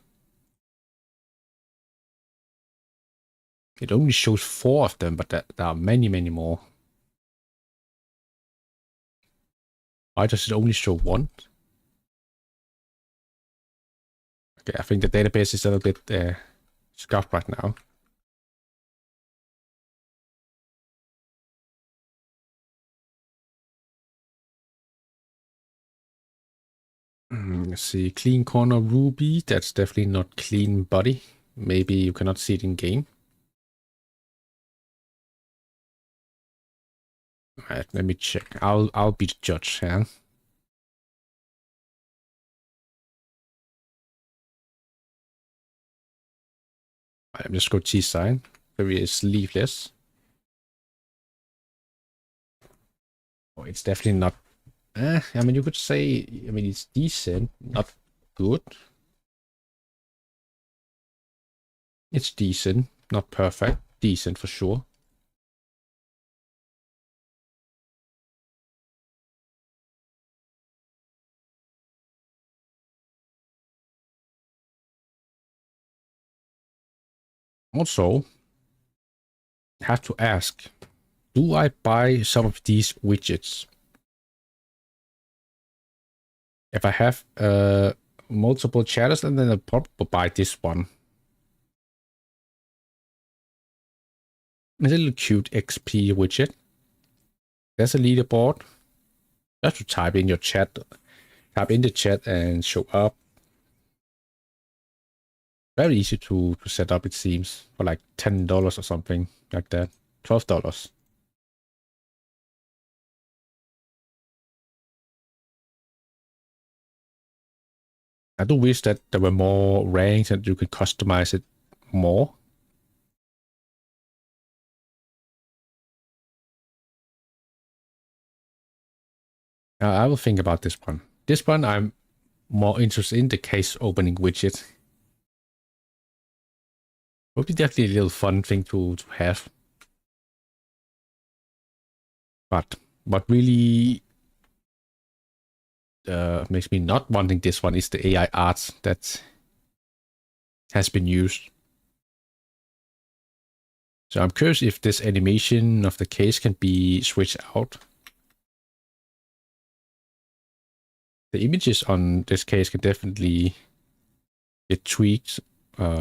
It only shows 4 of them, but there are many more. Why does it only show 1? Okay, I think the database is a little bit scuffed right now. Let's see, clean corner ruby. That's definitely not clean body. Maybe you cannot see it in game. Alright, let me check. I'll be the judge here. Let me just go T side. There is leafless. Oh, it's definitely not. I mean, you could say. I mean, it's decent, not good. It's decent, not perfect. Decent for sure. Also, have to ask, do I buy some of these widgets? If I have multiple chatters, and then I'll probably buy this one. A little cute XP widget. There's a leaderboard. Just to type in your chat. Type in the chat and show up. Very easy to set up, it seems, for like $10 or something like that. $12. I do wish that there were more ranks and you could customize it more. I will think about this one. This one, I'm more interested in the case opening widget. Would be definitely a little fun thing to have. But what really makes me not wanting this one is the AI art that has been used. So I'm curious if this animation of the case can be switched out. The images on this case can definitely get tweaked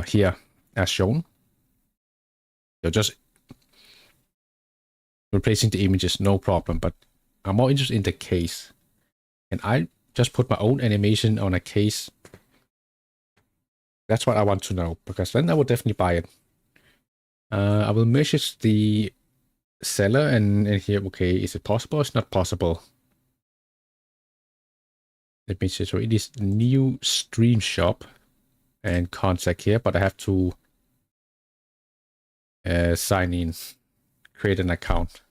here as shown. So just replacing the images, no problem, but I'm more interested in the case. And I just put my own animation on a case That's what I want to know, because then I will definitely buy it. I will message the seller and here, okay, is it possible? It's not possible. Let me see. So it is new stream shop and contact here, but I have to sign in, create an account.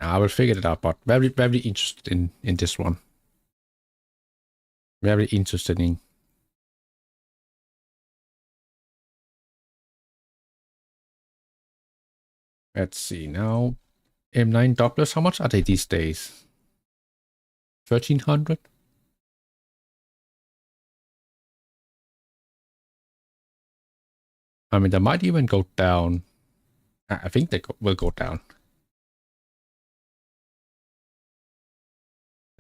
I will figure it out, but very, very interested in this one. Very interested in. Let's see now. M9 Dopplers, how much are they these days? 1300? I mean, they might even go down. I think they will go down.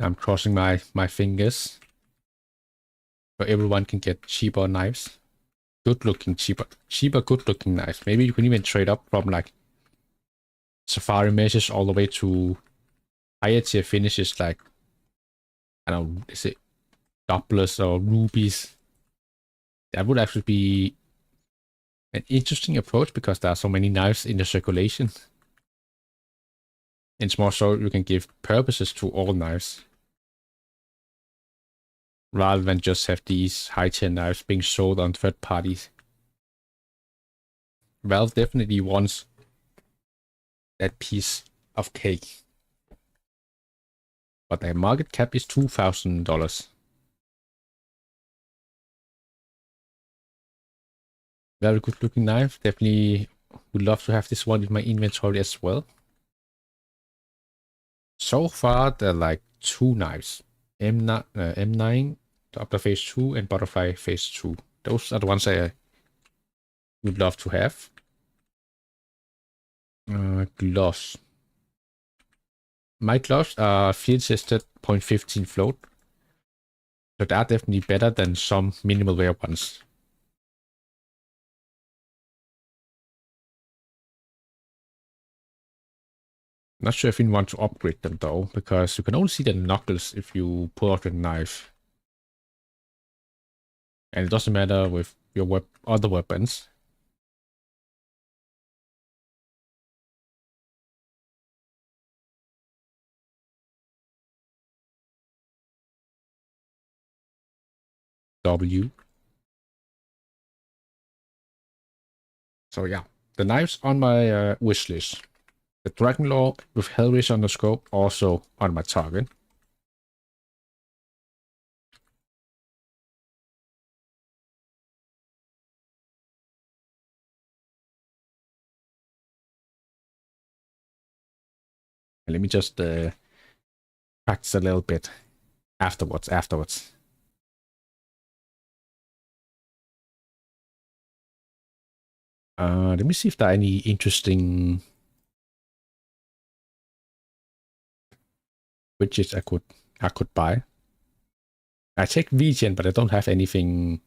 I'm crossing my fingers. So everyone can get cheaper knives. Good looking, cheaper, good looking knives. Maybe you can even trade up from like Safari meshes all the way to higher tier finishes like, I don't know, is it Dopplers or rubies? That would actually be an interesting approach because there are so many knives in the circulation. It's more so you can give purposes to all knives, rather than just have these high-tier knives being sold on third parties. Valve definitely wants that piece of cake. But their market cap is $2,000. Very good looking knife. Definitely would love to have this one in my inventory as well. So far, there are like two knives. M9, Doppler Phase 2 and Butterfly Phase 2. Those are the ones I would love to have. Gloves. My gloves are field tested 0.15 float. So they are definitely better than some minimal wear ones. Not sure if you want to upgrade them though, because you can only see the knuckles if you pull out the knife. And it doesn't matter with your other weapons. W. So yeah, the knives on my wish list. The Dragon Law with Hellraiser on the scope also on my target. And let me just practice a little bit afterwards. Let me see if there are any interesting widgets I could buy. I checked VGen, but I don't have anything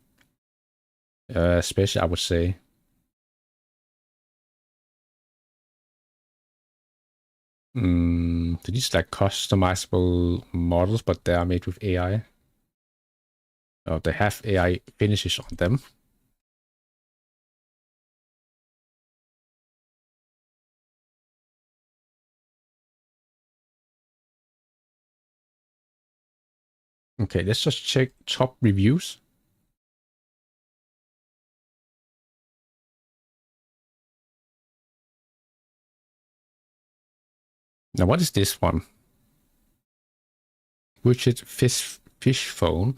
special, I would say. These like customizable models, but they are made with AI. Oh, they have AI finishes on them. Okay, let's just check top reviews. Now, what is this one? Widget fish phone.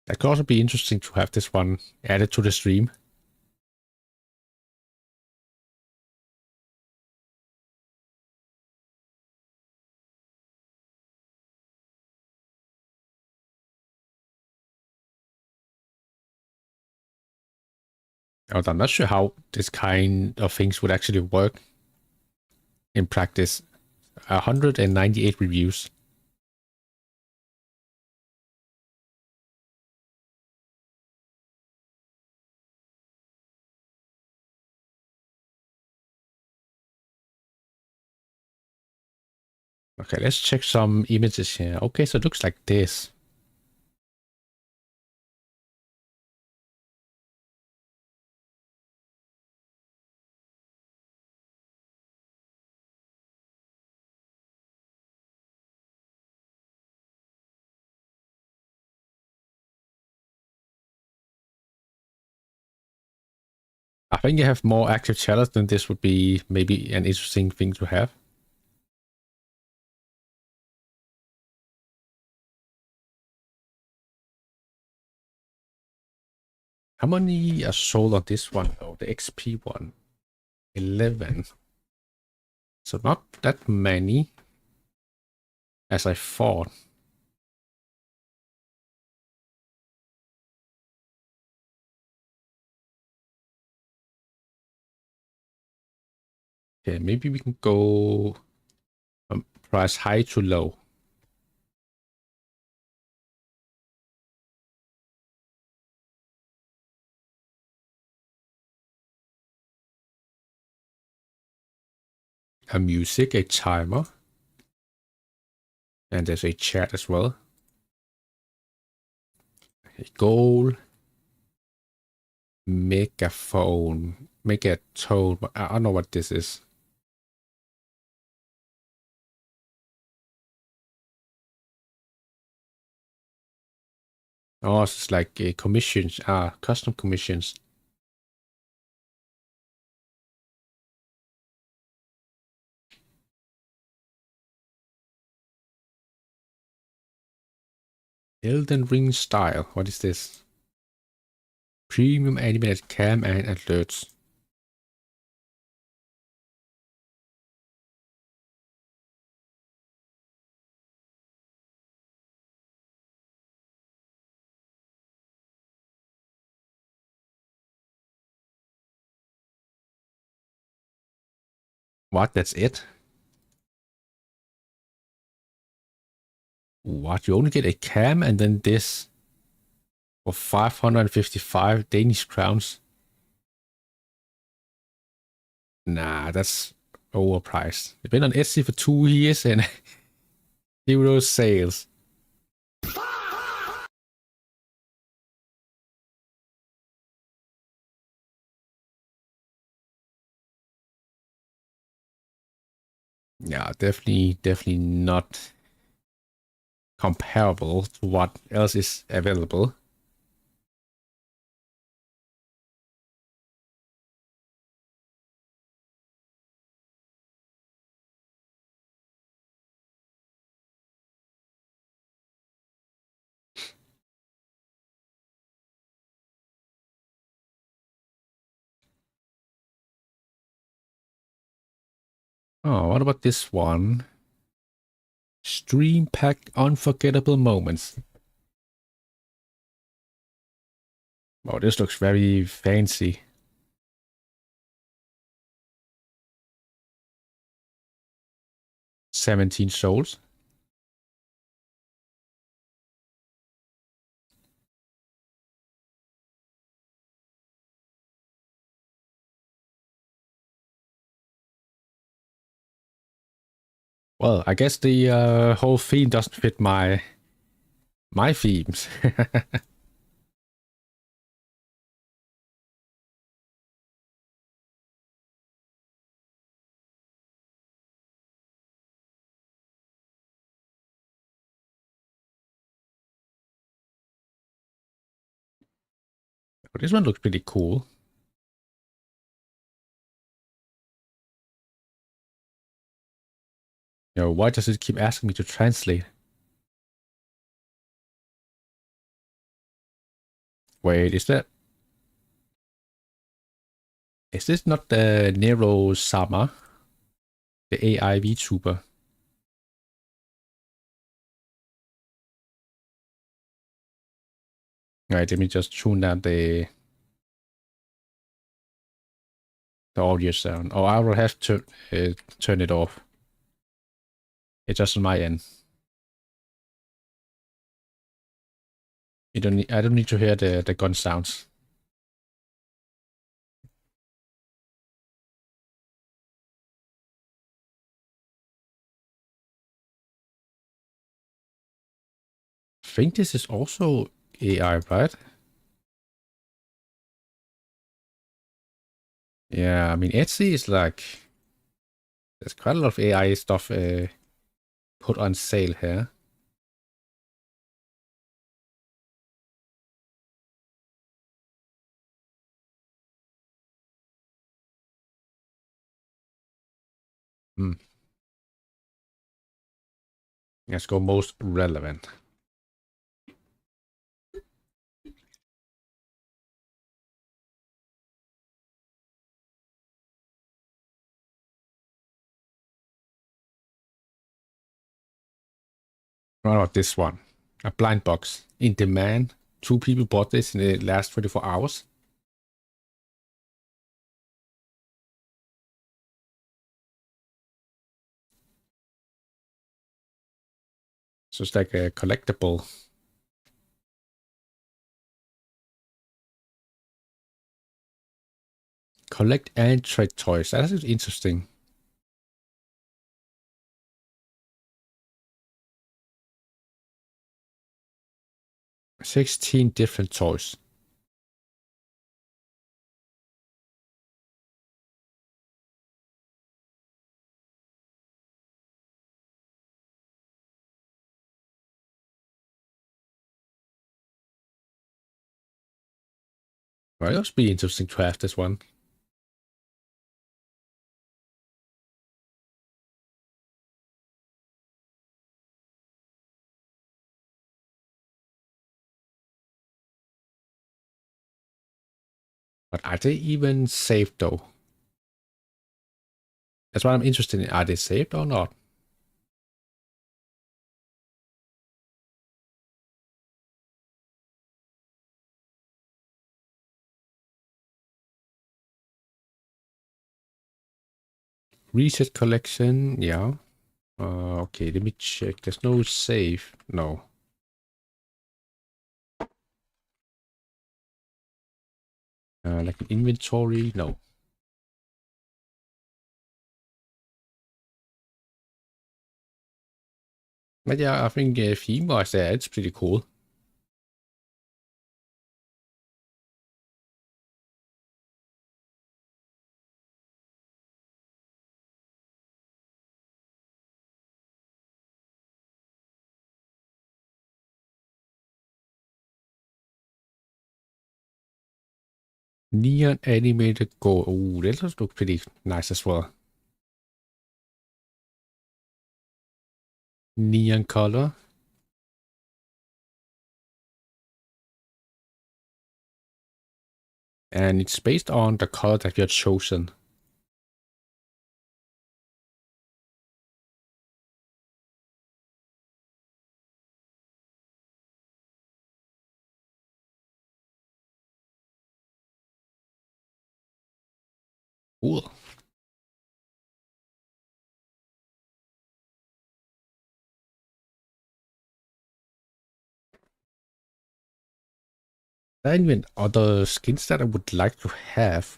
That could also be interesting to have this one added to the stream. I'm not sure how this kind of things would actually work in practice. 198 reviews. Okay, let's check some images here. Okay, so it looks like this. I think you have more active channels, then this would be maybe an interesting thing to have. How many are sold on this one though? The XP one? 11. So not that many as I thought. Okay, maybe we can go price high to low. A music, a timer, and there's a chat as well. A goal, megaphone, megatone. I don't know what this is. Oh, it's like a commissions, custom commissions. Elden Ring style. What is this? Premium animated cam and alerts. What? That's it? What? You only get a cam and then this for 555 Danish crowns? Nah, that's overpriced. It's been on Etsy for 2 years and zero sales. Yeah, definitely not comparable to what else is available. Oh, what about this one? Stream pack unforgettable moments. Oh, this looks very fancy. 17 souls. Well, I guess the whole theme doesn't fit my themes. But this one looks pretty cool. Why does it keep asking me to translate? Wait, is this not the Nero Sama, the AI VTuber? All right, let me just tune down the the audio sound. Oh, I will have to turn it off. It's just on my end. I don't need to hear the gun sounds. I think this is also AI, right? Yeah, I mean, Etsy is like, there's quite a lot of AI stuff put on sale here. Let's go most relevant. What about this one? A blind box in demand. 2 people bought this in the last 24 hours. So it's like a collectible. Collect and trade toys. That is interesting. $16 different toys. Well, it must be interesting to have this one. But are they even saved though? That's what I'm interested in. Are they saved or not? Reset collection, yeah. Okay, let me check. There's no save. No. Like an inventory? No. But yeah, I think theme-wise there, it's pretty cool. Neon animated go. Oh, that does look pretty nice as well. Neon color. And it's based on the color that you had chosen. Cool. There even other skins that I would like to have.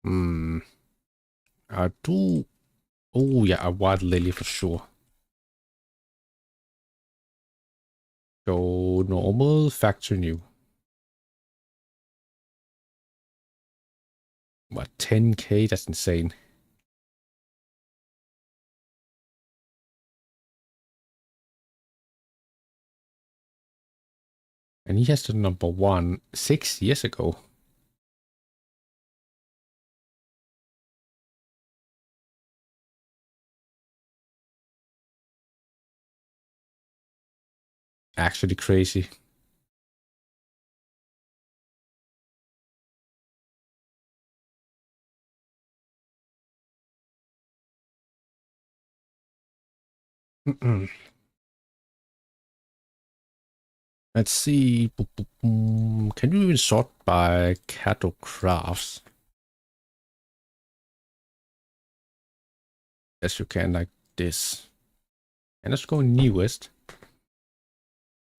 I do. Oh yeah, a wild lily for sure. Go normal, factory new. What, 10k? That's insane. And he has the number 1 6 years ago. Actually crazy. Let's see. Can you even sort by cattle crafts? as you can, like this. And let's go newest.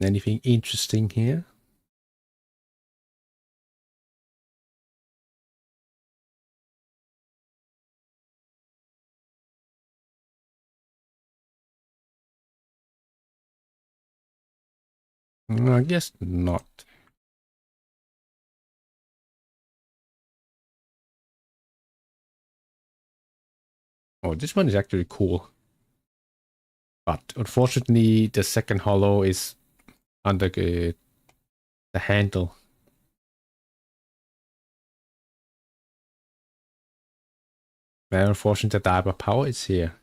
Anything interesting here? I guess not. Oh, this one is actually cool. But unfortunately, the second hollow is under the handle. Very unfortunate that the hyper power is here.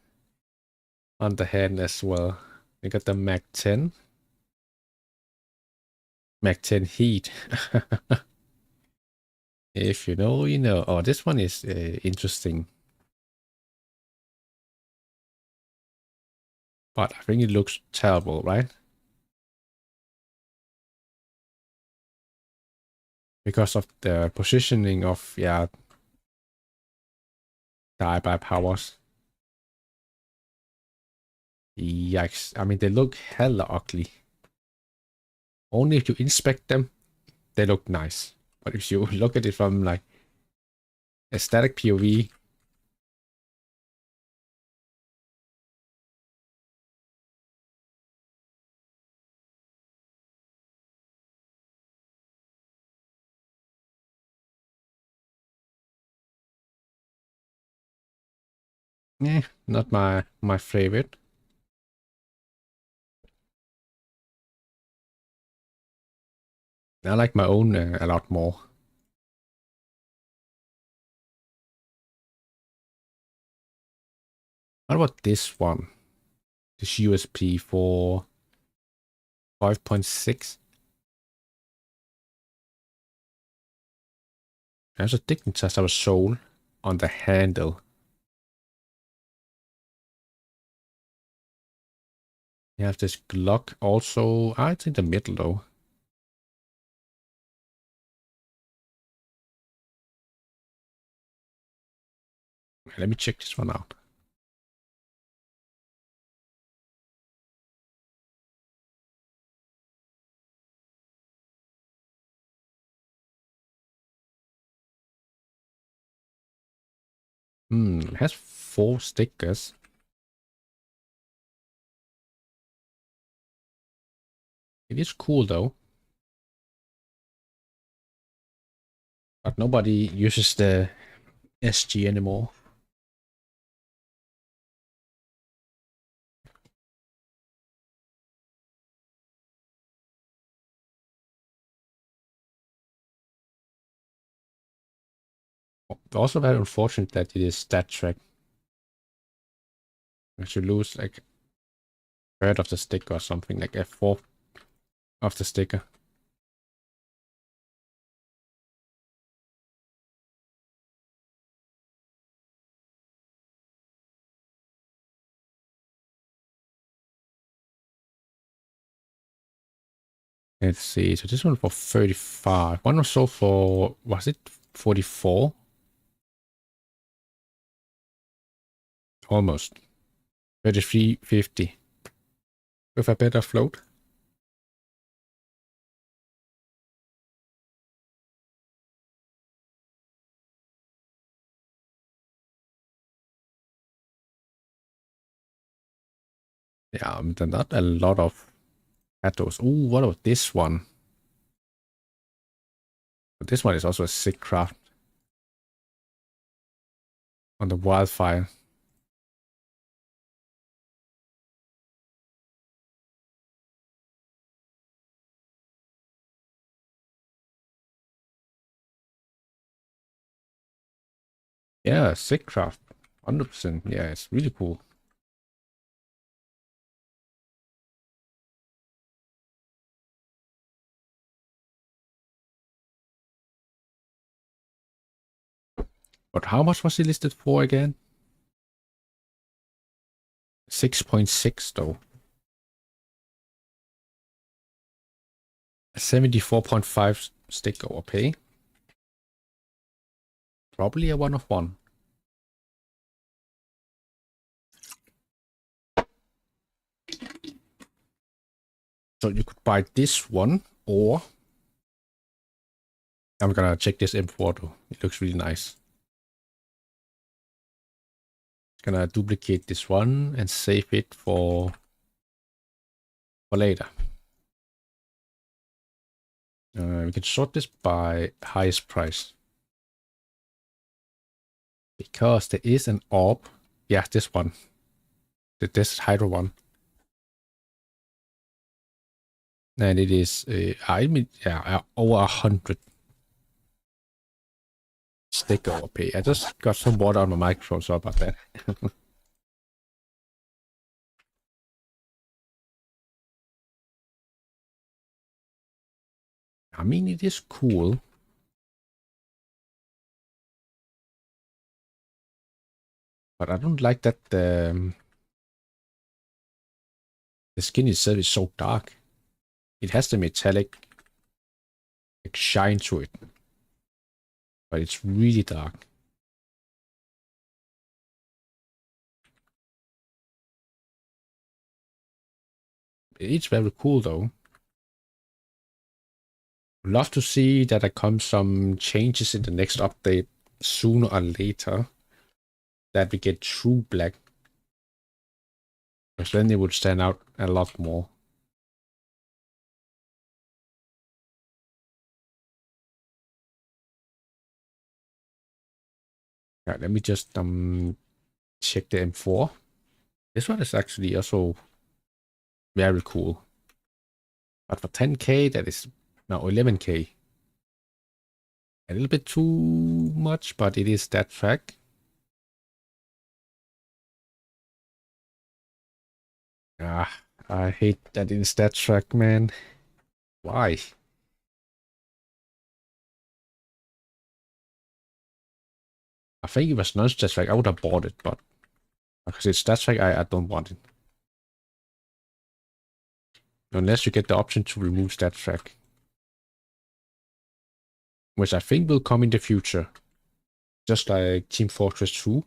On the hand as well. We got the Mag 10. Mag 10 heat. If you know, you know. Oh, this one is interesting. But I think it looks terrible, right? Because of the positioning of, yeah, the hyper powers. Yikes. I mean, they look hella ugly. Only if you inspect them, they look nice. But if you look at it from, like, a static POV, not my favorite. I like my own a lot more. What about this one? This USP for 5.6. There's a thickness of a soul on the handle. You have this Glock also. It's in the middle though. Let me check this one out. It has 4 stickers. It is cool though. But nobody uses the SG anymore. Also very unfortunate that it is stat track. If you lose like a third of the sticker or something, like a fourth of the sticker. Let's see. So this one for 35. One was sold for, was it 44? Almost. 33.50. With a better float. Yeah, not a lot of paddles. Ooh, what about this one? But this one is also a sick craft. On the wildfire. Yeah, sick craft. 100%. Yeah, it's really cool. But how much was it listed for again? 6.6 though. 74.5 stick overpay. Probably a one of one. So you could buy this one, or I'm gonna check this M4 though. It looks really nice. Gonna duplicate this one and save it for later. We can sort this by highest price. Because there is an orb. Yeah, this one. This Hydro one. And it is, over 100. Stick overpay. I just got some water on my microphone, sorry about that. I mean, it is cool. But I don't like that the skin itself is so dark. It has the metallic like, shine to it. But it's really dark. It's very cool though. Love to see that there comes some changes in the next update sooner or later. That we get true black. Because then it would stand out a lot more. Yeah, let me just check the M4. This one is actually also very cool. But for 10k, that is now 11k. A little bit too much, but it is that fact. I hate that in stat track, man. Why? I think it was non-stat track. I would have bought it, but because it's stat track, I don't want it. Unless you get the option to remove stat track. Which I think will come in the future. Just like Team Fortress 2.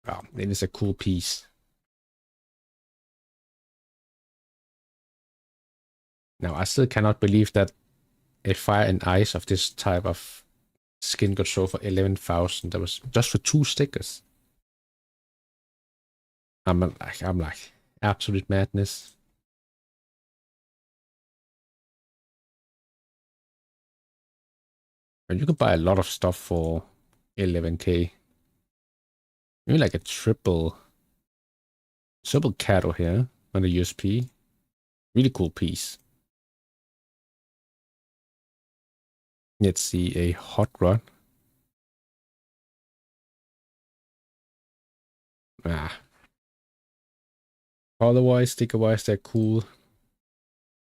Wow, it is a cool piece. Now, I still cannot believe that a fire and ice of this type of skin got sold for 11,000. That was just for 2 stickers. I'm like, absolute madness. And you can buy a lot of stuff for 11k. Maybe like a triple cattle here on the USP. Really cool piece. Let's see a hot rod. Color-wise, sticker-wise, they're cool.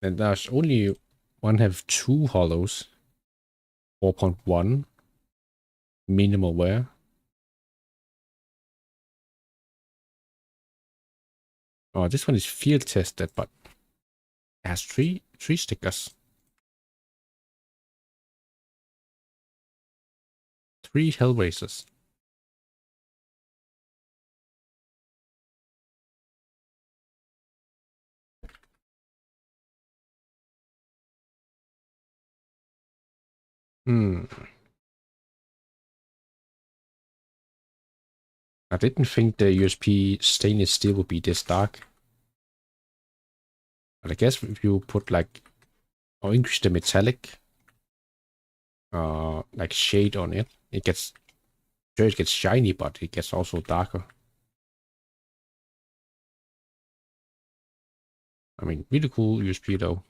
And there's only one have 2 hollows. 4.1. Minimal wear. Oh, this one is field tested, but it has three stickers. 3 Hellraisers. I didn't think the USP stainless steel would be this dark. But I guess if you put like, or increase the metallic, like shade on it, it gets shiny, but it gets also darker. I mean, really cool USP though.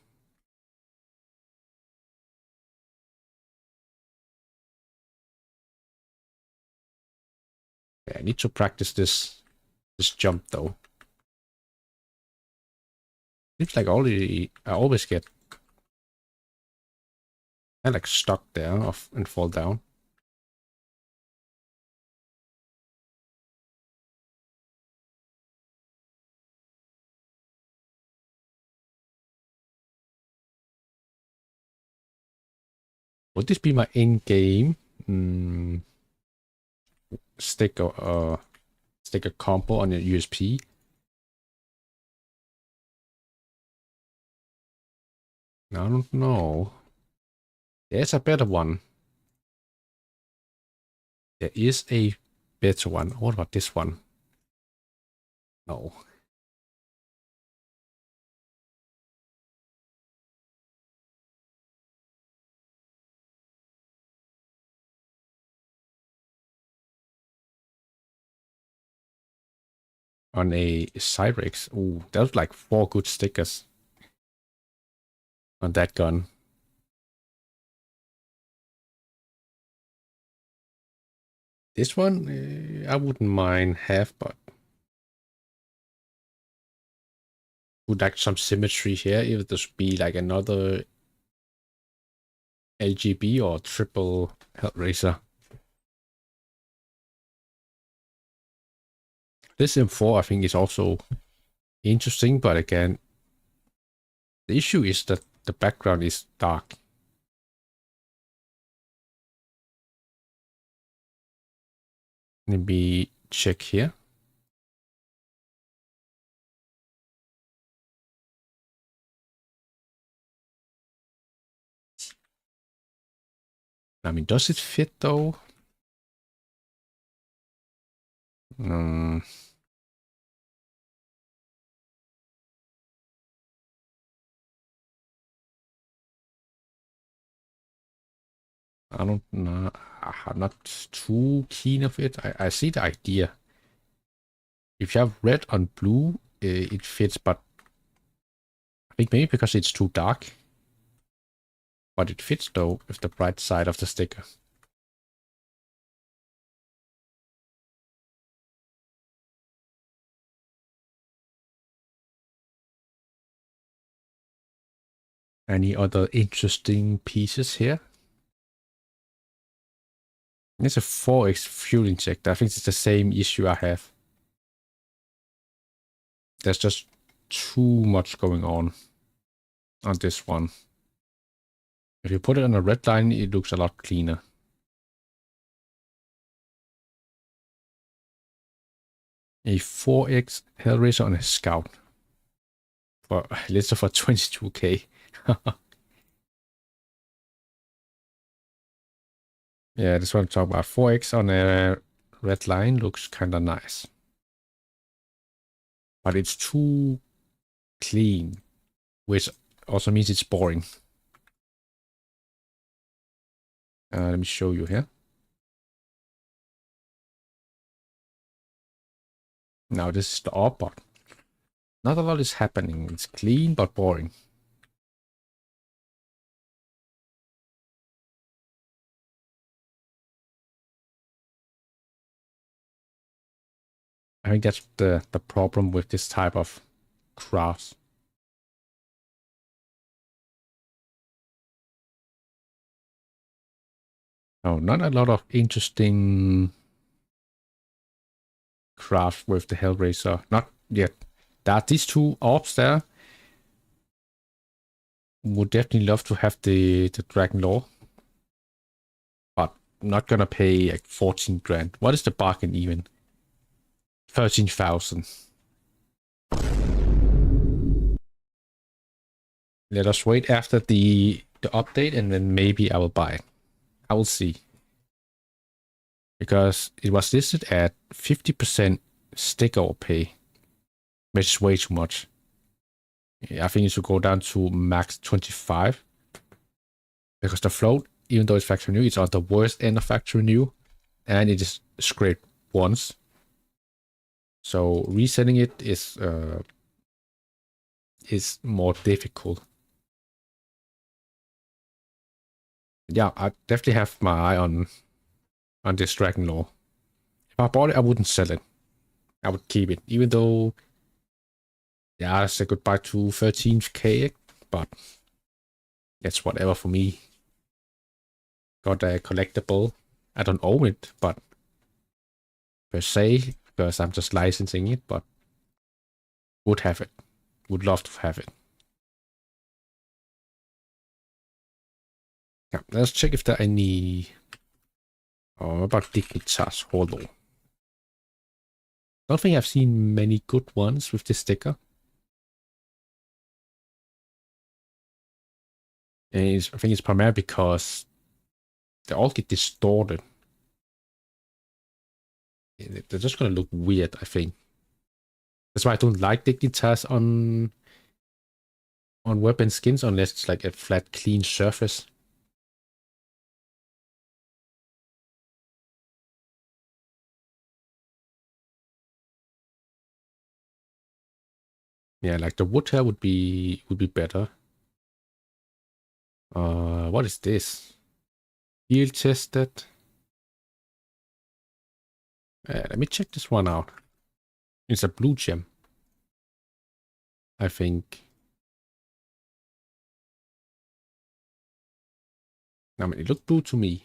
Yeah, I need to practice this jump though. It's like I always get like stuck there off and fall down. Would this be my in-game sticker combo on the USP? I don't know. There's a better one. There is a better one. What about this one? No. On a Cyrex. Ooh, that was like 4 good stickers on that gun. This one, I wouldn't mind half, but would like some symmetry here if this would be like another LGB or triple Hellraiser. This M4 I think is also interesting, but again, the issue is that the background is dark. Let me check here. I mean, does it fit though? I don't know. I'm not too keen of it. I see the idea. If you have red on blue, it fits, but I think maybe because it's too dark. But it fits though with the bright side of the sticker. Any other interesting pieces here? There's a 4x fuel injector. I think it's the same issue I have. There's just too much going on this one. If you put it on a red line, it looks a lot cleaner. A 4x Hellraiser on a Scout. For listed for 22k. Yeah, this one I'm talking about. 4x on a red line looks kind of nice. But it's too clean, which also means it's boring. Let me show you here. Now this is the up button. Not a lot is happening. It's clean but boring. I think that's the problem with this type of crafts. No, not a lot of interesting craft with the Hellraiser. Not yet. There are these two orbs there. Would definitely love to have the Dragon Law. But not gonna pay like 14 grand. What is the bargain even? 13,000. Let us wait after the update and then maybe I will buy it. I will see. Because it was listed at 50% sticker or pay. Which is way too much. Yeah, I think it should go down to max 25. Because the float, even though it's factory new, it's on the worst end of factory new. And it is scraped once. So resetting it is more difficult. Yeah, I definitely have my eye on this Dragon Law. If I bought it, I wouldn't sell it. I would keep it, even though, yeah, I said goodbye to 13k, but it's whatever for me. Got a collectible. I don't own it, but per se, because I'm just licensing it, but would have it. Would love to have it. Yeah, let's check if there are any. Oh, about Dignitas Hollow. Don't think I've seen many good ones with this sticker. And I think it's primarily because they all get distorted. They're just gonna look weird, I think. That's why I don't like Dignitas on weapon skins unless it's like a flat, clean surface. Yeah, like the wood hair would be better. What is this? Field tested. Let me check this one out. It's a blue gem, I think. I mean, it looked blue to me.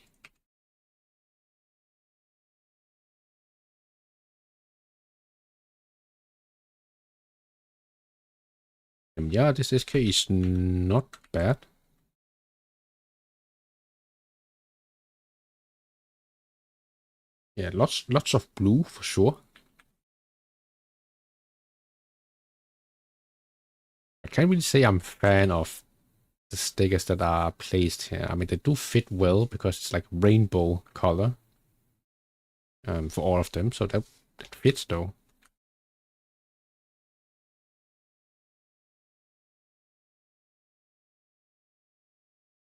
Yeah, this SK is not bad. Yeah, lots of blue for sure. I can't really say I'm a fan of the stickers that are placed here. I mean, they do fit well because it's like rainbow color for all of them, so that fits though.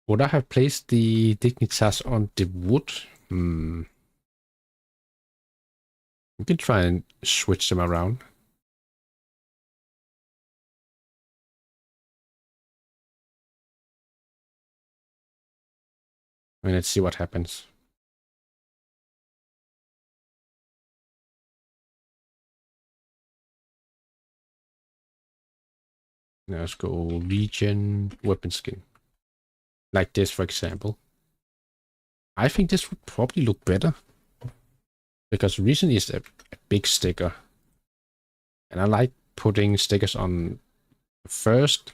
Would I have placed the Dignitas on the wood? We can try and switch them around. I mean, let's see what happens. Now let's go region weapon skin. Like this, for example. I think this would probably look better. Because region is a big sticker. And I like putting stickers on first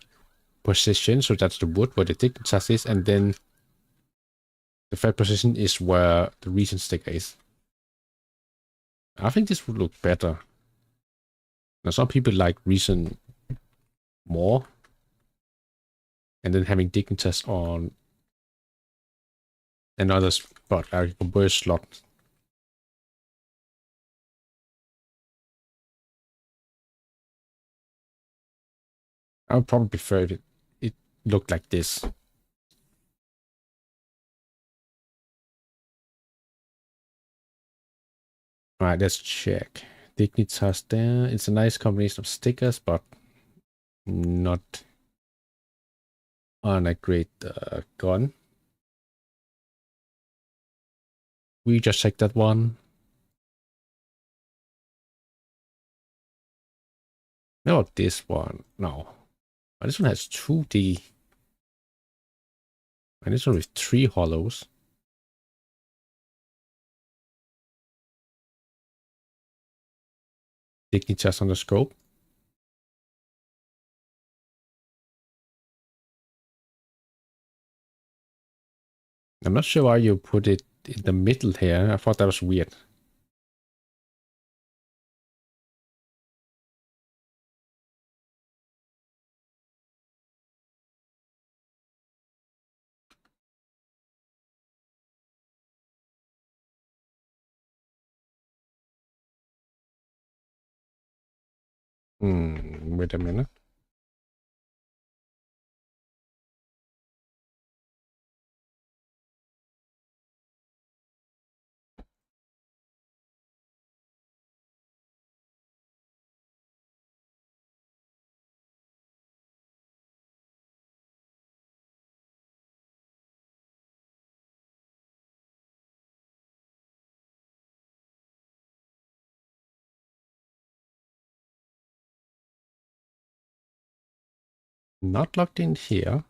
position, so that's the wood where the Dignitas is, and then the third position is where the region sticker is. I think this would look better. Now some people like region more, and then having Dignitas on another spot, like a converse slot. I would probably prefer if it looked like this. Alright, let's check. Dignitas there. It's a nice combination of stickers, but not on a great gun. We just checked that one. No, this one. No. Oh, this one has 2D. And this one with 3 hollows. Dignitas on the scope. I'm not sure why you put it in the middle here. I thought that was weird. Wait a minute. Not logged in here.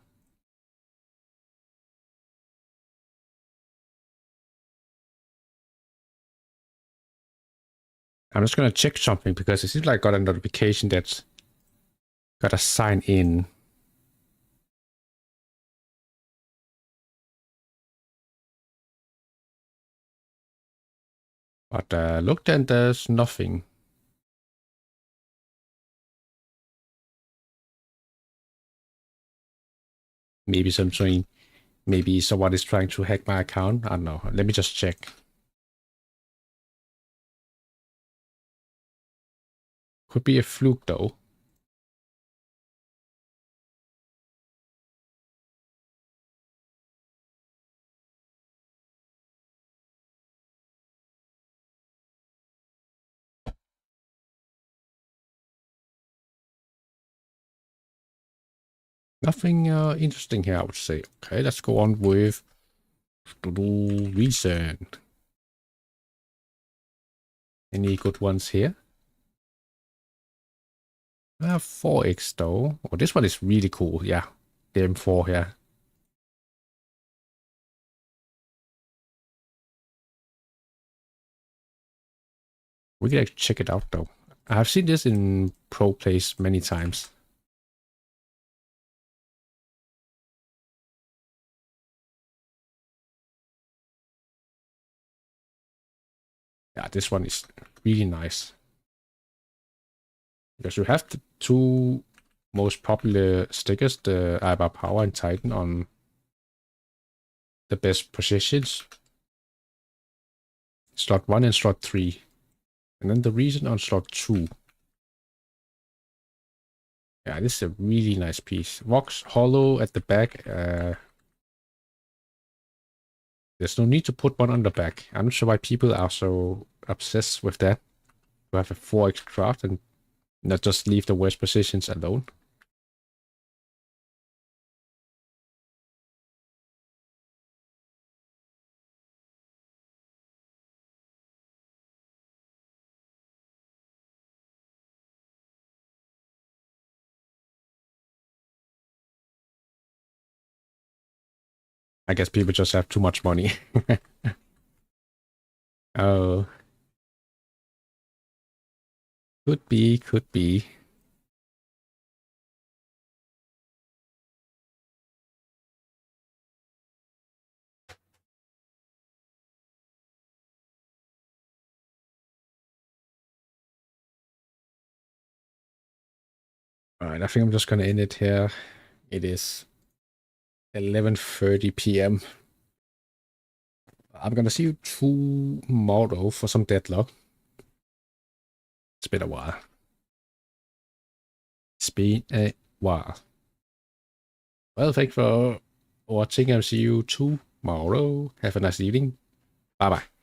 I'm just gonna check something because it seems like I got a notification that's gotta sign in. But looked and there's nothing. Maybe something. Maybe someone is trying to hack my account. I don't know. Let me just check. Could be a fluke though. Nothing interesting here, I would say. Okay, let's go on with recent. Any good ones here? 4x though. Oh, this one is really cool. Yeah, the M4 here. We can actually check it out though. I have seen this in pro plays many times. Yeah, this one is really nice. Because you have the two most popular stickers, the Ibar Power and Titan, on the best positions. Slot 1 and slot 3. And then the reason on slot 2. Yeah, this is a really nice piece. Vox hollow at the back. There's no need to put one on the back. I'm not sure why people are so obsessed with that. To have a 4x craft and not just leave the worst positions alone. I guess people just have too much money. Oh. Could be, could be. Alright, I think I'm just gonna end it here. It is 11:30 p.m. I'm gonna see you tomorrow for some deadlock. It's been a while. It's been a while. Well, thanks for watching. I'll see you tomorrow. Have a nice evening. Bye bye.